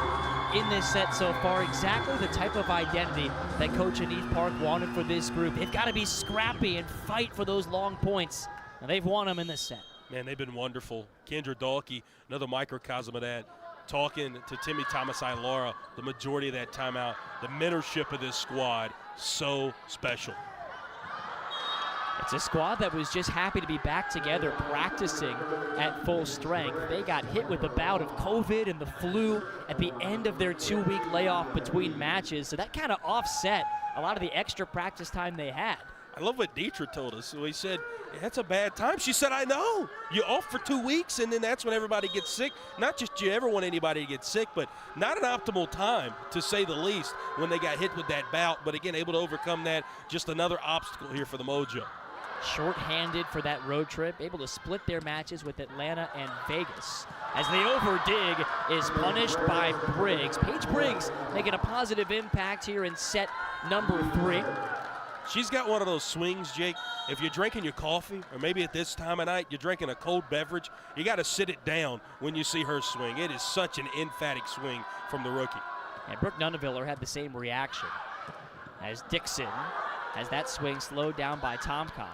in this set so far exactly the type of identity that Coach Anith Park wanted for this group. They've got to be scrappy and fight for those long points. And they've won them in this set. Man, they've been wonderful. Kendra Dahlke, another microcosm of that, talking to Timmy Thomas-Ilara the majority of that time out. The mentorship of this squad, so special. It's a squad that was just happy to be back together practicing at full strength. They got hit with a bout of COVID and the flu at the end of their 2-week layoff between matches, so that kind of offset a lot of the extra practice time they had. I love what Dietrich told us. So he said, that's a bad time. She said, I know. You're off for 2 weeks, and then that's when everybody gets sick. Not just you ever want anybody to get sick, but not an optimal time, to say the least, when they got hit with that bout. But again, able to overcome that. Just another obstacle here for the Mojo. Short-handed for that road trip, able to split their matches with Atlanta and Vegas. As the over-dig is punished by Briggs. Paige Briggs making a positive impact here in set number 3. She's got one of those swings, Jake. If you're drinking your coffee, or maybe at this time of night, you're drinking a cold beverage, you got to sit it down when you see her swing. It is such an emphatic swing from the rookie. And Brooke Nuneviller had the same reaction as Dixon has that swing slowed down by Tomcon.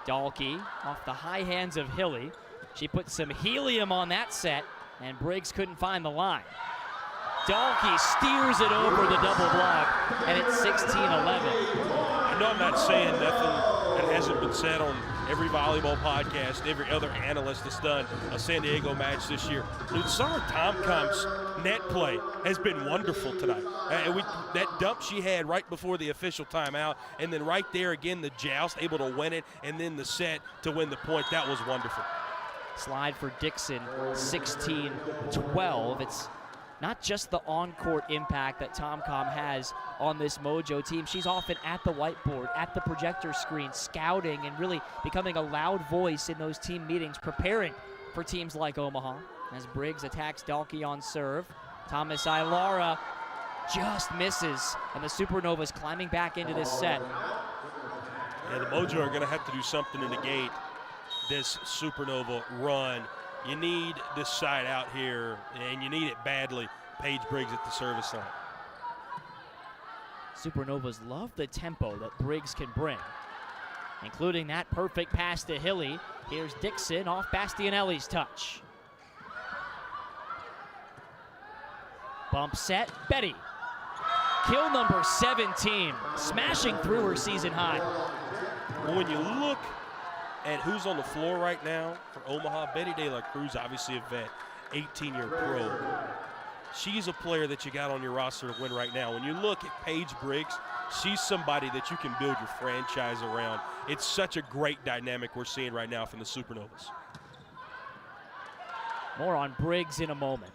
Dahlke off the high hands of Hilly. She put some helium on that set, and Briggs couldn't find the line. Dahlke steers it over the double block, and it's 16-11. I know I'm not saying nothing that hasn't been said on every volleyball podcast, every other analyst that's done a San Diego match this year. Dude, Sarah Tomcon's net play has been wonderful tonight. That dump she had right before the official timeout, and then right there again, the joust, able to win it, and then the set to win the point. That was wonderful. Slide for Dixon, 16-12. It's not just the on-court impact that Tomcom has on this Mojo team. She's often at the whiteboard, at the projector screen, scouting and really becoming a loud voice in those team meetings, preparing for teams like Omaha. As Briggs attacks Dahlke on serve, Thomas-Ilara just misses, and the Supernovas climbing back into this set. Yeah, the Mojo are going to have to do something to negate this Supernova run. You need this side out here, and you need it badly. Paige Briggs at the service line. Supernovas love the tempo that Briggs can bring, including that perfect pass to Hilly. Here's Dixon off Bastianelli's touch. Bump set, Betty. Kill number 17, smashing through her season high. When you look at who's on the floor right now for Omaha, Betty De La Cruz, obviously a vet, 18-year pro. She's a player that you got on your roster to win right now. When you look at Paige Briggs, she's somebody that you can build your franchise around. It's such a great dynamic we're seeing right now from the Supernovas. More on Briggs in a moment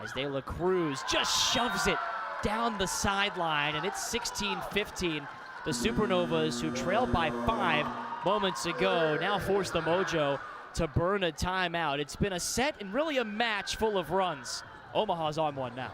as De La Cruz just shoves it down the sideline, and it's 16-15. The Supernovas, who trailed by 5 moments ago, now force the Mojo to burn a timeout. It's been a set and really a match full of runs. Omaha's on one now.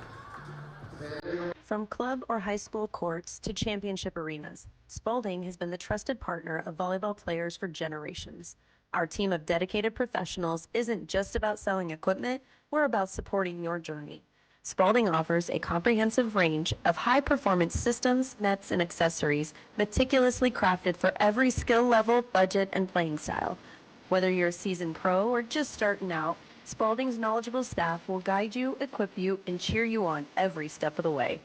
From club or high school courts to championship arenas, Spalding has been the trusted partner of volleyball players for generations. Our team of dedicated professionals isn't just about selling equipment, we're about supporting your journey. Spalding offers a comprehensive range of high-performance systems, nets, and accessories meticulously crafted for every skill level, budget, and playing style. Whether you're a seasoned pro or just starting out, Spalding's knowledgeable staff will guide you, equip you, and cheer you on every step of the way.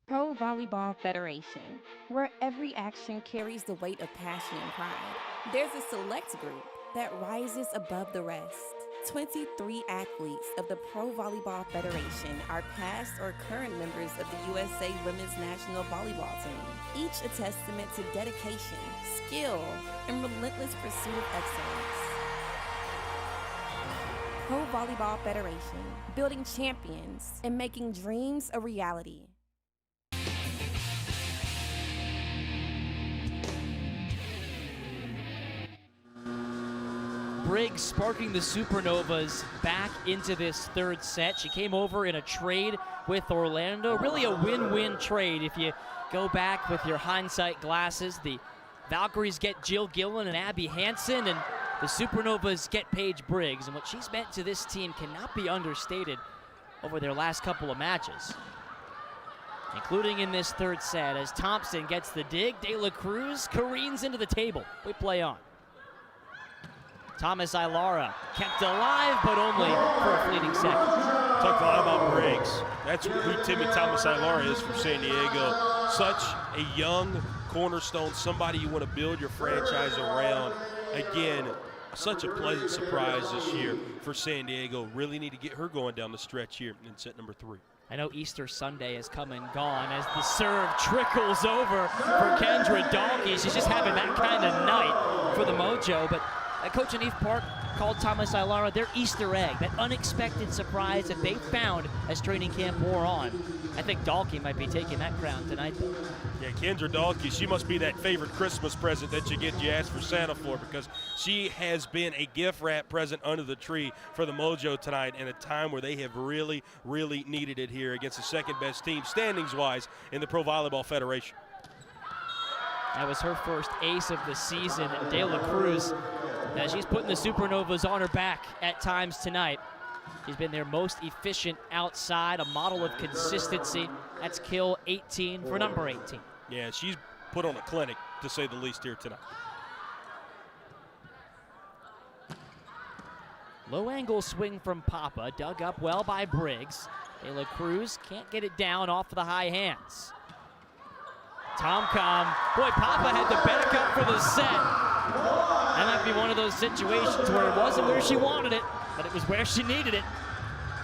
Pro Volleyball Federation, where every action carries the weight of passion and pride. There's a select group that rises above the rest. 23 athletes of the Pro Volleyball Federation are past or current members of the USA Women's National Volleyball Team, each a testament to dedication, skill, and relentless pursuit of excellence. Pro Volleyball Federation, building champions and making dreams a reality. Briggs sparking the Supernovas back into this third set. She came over in a trade with Orlando. Really a win-win trade if you go back with your hindsight glasses. The Valkyries get Jill Gillen and Abby Hansen, and the Supernovas get Paige Briggs. And what she's meant to this team cannot be understated over their last couple of matches, including in this third set as Thompson gets the dig. De La Cruz careens into the table. We play on. Thomas Ilara kept alive, but only for a fleeting second. Talk a lot about Briggs. That's who Timmy Thomas Ilara is from San Diego. Such a young cornerstone, somebody you want to build your franchise around. Again, such a pleasant surprise this year for San Diego. Really need to get her going down the stretch here in set number 3. I know Easter Sunday has come and gone as the serve trickles over for Kendra Dahlke. She's just having that kind of night for the Mojo, but Coach Anif Park called Thomas Ilara their Easter egg, that unexpected surprise that they found as training camp wore on. I think Dahlke might be taking that crown tonight, though. Yeah, Kendra Dahlke, she must be that favorite Christmas present that you ask for Santa for, because she has been a gift wrap present under the tree for the Mojo tonight in a time where they have really, really needed it here against the second-best team, standings-wise, in the Pro Volleyball Federation. That was her first ace of the season. De La Cruz, she's putting the Supernovas on her back at times tonight. She's been their most efficient outside, a model of consistency. That's kill 18 for number 18. Yeah, she's put on a clinic, to say the least, here tonight. Low angle swing from Papa, dug up well by Briggs. De La Cruz can't get it down off the high hands. Tomcom, boy, Papa had the back up for the set. That might be one of those situations where it wasn't where she wanted it, but it was where she needed it.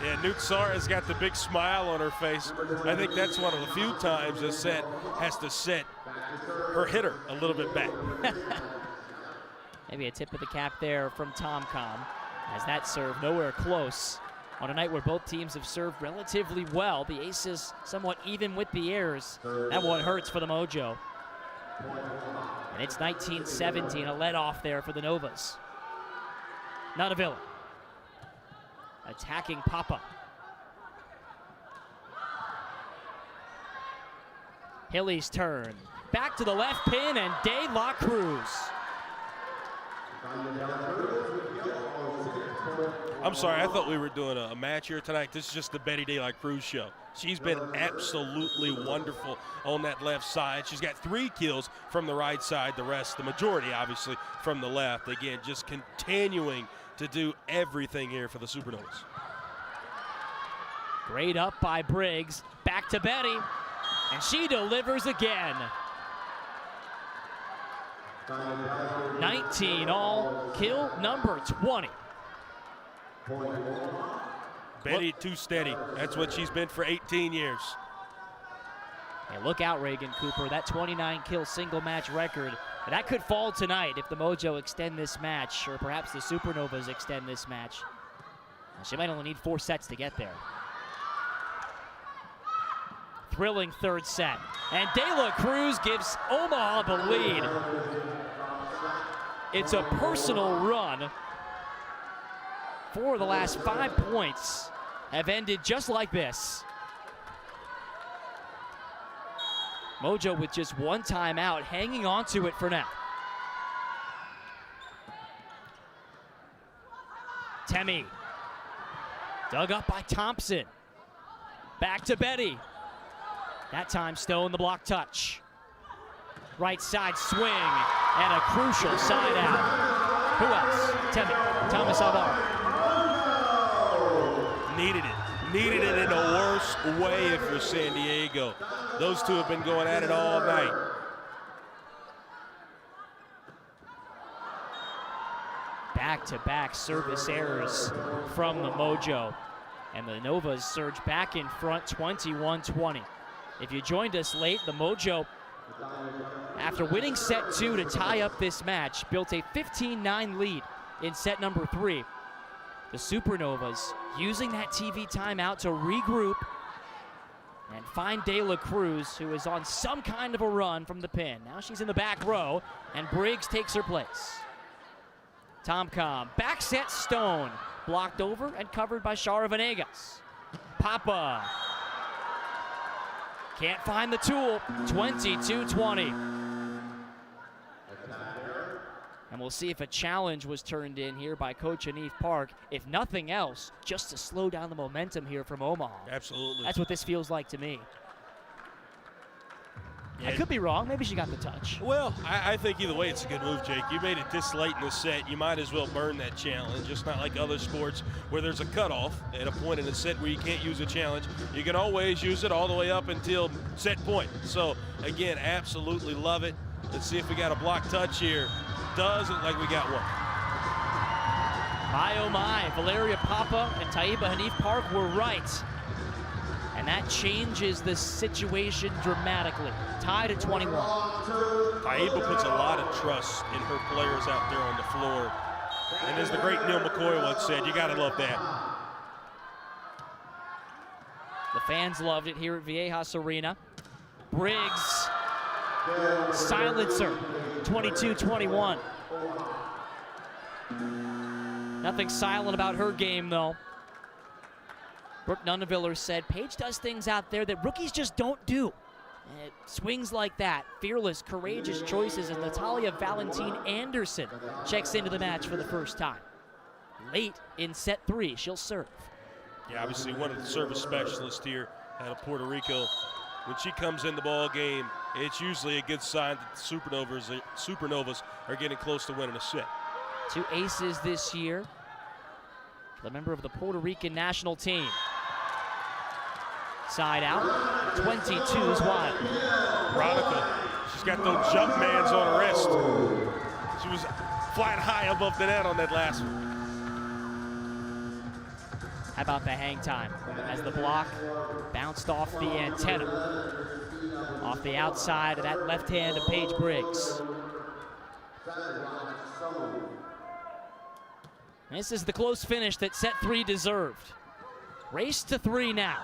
Yeah, Nutsara's got the big smile on her face. I think that's one of the few times a set has to set her hitter a little bit back. Maybe a tip of the cap there from Tomcom, as that serve nowhere close. On a night where both teams have served relatively well, the aces somewhat even with the errors. That one hurts for the Mojo. And it's 19-17, a let-off there for the Novas. Nunavilla attacking Papa. Hilly's turn. Back to the left pin, and De La Cruz. I'm sorry, I thought we were doing a match here tonight. This is just the Betty De La Cruz show. She's been absolutely wonderful on that left side. She's got 3 kills from the right side, the rest, the majority, obviously, from the left. Again, just continuing to do everything here for the Supernovas. Great up by Briggs. Back to Betty, and she delivers again. 19 all, kill number 20. Betty too steady. That's what she's been for 18 years. And look out, Reagan Cooper, that 29 kill single match record. That could fall tonight if the Mojo extend this match, or perhaps the Supernovas extend this match. She might only need 4 sets to get there. Thrilling third set. And De La Cruz gives Omaha the lead. It's a personal run. 4 of the last 5 points have ended just like this. Mojo with just 1 timeout, hanging on to it for now. Temi, dug up by Thompson. Back to Betty. That time Stone the block touch. Right side swing and a crucial side out. Who else? Temi, Thomas Alvaro. Needed it. Needed it in a worse way for San Diego. Those two have been going at it all night. Back-to-back service errors from the Mojo. And the Novas surge back in front 21-20. If you joined us late, the Mojo, after winning set 2 to tie up this match, built a 15-9 lead in set number 3. The Supernovas using that TV timeout to regroup and find De La Cruz, who is on some kind of a run from the pin. Now she's in the back row, and Briggs takes her place. Tomcom, back set Stone, blocked over and covered by Shara Venegas. Papa can't find the tool, 22-20. And we'll see if a challenge was turned in here by Coach Anif Park. If nothing else, just to slow down the momentum here from Omaha. Absolutely. That's what this feels like to me. Yeah. I could be wrong. Maybe she got the touch. Well, I think either way it's a good move, Jake. You made it this late in the set. You might as well burn that challenge. Just not like other sports where there's a cutoff at a point in the set where you can't use a challenge. You can always use it all the way up until set point. So, again, absolutely love it. Let's see if we got a block touch here. Does look like we got one. My oh my, Valeria Papa and Taiba Hanif Park were right. And that changes the situation dramatically. Tied at 21. Taiba puts a lot of trust in her players out there on the floor. And as the great Neil McCoy once said, you gotta love that. The fans loved it here at Viejas Arena. Briggs, silencer, 22-21. Nothing silent about her game, though. Brooke Nuneviller said, Paige does things out there that rookies just don't do. And swings like that, fearless, courageous choices, as Natalia Valentin Anderson checks into the match for the first time. Late in set 3, she'll serve. Yeah, obviously one of the service specialists here out of Puerto Rico. When she comes in the ball game, it's usually a good sign that the Supernovas are getting close to winning a set. 2 aces this year. The member of the Puerto Rican national team. Side out, 22's wide. Veronica, she's got those jump mans on her wrist. She was flying high above the net on that last one. How about the hang time as the block bounced off the antenna. Off the outside of that left hand of Paige Briggs. This is the close finish that set 3 deserved. Race to 3 now.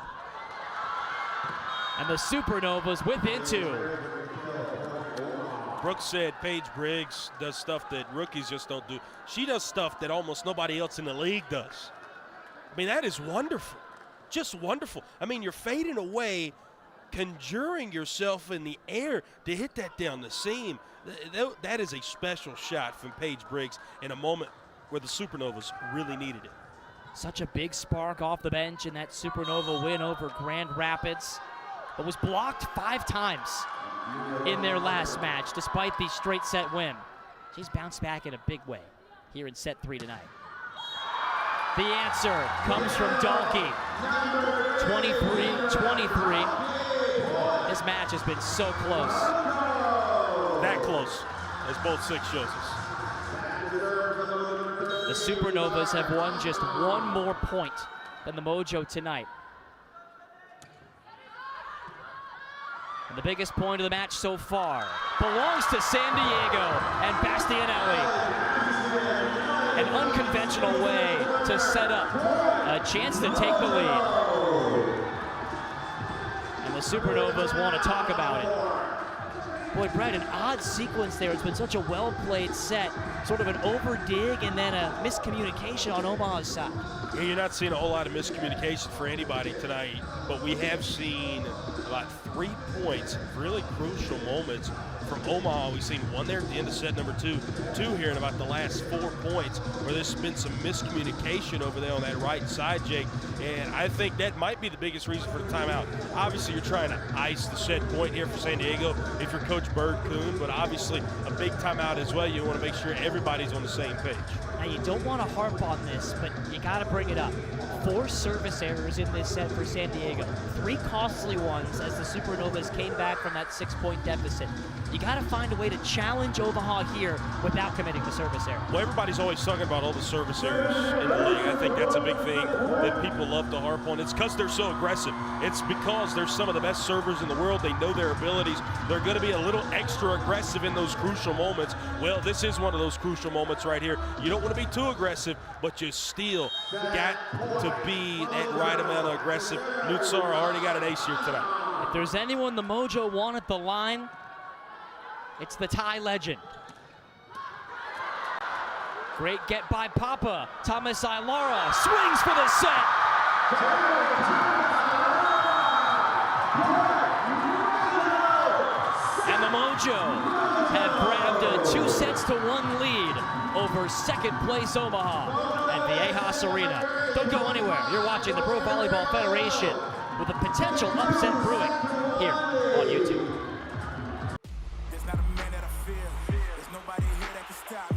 And the Supernovas whip into. Brooks said Paige Briggs does stuff that rookies just don't do. She does stuff that almost nobody else in the league does. I mean, that is wonderful. Just wonderful. I mean, you're fading away, conjuring yourself in the air to hit that down the seam. That is a special shot from Paige Briggs in a moment where the Supernovas really needed it. Such a big spark off the bench in that Supernova win over Grand Rapids, but was blocked 5 times in their last match despite the straight set win. She's bounced back in a big way here in set 3 tonight. The answer comes from Donkey. 23-23. This match has been so close. That close. as both 6 shows us. The Supernovas have won just 1 more point than the Mojo tonight. And the biggest point of the match so far belongs to San Diego and Bastianelli. An unconventional way to set up a chance to take the lead. And the Supernovas want to talk about it. Boy, Brett, an odd sequence there. It's been such a well-played set. Sort of an over-dig and then a miscommunication on Omaha's side. Yeah, you're not seeing a whole lot of miscommunication for anybody tonight, but we have seen about 3 points, really crucial moments from Omaha. We've seen 1 there at the end of set number 2, 2 here in about the last 4 points, where there's been some miscommunication over there on that right side, Jake, and I think that might be the biggest reason for the timeout. Obviously, you're trying to ice the set point here for San Diego if you're Coach Bird Coon, but obviously a big timeout as well. You want to make sure everybody's on the same page. Now, you don't want to harp on this, but you got to bring it up. 4 service errors in this set for San Diego. 3 costly ones as the Supernovas came back from that 6-point deficit. You got to find a way to challenge Omaha here without committing the service error. Well, everybody's always talking about all the service errors in the league. I think that's a big thing that people love to harp on. It's because they're so aggressive. It's because they're some of the best servers in the world. They know their abilities. They're going to be a little extra aggressive in those crucial moments. Well, this is one of those crucial moments right here. You don't want to be too aggressive, but you still got to be that right amount of aggressive. Nutsar already got an ace here tonight. If there's anyone the Mojo want at the line, it's the Thai legend. Great get by Papa. Thomas Ailara swings for the set. And the Mojo have grabbed a 2-1 lead over 2nd place Omaha at Viejas Arena. Don't go anywhere. You're watching the Pro Volleyball Federation with a potential upset brewing here on YouTube. There's not a minute I feel. There's nobody here that can stop me.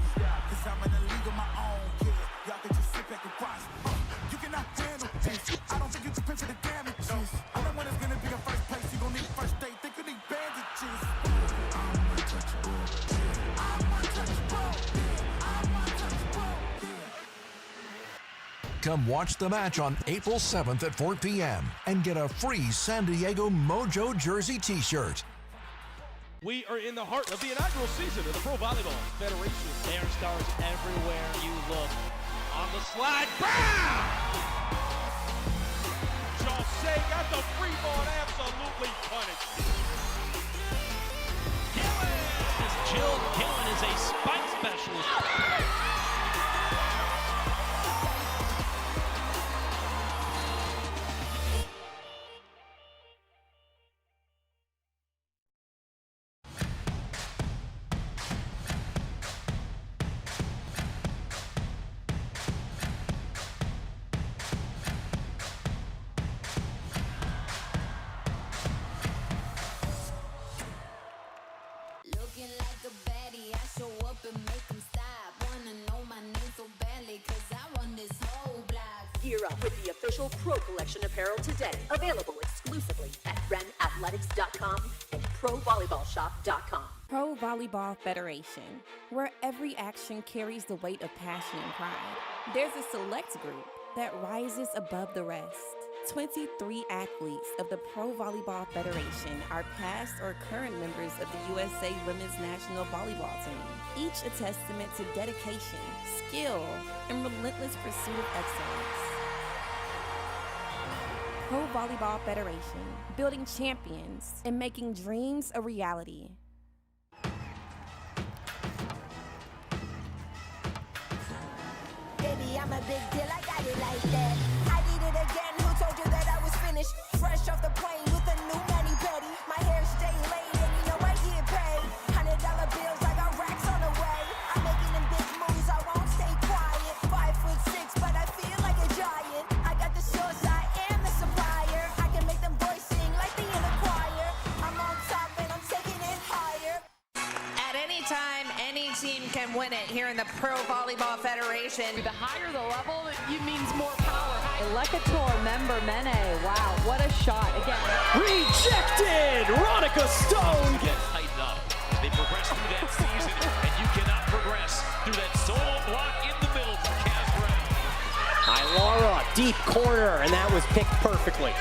Cause I'm in a league of my own, kid. Y'all can just sit back and watch me. You cannot handle this. I don't think you can pay for the damages. I know when it's gonna be the first place. You gon' need first aid. Think you need bandages. I'm untouchable. I'm untouchable. I'm untouchable. Come watch the match on April 7th at 4 p.m. and get a free San Diego Mojo jersey t-shirt. We are in the heart of the inaugural season of the Pro Volleyball Federation. There are stars everywhere you look. On the slide, bam! Jose got the free ball and absolutely punished. Jill Gillen is a spike specialist. Looking like a baddie, I show up and make them stop. Wanna know my name so badly, cause I run this whole block. Gear up with the official Pro Collection apparel today. Available exclusively at realprovb.com and provolleyballshop.com. Pro Volleyball Federation, where every action carries the weight of passion and pride. There's a select group that rises above the rest. 23 athletes of the Pro Volleyball Federation are past or current members of the USA Women's National Volleyball Team, each a testament to dedication, skill, and relentless pursuit of excellence. Pro Volleyball Federation, building champions and making dreams a reality. Baby, I'm a big deal, I got it like that. I did it again, who told you that I was finished? Fresh off the plane with a new mani-pedi. My hair stay laid and you know I get paid. $100 bills, I got racks on the way. I'm making them big moves, I won't stay quiet. 5'6", but I feel like a giant. I got the source, I am the supplier. I can make them boys sing like they in a choir. I'm on top and I'm taking it higher. At any time, any team can win it here in the Pro Volleyball Federation. The higher the level, it means more power. Lekator member Mene. Wow, what a shot. Again. Rejected! Ronica Stone! Get tightened up. They progress through that season through that solo block in the middle from Casbro. Laura, deep corner, and that was picked perfectly.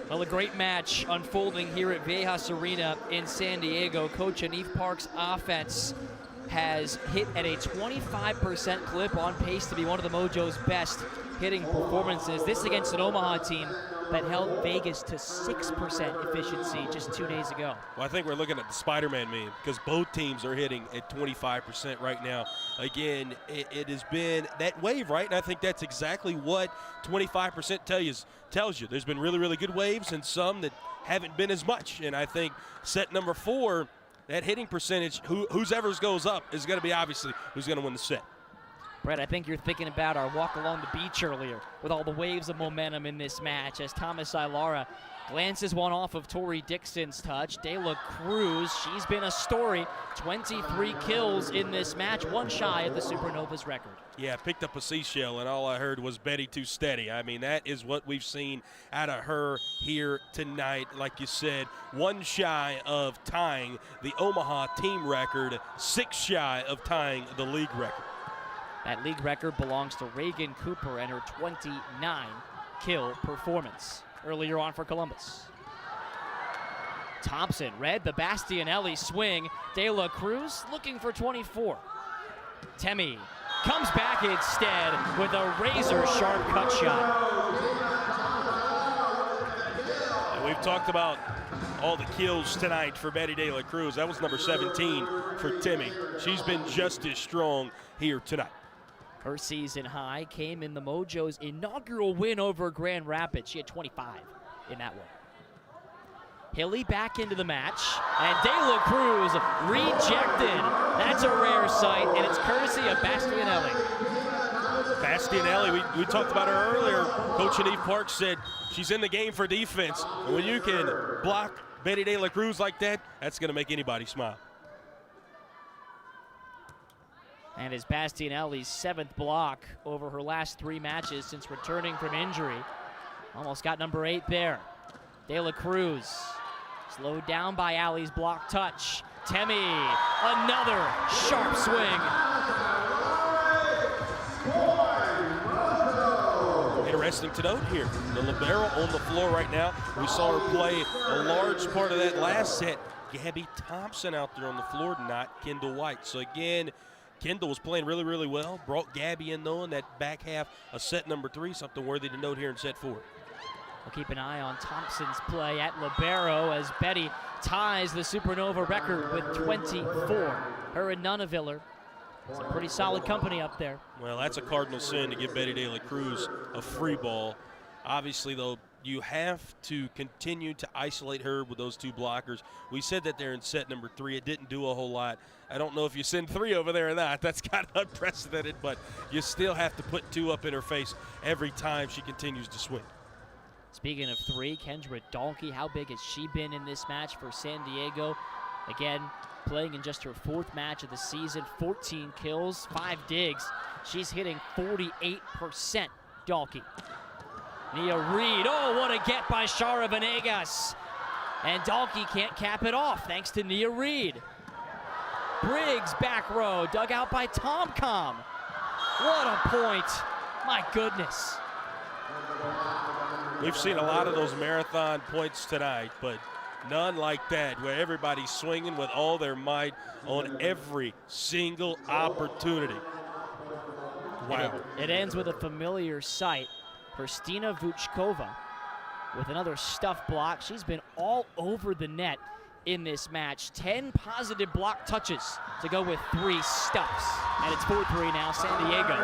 Well, a great match unfolding here at Viejas Arena in San Diego. Coach Anif Park's offense has hit at a 25% clip, on pace to be one of the Mojo's best hitting performances. This against an Omaha team that held Vegas to 6% efficiency just 2 days ago. Well, I think we're looking at the Spider-Man meme because both teams are hitting at 25% right now. Again, it has been that wave, right? And I think that's exactly what 25% tells you. There's been really, really good waves and some that haven't been as much. And I think set number 4, that hitting percentage, whoever's goes up is going to be obviously who's going to win the set. Brett, I think you're thinking about our walk along the beach earlier with all the waves of momentum in this match as Thomas Ilara glances one off of Tori Dixon's touch. De La Cruz, she's been a story. 23 kills in this match, one shy of the Supernovas record. Yeah, picked up a seashell, and all I heard was Betty too steady. I mean, that is what we've seen out of her here tonight. Like you said, one shy of tying the Omaha team record, 6 shy of tying the league record. That league record belongs to Reagan Cooper and her 29-kill performance earlier on for Columbus. Thompson read the Bastianelli swing. De La Cruz looking for 24. Temi comes back instead with a razor-sharp cut shot. And we've talked about all the kills tonight for Betty De La Cruz. That was number 17 for Temi. She's been just as strong here tonight. Her season high came in the Mojo's inaugural win over Grand Rapids. She had 25 in that one. Hilly back into the match, and De La Cruz rejected. That's a rare sight, and it's courtesy of Bastianelli. Bastianelli, we talked about her earlier. Coach Anif Park said she's in the game for defense. And when you can block Betty De La Cruz like that, that's going to make anybody smile. And is Bastianelli's 7th block over her last 3 matches since returning from injury. Almost got number 8 there. De La Cruz slowed down by Allie's block touch. Temi, another sharp swing. Interesting to note here, the libero on the floor right now. We saw her play a large part of that last set. Gabby Thompson out there on the floor, not Kendall White. So again, Kendall was playing really, really well. Brought Gabby in though in that back half of set number 3, something worthy to note here in set 4. We'll keep an eye on Thompson's play at libero as Betty ties the Supernova record with 24. Her and Nunaviller. Some pretty solid company up there. Well, that's a cardinal sin to give Betty De La Cruz a free ball. Obviously, though, you have to continue to isolate her with those 2 blockers. We said that there in set number 3. It didn't do a whole lot. I don't know if you send 3 over there or not. That's kind of unprecedented, but you still have to put 2 up in her face every time she continues to swing. Speaking of 3, Kendra Dahlke, how big has she been in this match for San Diego? Again, playing in just her 4th match of the season, 14 kills, 5 digs. She's hitting 48%, Dahlke. Nia Reed, oh, what a get by Shara Venegas. And Dahlke can't cap it off thanks to Nia Reed. Briggs back row, dug out by Tomcom. What a point, my goodness. We've seen a lot of those marathon points tonight, but none like that, where everybody's swinging with all their might on every single opportunity. Wow. It ends with a familiar sight. Kristina Vuchkova with another stuff block. She's been all over the net in this match. 10 positive block touches to go with 3 stuffs. And it's 4-3 now, San Diego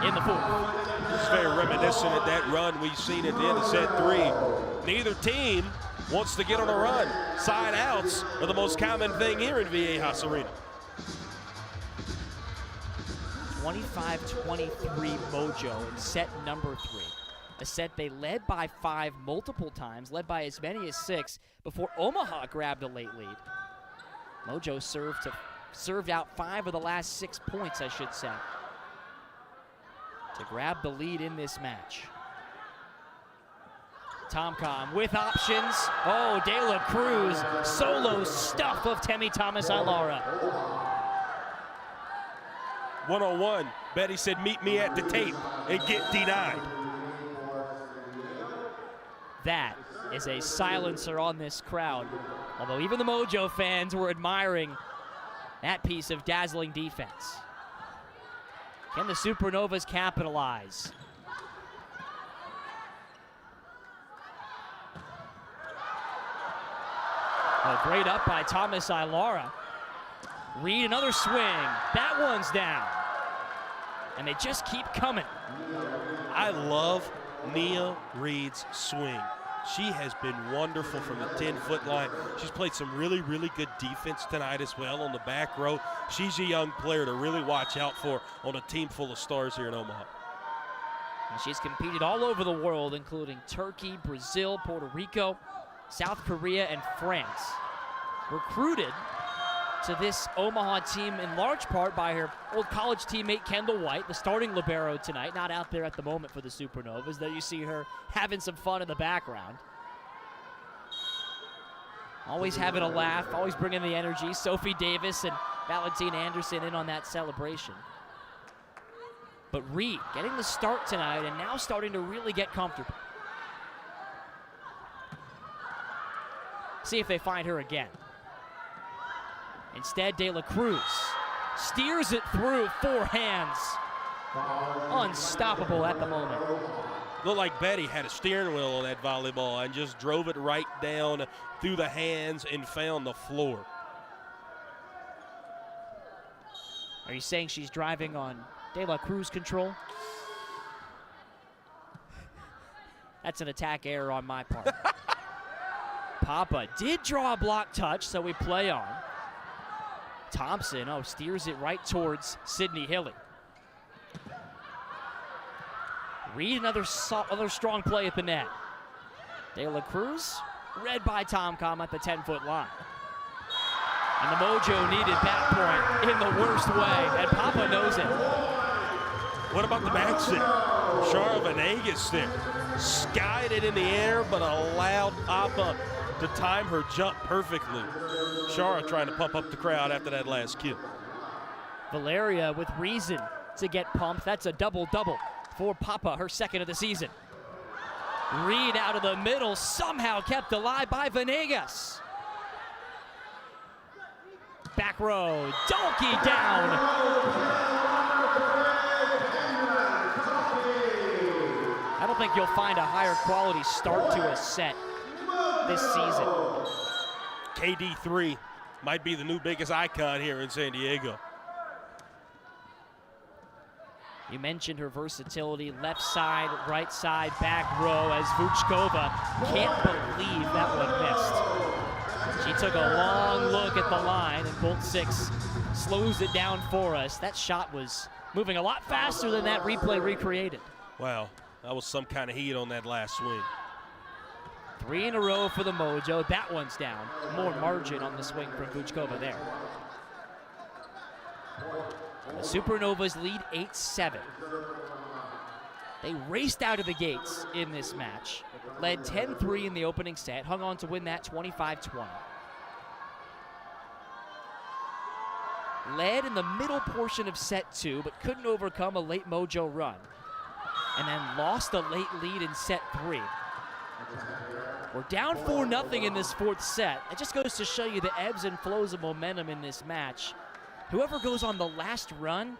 in the 4th. It's very reminiscent of that run we've seen at the end of set 3. Neither team wants to get on a run. Side outs are the most common thing here in Viejas Arena. 25-23 Mojo in set number 3. A set they led by 5 multiple times, led by as many as 6 before Omaha grabbed a late lead. Mojo served out 5 of the last 6 points, I should say. to grab the lead in this match. Tomcom with options. Oh, De La Cruz, solo stuff of Temi Thomas-Ailara. One-on-one, Betty said, meet me at the tape and get denied. That is a silencer on this crowd. Although even the Mojo fans were admiring that piece of dazzling defense. Can the Supernovas capitalize? Oh, great up by Thomas-Ailara. Reed, another swing. That one's down. And they just keep coming. I love Nia Reed's swing. She has been wonderful from the 10-foot line. She's played some really, really good defense tonight as well on the back row. She's a young player to really watch out for on a team full of stars here in Omaha. And she's competed all over the world, including Turkey, Brazil, Puerto Rico, South Korea, and France. Recruited to this Omaha team in large part by her old college teammate Kendall White, the starting libero tonight, not out there at the moment for the Supernovas, though you see her having some fun in the background. Always having a laugh, always bringing the energy. Sophie Davis and Valentine Anderson in on that celebration. But Reed getting the start tonight and now starting to really get comfortable. See if they find her again. Instead, De La Cruz steers it through, four hands. Unstoppable at the moment. Looked like Betty had a steering wheel on that volleyball and just drove it right down through the hands and found the floor. Are you saying she's driving on De La Cruz control? That's an attack error on my part. Papa did draw a block touch, so we play on. Thompson, steers it right towards Sydney Hilly. Reed, another strong play at the net. De La Cruz, read by Tomcom at the 10-foot line. And the Mojo needed that point in the worst way, and Papa knows it. What about the back set? Shara Venegas there. Skied it in the air, but allowed Papa to time her jump perfectly. Shara trying to pump up the crowd after that last kill. Valeria with reason to get pumped. That's a double-double for Papa, her second of the season. Reed out of the middle, somehow kept alive by Venegas. Back row, donkey down. I don't think you'll find a higher quality start to a set this season. KD3 might be the new biggest icon here in San Diego. You mentioned her versatility, left side, right side, back row, as Vuchkova can't believe that one missed. She took a long look at the line, and bolt six slows it down for us. That shot was moving a lot faster than that replay recreated. Wow, that was some kind of heat on that last swing. 3 in a row for the Mojo. That one's down. More margin on the swing from Vuchkova there. The Supernovas lead 8-7. They raced out of the gates in this match. Led 10-3 in the opening set. Hung on to win that 25-20. Led in the middle portion of set 2, but couldn't overcome a late Mojo run. And then lost a late lead in set 3. We're down 4-0 in this fourth set. It just goes to show you the ebbs and flows of momentum in this match. Whoever goes on the last run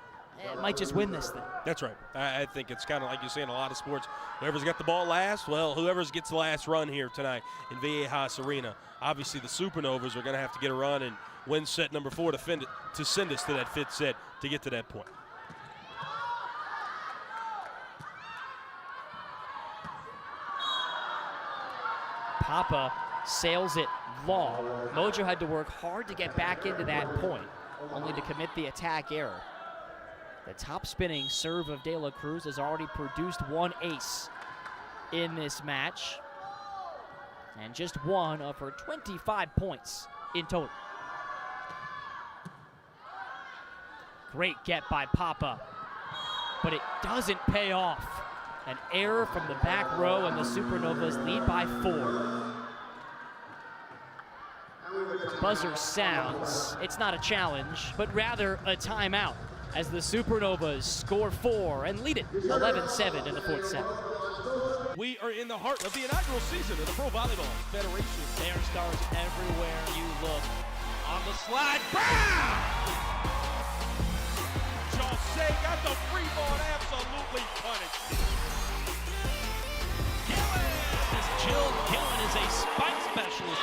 might just win this thing. That's right. I think it's kind of like you see in a lot of sports. Whoever's got the ball last, well, whoever gets the last run here tonight in Viejas Arena. Obviously, the Supernovas are going to have to get a run and win set number 4 to send us to that 5th set to get to that point. Papa sails it long. Mojo had to work hard to get back into that point, only to commit the attack error. The top spinning serve of De La Cruz has already produced one ace in this match, and just one of her 25 points in total. Great get by Papa. but it doesn't pay off. An error from the back row, and the Supernovas lead by 4. Buzzer sounds. It's not a challenge, but rather a timeout, as the Supernovas score 4 and lead it 11-7 in the 4th set. We are in the heart of the inaugural season of the Pro Volleyball Federation. There are stars everywhere you look. On the slide, bam! Jose got the free ball and absolutely punished. Jill Gillen is a spike specialist.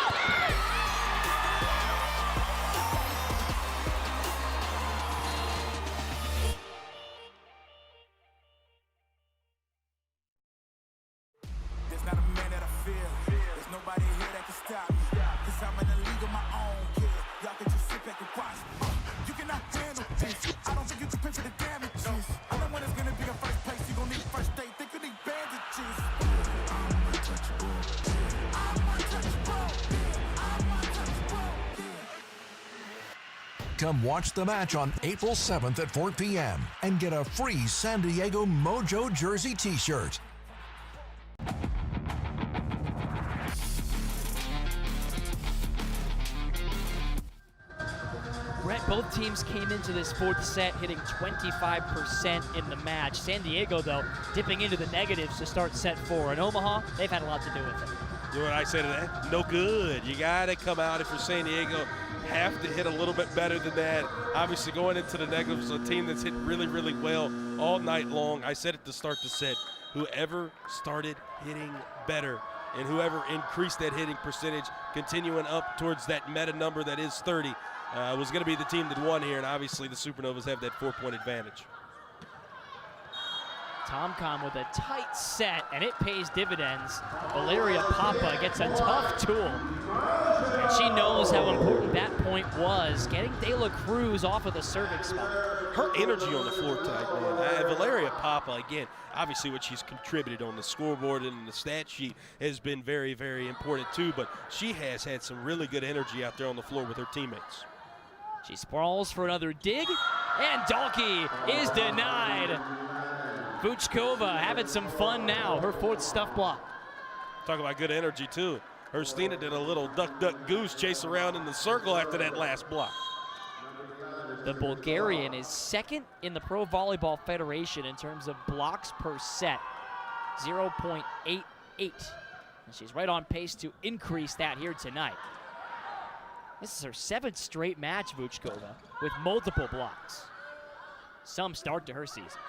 There's not a man that I fear. There's nobody here that can stop me. Cause I'm in a league of my own, kid. Y'all can just sit back and watch me. You cannot handle this. I don't think you can picture the damages. I know when it's gonna be a first place. You gon' need first aid. Think you need bandages. Come watch the match on April 7th at 4 p.m. and get a free San Diego Mojo jersey t-shirt. Brett, both teams came into this 4th set hitting 25% in the match. San Diego, though, dipping into the negatives to start set 4. And Omaha, they've had a lot to do with it. You know what I say to that? No good. You got to come out if you're San Diego. Have to hit a little bit better than that. Obviously, going into the negatives, a team that's hit really, really well all night long. I said it to start the set. Whoever started hitting better and whoever increased that hitting percentage, continuing up towards that meta number that is 30, was going to be the team that won here. And obviously, the Supernovas have that 4-point advantage. Tomcom with a tight set, and it pays dividends. Valeria Papa gets a tough tool, and she knows how important that point was, getting De La Cruz off of the serving spot. Her energy on the floor tonight, man. Valeria Papa, again, obviously what she's contributed on the scoreboard and the stat sheet has been very, very important too, but she has had some really good energy out there on the floor with her teammates. She sprawls for another dig, and Dalkey is denied. Vuchkova having some fun now, her 4th stuff block. Talk about good energy too. Stina did a little duck, duck, goose chase around in the circle after that last block. The Bulgarian is 2nd in the Pro Volleyball Federation in terms of blocks per set, 0.88. And she's right on pace to increase that here tonight. This is her 7th straight match, Vuchkova, with multiple blocks. Some start to her season.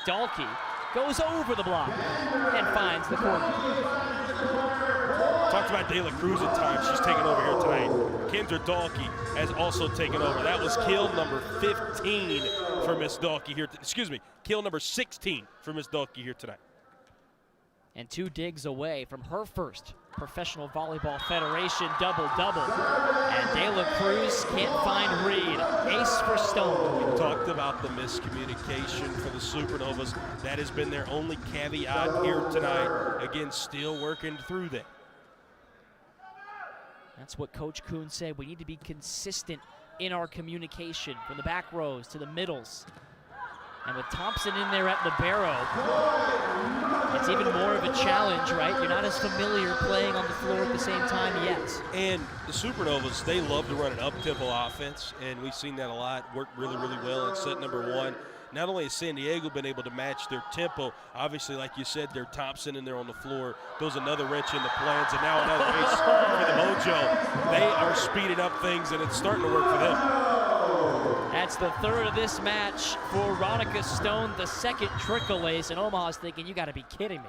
Dalkey goes over the block and finds the corner. Talked about De La Cruz at times. She's taken over here tonight. Kendra Dalkey has also taken over. That was kill number 15 for Miss Dalkey here. Kill number 16 for Miss Dalkey here tonight. And 2 digs away from her first Professional Volleyball Federation double-double. And De La Cruz can't find Reed. Ace for Stone. We talked about the miscommunication for the Supernovas. That has been their only caveat here tonight. Again, still working through that. That's what Coach Kuhn said. We need to be consistent in our communication from the back rows to the middles. And with Thompson in there at libero, it's even more of a challenge, right? You're not as familiar playing on the floor at the same time yet. And the Supernovas, they love to run an up-tempo offense, and we've seen that a lot, work really, really well in set number 1. Not only has San Diego been able to match their tempo, obviously, like you said, they're Thompson and they're on the floor. Throws another wrench in the plans, and now another ace for the Mojo. They are speeding up things, and it's starting to work for them. That's the 3rd of this match for Ronica Stone, the 2nd triple ace, and Omaha's thinking, you gotta be kidding me.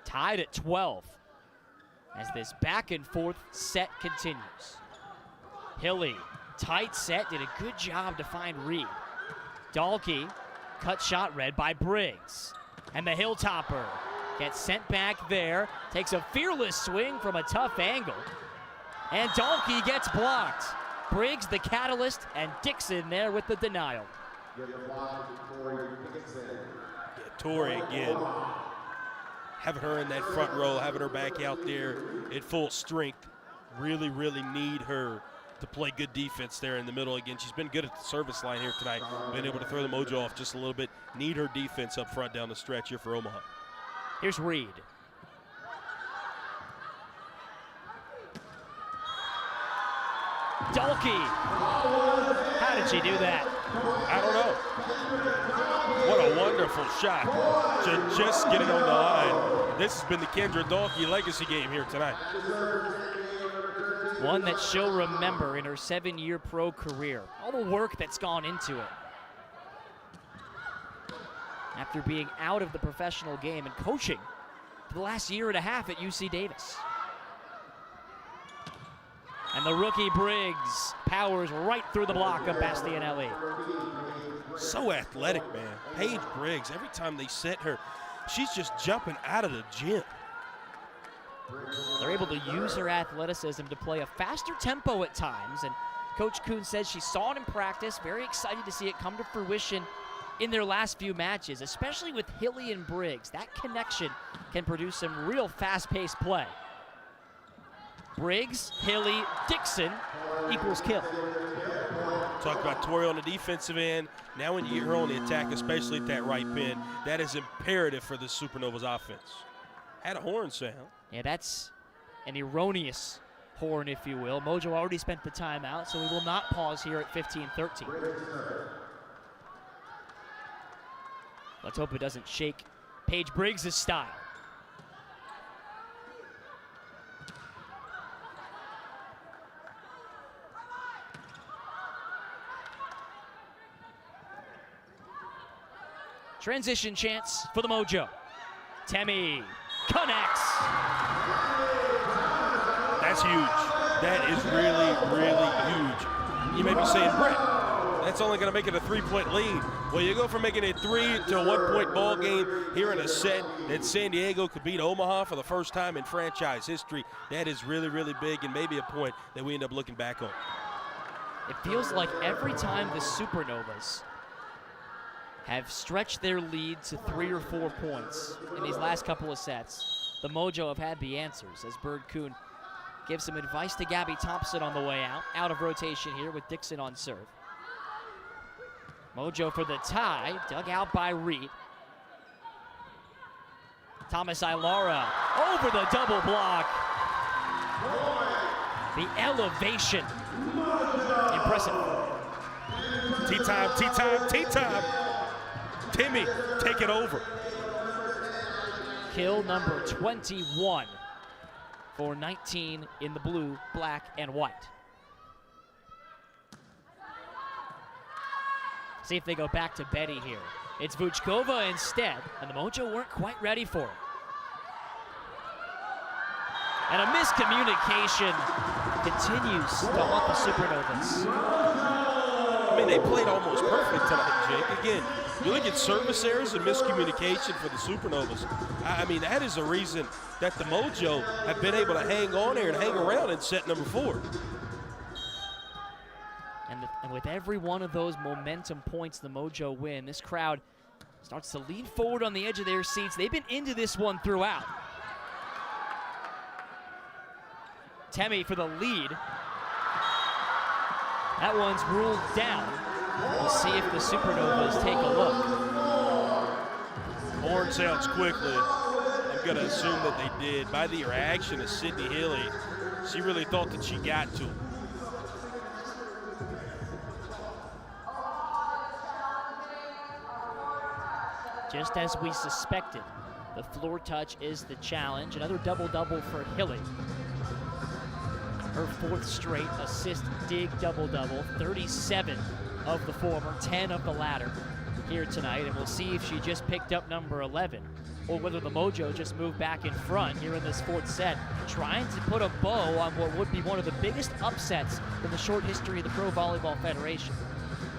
Tied at 12 as this back and forth set continues. Hilly, tight set, did a good job to find Reed. Dalkey, cut shot read by Briggs. And the Hilltopper gets sent back there, takes a fearless swing from a tough angle. And Dalkey gets blocked. Briggs the catalyst, and Dixon there with the denial. Tori again. Having her in that front row, having her back out there at full strength. Really, really need her to play good defense there in the middle again. She's been good at the service line here tonight, been able to throw the Mojo off just a little bit. Need her defense up front down the stretch here for Omaha. Here's Reed. Dalkey. How did she do that? I don't know. What a wonderful shot to just get it on the line. This has been the Kendra Dalkey legacy game here tonight. One that she'll remember in her 7-year pro career. All the work that's gone into it. After being out of the professional game and coaching for the last year and a half at UC Davis. And the rookie Briggs powers right through the block of Bastianelli. So athletic, man. Paige Briggs, every time they set her, she's just jumping out of the gym. They're able to use her athleticism to play a faster tempo at times, and Coach Kuhn says she saw it in practice, very excited to see it come to fruition in their last few matches, especially with Hilly and Briggs. That connection can produce some real fast-paced play. Briggs, Hilly, Dixon equals kill. Talk about Tori on the defensive end. Now when you get her on the attack, especially at that right pin, that is imperative for the Supernovas offense. Had a horn sound. Yeah, that's an erroneous horn, if you will. Mojo already spent the timeout, so we will not pause here at 15-13. Let's hope it doesn't shake Paige Briggs' style. Transition chance for the Mojo. Temi connects. That's huge. That is really, really huge. You may be saying, Brett, that's only going to make it a 3-point lead. Well, you go from making it 3 to a 1-point ball game here in a set that San Diego could beat Omaha for the first time in franchise history. That is really, really big and maybe a point that we end up looking back on. It feels like every time the Supernovas have stretched their lead to 3 or 4 points in these last couple of sets, the Mojo have had the answers, as Bird Kuhn gives some advice to Gabby Thompson on the way out of rotation here with Dixon on serve. Mojo for the tie, dug out by Reed. Thomas Ilara over the double block. The elevation, impressive. T-time, T-time, T-time. Timmy, take it over. Kill number 21 for 19 in the blue, black, and white. See if they go back to Betty here. It's Vuchkova instead, and the Mojo weren't quite ready for it. And a miscommunication continues to haunt the Supernovas. I mean, they played almost perfect tonight, Jake. Again, you look at service errors and miscommunication for the Supernovas. I mean, that is the reason that the Mojo have been able to hang on here and hang around in set number 4. And with every one of those momentum points the Mojo win, this crowd starts to lean forward on the edge of their seats. They've been into this one throughout. Temi for the lead. That one's ruled down. We'll see if the Supernovas take a look. Horn sounds quickly. I'm going to assume that they did. By the reaction of Sydney Hilly, she really thought that she got to him. Just as we suspected, the floor touch is the challenge. Another double-double for Hilly. Her 4th straight assist dig double-double, 37 of the former, 10 of the latter here tonight. And we'll see if she just picked up number 11 or whether the Mojo just moved back in front here in this 4th set, trying to put a bow on what would be one of the biggest upsets in the short history of the Pro Volleyball Federation.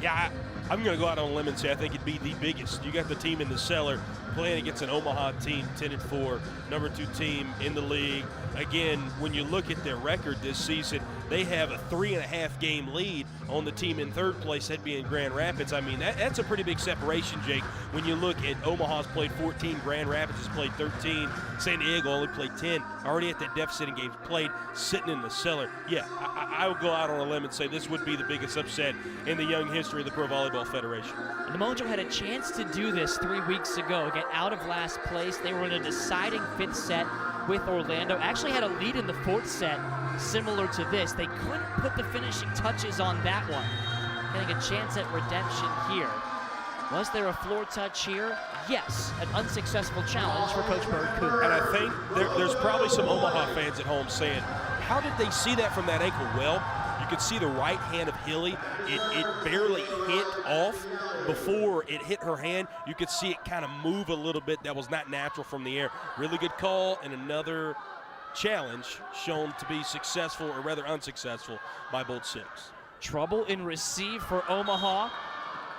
Yeah, I'm going to go out on a limb and say I think it'd be the biggest. You got the team in the cellar playing against an Omaha team, 10-4, number 2 team in the league. Again, when you look at their record this season, they have a 3.5 game lead on the team in third place, that being Grand Rapids. I mean, that's a pretty big separation, Jake. When you look at Omaha's played 14, Grand Rapids has played 13, San Diego only played 10, already at that deficit in games played, sitting in the cellar. Yeah, I would go out on a limb and say this would be the biggest upset in the young history of the Pro Volleyball Federation. And the Mojo had a chance to do this 3 weeks ago, get out of last place. They were in a deciding 5th set with Orlando. Actually had a lead in the 4th set, similar to this. They couldn't put the finishing touches on that one. Getting a chance at redemption here. Was there a floor touch here? Yes, an unsuccessful challenge for Coach Bird Cooper. And I think there's probably some Omaha fans at home saying, how did they see that from that ankle? Well, you could see the right hand of Hilly. It barely hit off. Before it hit her hand, you could see it kind of move a little bit. That was not natural from the air. Really good call, and another challenge shown to be successful, or rather unsuccessful, by both six. Trouble in receive for Omaha,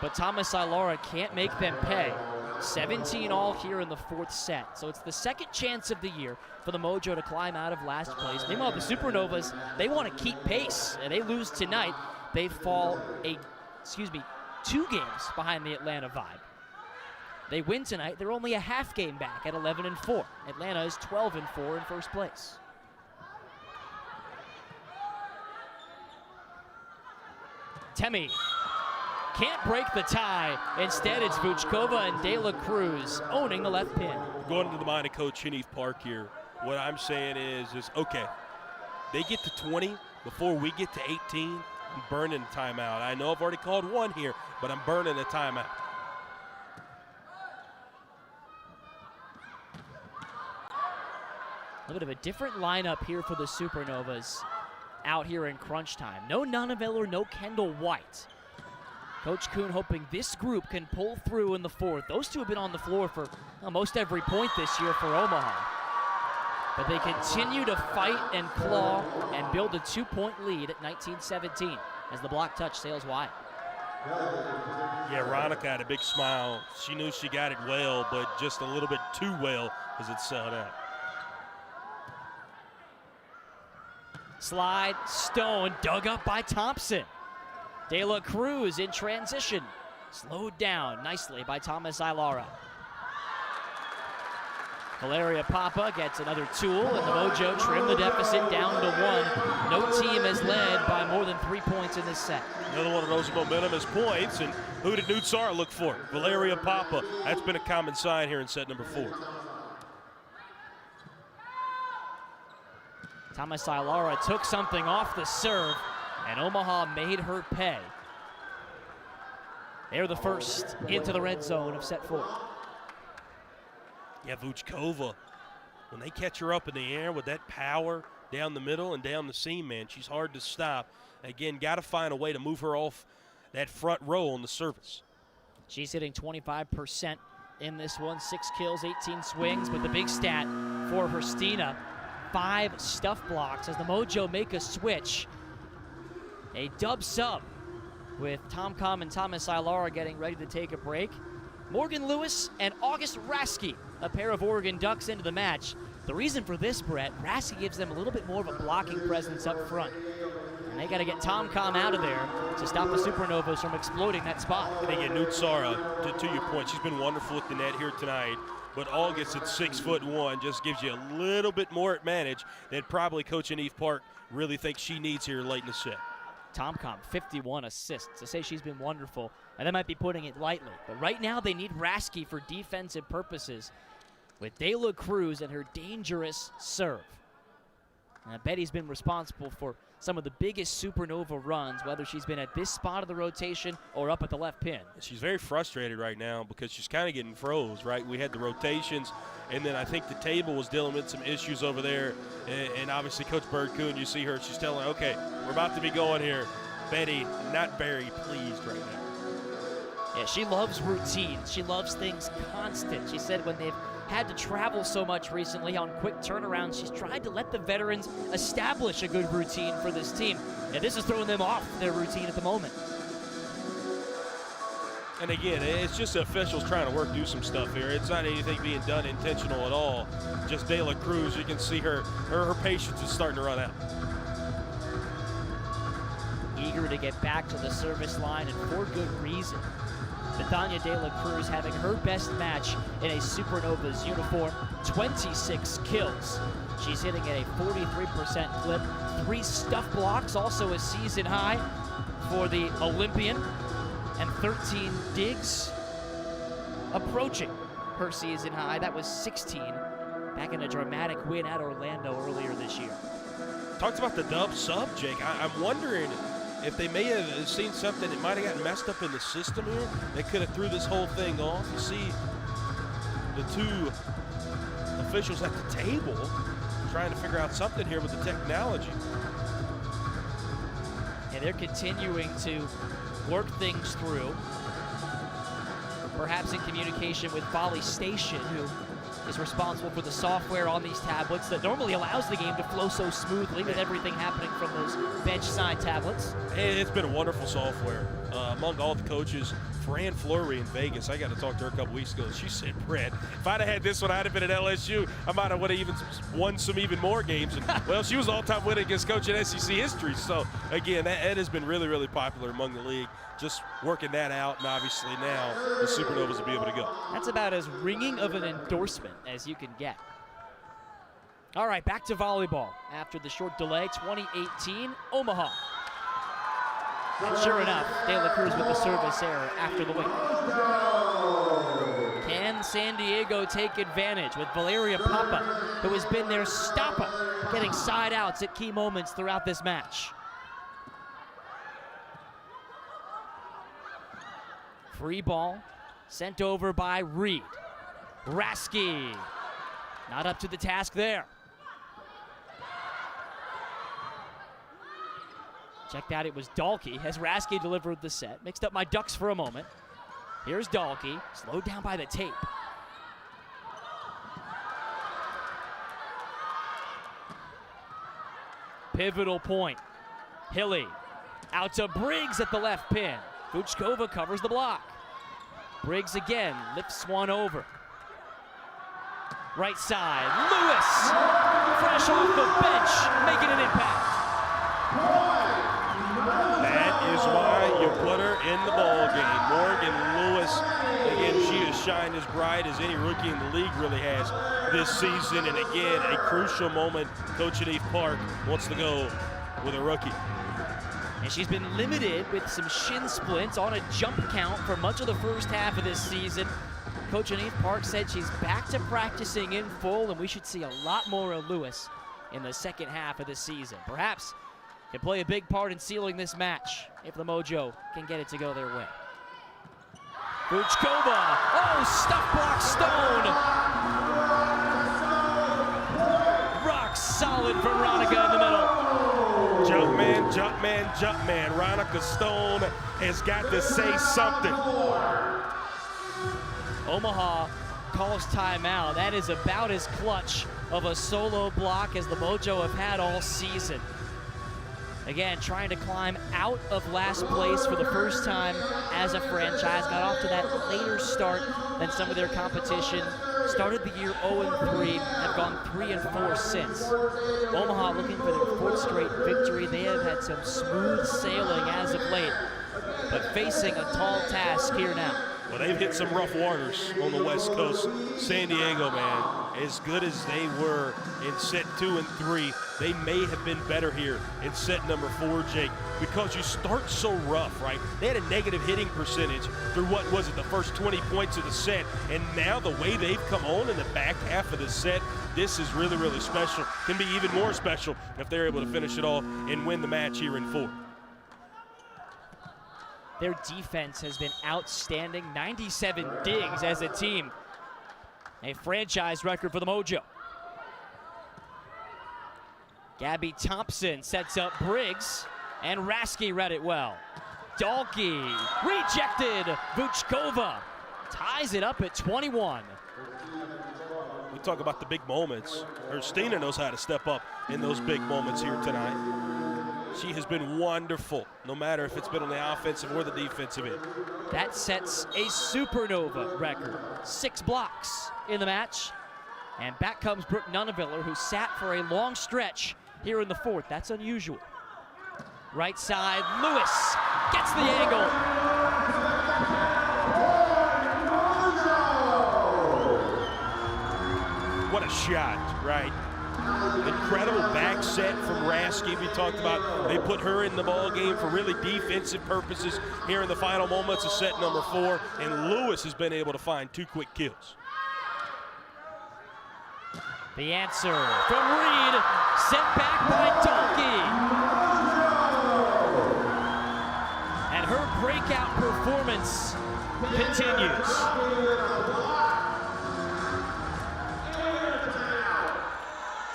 but Thomas Ilara can't make them pay. 17 all here in the 4th set. So it's the second chance of the year for the Mojo to climb out of last place. Meanwhile, the Supernovas, they want to keep pace, and they lose tonight. They fall 2 games behind the Atlanta Vibe. They win tonight, they're only a half game back at 11-4. Atlanta is 12-4 in first place. Temi can't break the tie. Instead, it's Vuchkova and De La Cruz owning the left pin. Going to the mind of Coach Cheneve Park here, what I'm saying is okay, they get to 20 before we get to 18. I'm burning a timeout. I know I've already called one here, but I'm burning a timeout. A little bit of a different lineup here for the Supernovas out here in crunch time. No Nunaville, no Kendall White. Coach Kuhn hoping this group can pull through in the 4th. Those two have been on the floor for almost every point this year for Omaha. But they continue to fight and claw and build a 2-point lead at 19-17 as the block touch sails wide. Yeah, Ronica had a big smile. She knew she got it well, but just a little bit too well as it sailed out. Slide, Stone, dug up by Thompson. De La Cruz in transition. Slowed down nicely by Thomas Ilara. Valeria Papa gets another tool, and the Mojo trim the deficit down to 1. No team has led by more than 3 points in this set. Another one of those momentum points, and who did Nutsara look for? Valeria Papa. That's been a common sign here in set number 4. Thomas Ilara took something off the serve, and Omaha made her pay. They're the first into the red zone of set 4. Yeah, Vuchkova, when they catch her up in the air with that power down the middle and down the seam, man, she's hard to stop. Again, got to find a way to move her off that front row on the service. She's hitting 25% in this one, 6 kills, 18 swings, but the big stat for Hrstina, 5 stuff blocks as the Mojo make a switch. A dub sub with Tom Com and Thomas Ilara getting ready to take a break. Morgan Lewis and August Rasky, a pair of Oregon Ducks into the match. The reason for this, Brett, Rasky gives them a little bit more of a blocking presence up front. And they got to get Tom Com out of there to stop the Supernovas from exploiting that spot. And they get Nutsara, to your point, she's been wonderful at the net here tonight. But August at 6'1" just gives you a little bit more advantage that probably Coach Cheneve Park really thinks she needs here late in the set. Tom Com, 51 assists. To say she's been wonderful, and they might be putting it lightly. But right now they need Rasky for defensive purposes with De La Cruz and her dangerous serve. And Betty's been responsible for some of the biggest Supernova runs, whether she's been at this spot of the rotation or up at the left pin. She's very frustrated right now because she's kind of getting froze, right? We had the rotations, and then I think the table was dealing with some issues over there. And obviously Coach Bird Coon, you see her, she's telling her, okay, we're about to be going here. Betty, not very pleased right now. Yeah, she loves routines. She loves things constant. She said when they've had to travel so much recently on quick turnarounds, she's tried to let the veterans establish a good routine for this team. And this is throwing them off their routine at the moment. And again, it's just the officials trying to do some stuff here. It's not anything being done intentional at all. Just De La Cruz, you can see her patience is starting to run out. eager to get back to the service line, and for good reason. Nathania De La Cruz having her best match in a Supernovas uniform, 26 kills. She's hitting at a 43% clip, 3 stuff blocks, also a season high for the Olympian, and 13 digs, approaching her season high. That was 16 back in a dramatic win at Orlando earlier this year. Talked about the dub sub, Jake. I'm wondering if they may have seen something that might have gotten messed up in the system here. They could have threw this whole thing off. You see the two officials at the table trying to figure out something here with the technology. And they're continuing to work things through, perhaps in communication with Volley Station, who is responsible for the software on these tablets that normally allows the game to flow so smoothly with everything happening from those bench side tablets. It's been a wonderful software. Among all the coaches, Fran Fleury in Vegas, I got to talk to her a couple weeks ago. She said, Brett, if I'd have had this one, I'd have been at LSU. I might have even won some even more games. And, well, she was all-time winning against coach in SEC history. So, again, that has been really, really popular among the league. Just working that out, and obviously now the Supernovas will be able to go. That's about as ringing of an endorsement as you can get. All right, back to volleyball after the short delay, 2018, Omaha. And sure enough, De La Cruz with the service error after the win. Can San Diego take advantage with Valeria Papa, who has been their stopper, getting side outs at key moments throughout this match? Free ball sent over by Reed. Rasky not up to the task there. Checked out, it was Dahlke as Rasky delivered the set. Mixed up my ducks for a moment. Here's Dahlke, slowed down by the tape. Pivotal point. Hilly out to Briggs at the left pin. Vuchkova covers the block. Briggs again, lifts one over. Right side, Lewis, fresh off the bench, making an impact. That is why you put her in the ball game. Morgan Lewis, again, she has shined as bright as any rookie in the league really has this season. And again, a crucial moment. Coach Anif Park wants to go with a rookie. And she's been limited with some shin splints on a jump count for much of the first half of this season. Coach Anif Park said she's back to practicing in full, and we should see a lot more of Lewis in the second half of the season. Perhaps can play a big part in sealing this match if the Mojo can get it to go their way. Vuchkova, oh, stuff block Stone. Rock solid for Ronica in the middle. Jump man, jump man, jump man. Ronica Stone has got to say something. Omaha calls timeout. That is about as clutch of a solo block as the Mojo have had all season. Again, trying to climb out of last place for the first time as a franchise. Got off to that later start than some of their competition. Started the year 0-3, have gone 3-4 since. Omaha looking for their 4th straight victory. They have had some smooth sailing as of late, but facing a tall task here now. Well, they've hit some rough waters on the West Coast. San Diego, man, as good as they were in set 2 and 3, they may have been better here in set number 4, Jake, because you start so rough, right? They had a negative hitting percentage through what was it, the first 20 points of the set, and now the way they've come on in the back half of the set, this is really, really special. Can be even more special if they're able to finish it all and win the match here in 4. Their defense has been outstanding. 97 digs as a team. A franchise record for the Mojo. Gabby Thompson sets up Briggs, and Rasky read it well. Dahlke rejected. Vuchkova ties it up at 21. We talk about the big moments. Stina knows how to step up in those big moments here tonight. She has been wonderful, no matter if it's been on the offensive or the defensive end. That sets a Supernova record. 6 blocks in the match. And back comes Brooke Nuneviller, who sat for a long stretch here in the 4th. That's unusual. Right side, Lewis gets the angle. What a shot, right? Incredible back set from Rasky. We talked about they put her in the ball game for really defensive purposes here in the final moments of set number 4, and Lewis has been able to find 2 quick kills. The answer from Reed, sent back by Donkey. And her breakout performance continues.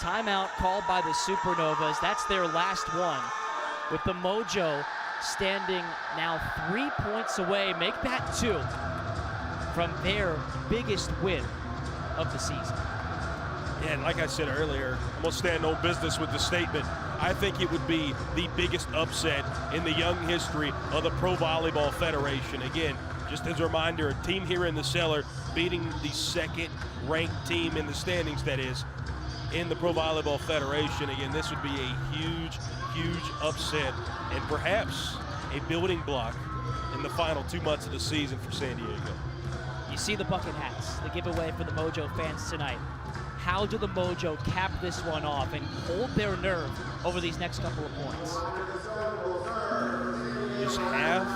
Timeout called by the Supernovas. That's their last one, with the Mojo standing now 3 points away. Make that 2 from their biggest win of the season. Yeah, and like I said earlier, I'm going to stand on business with the statement. I think it would be the biggest upset in the young history of the Pro Volleyball Federation. Again, just as a reminder, a team here in the cellar beating the second-ranked team in the standings, that is, in the Pro Volleyball Federation. Again, this would be a huge, huge upset and perhaps a building block in the final 2 months of the season for San Diego. You see the bucket hats, the giveaway for the Mojo fans tonight. How do the Mojo cap this one off and hold their nerve over these next couple of points? You just have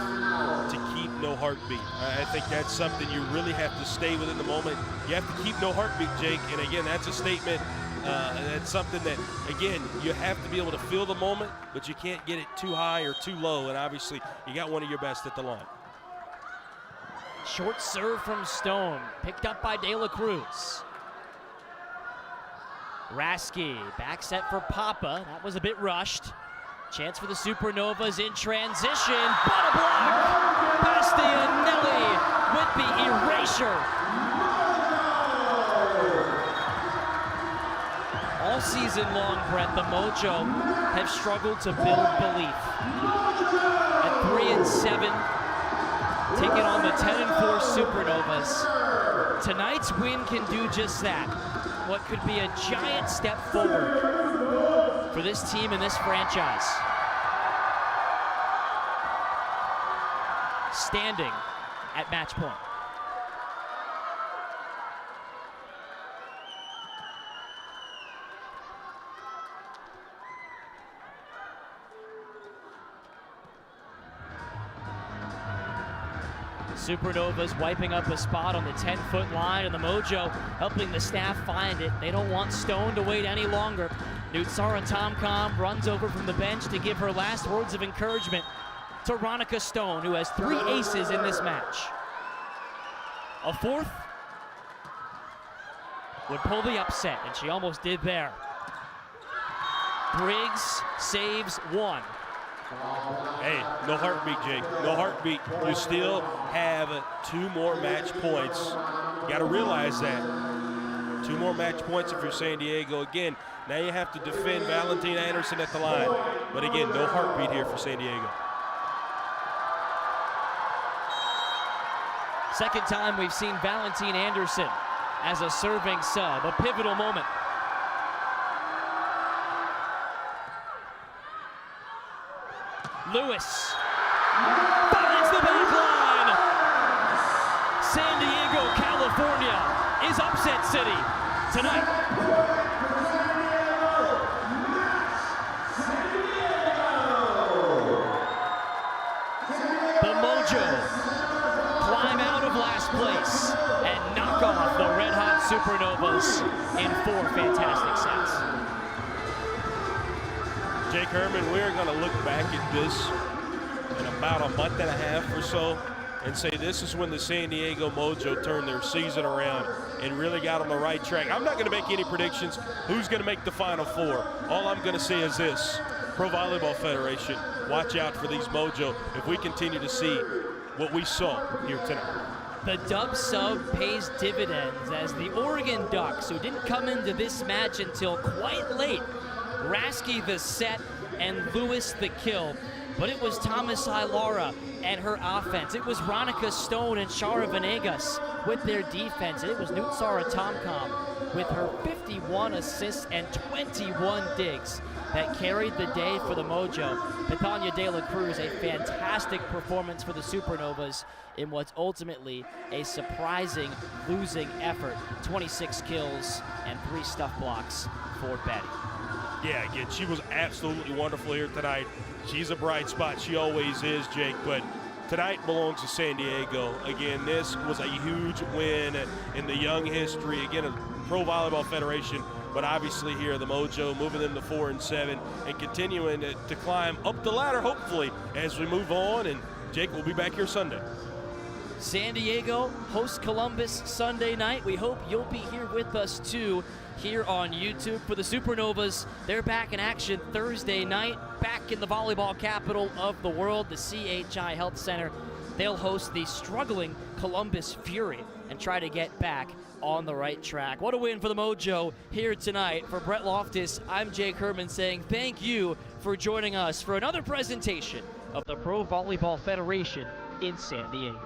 to keep no heartbeat. I think that's something you really have to stay within the moment. You have to keep no heartbeat, Jake, and again, that's a statement. That's something that, again, you have to be able to feel the moment, but you can't get it too high or too low, and obviously you got one of your best at the line. Short serve from Stone, picked up by De La Cruz. Rasky, back set for Papa. That was a bit rushed. Chance for the Supernovas in transition, but a block! Bastianelli with the erasure. All season long, Brett, the Mojo have struggled to build belief. At 3-7, taking on the 10-4 Supernovas. Tonight's win can do just that. What could be a giant step forward for this team and this franchise. Standing at match point. Supernovas wiping up a spot on the 10-foot line, and the Mojo helping the staff find it. They don't want Stone to wait any longer. Nutsara Tomcom runs over from the bench to give her last words of encouragement to Ronica Stone, who has 3 aces in this match. A 4th would pull the upset, and she almost did there. Briggs saves 1. Hey, no heartbeat, Jake. No heartbeat. You still have 2 more match points. You got to realize that. 2 more match points if you're San Diego. Again, now you have to defend Valentina Anderson at the line. But again, no heartbeat here for San Diego. Second time we've seen Valentine Anderson as a serving sub, a pivotal moment. Lewis finds the back line. San Diego, California is upset city tonight. The Mojo climb out of last place and knock off the red-hot Supernovas in 4 fantastic sets. Jake Herman, we're going to look back at this in about a month and a half or so and say this is when the San Diego Mojo turned their season around and really got on the right track. I'm not going to make any predictions who's going to make the Final 4. All I'm going to say is this: Pro Volleyball Federation, watch out for these Mojo if we continue to see what we saw here tonight. The dub sub pays dividends as the Oregon Ducks, who didn't come into this match until quite late, Rasky the set and Lewis the kill, but it was Thomas Ilara and her offense. It was Ronica Stone and Shara Venegas with their defense. And it was Nutsara Tomcom with her 51 assists and 21 digs that carried the day for the Mojo. Bethania De La Cruz, a fantastic performance for the Supernovas in what's ultimately a surprising losing effort. 26 kills and 3 stuff blocks for Betty. Yeah, again, she was absolutely wonderful here tonight. She's a bright spot. She always is, Jake, but tonight belongs to San Diego. Again, this was a huge win in the young history, again, of Pro Volleyball Federation, but obviously here, the Mojo moving them to 4-7 and continuing to climb up the ladder, hopefully, as we move on. And Jake will be back here Sunday. San Diego hosts Columbus Sunday night. We hope you'll be here with us too, here on YouTube. For the Supernovas, they're back in action Thursday night, back in the volleyball capital of the world, the CHI Health Center. They'll host the struggling Columbus Fury and try to get back on the right track. What a win for the Mojo here tonight. For Brett Loftus, I'm Jake Herman saying thank you for joining us for another presentation of the Pro Volleyball Federation in San Diego.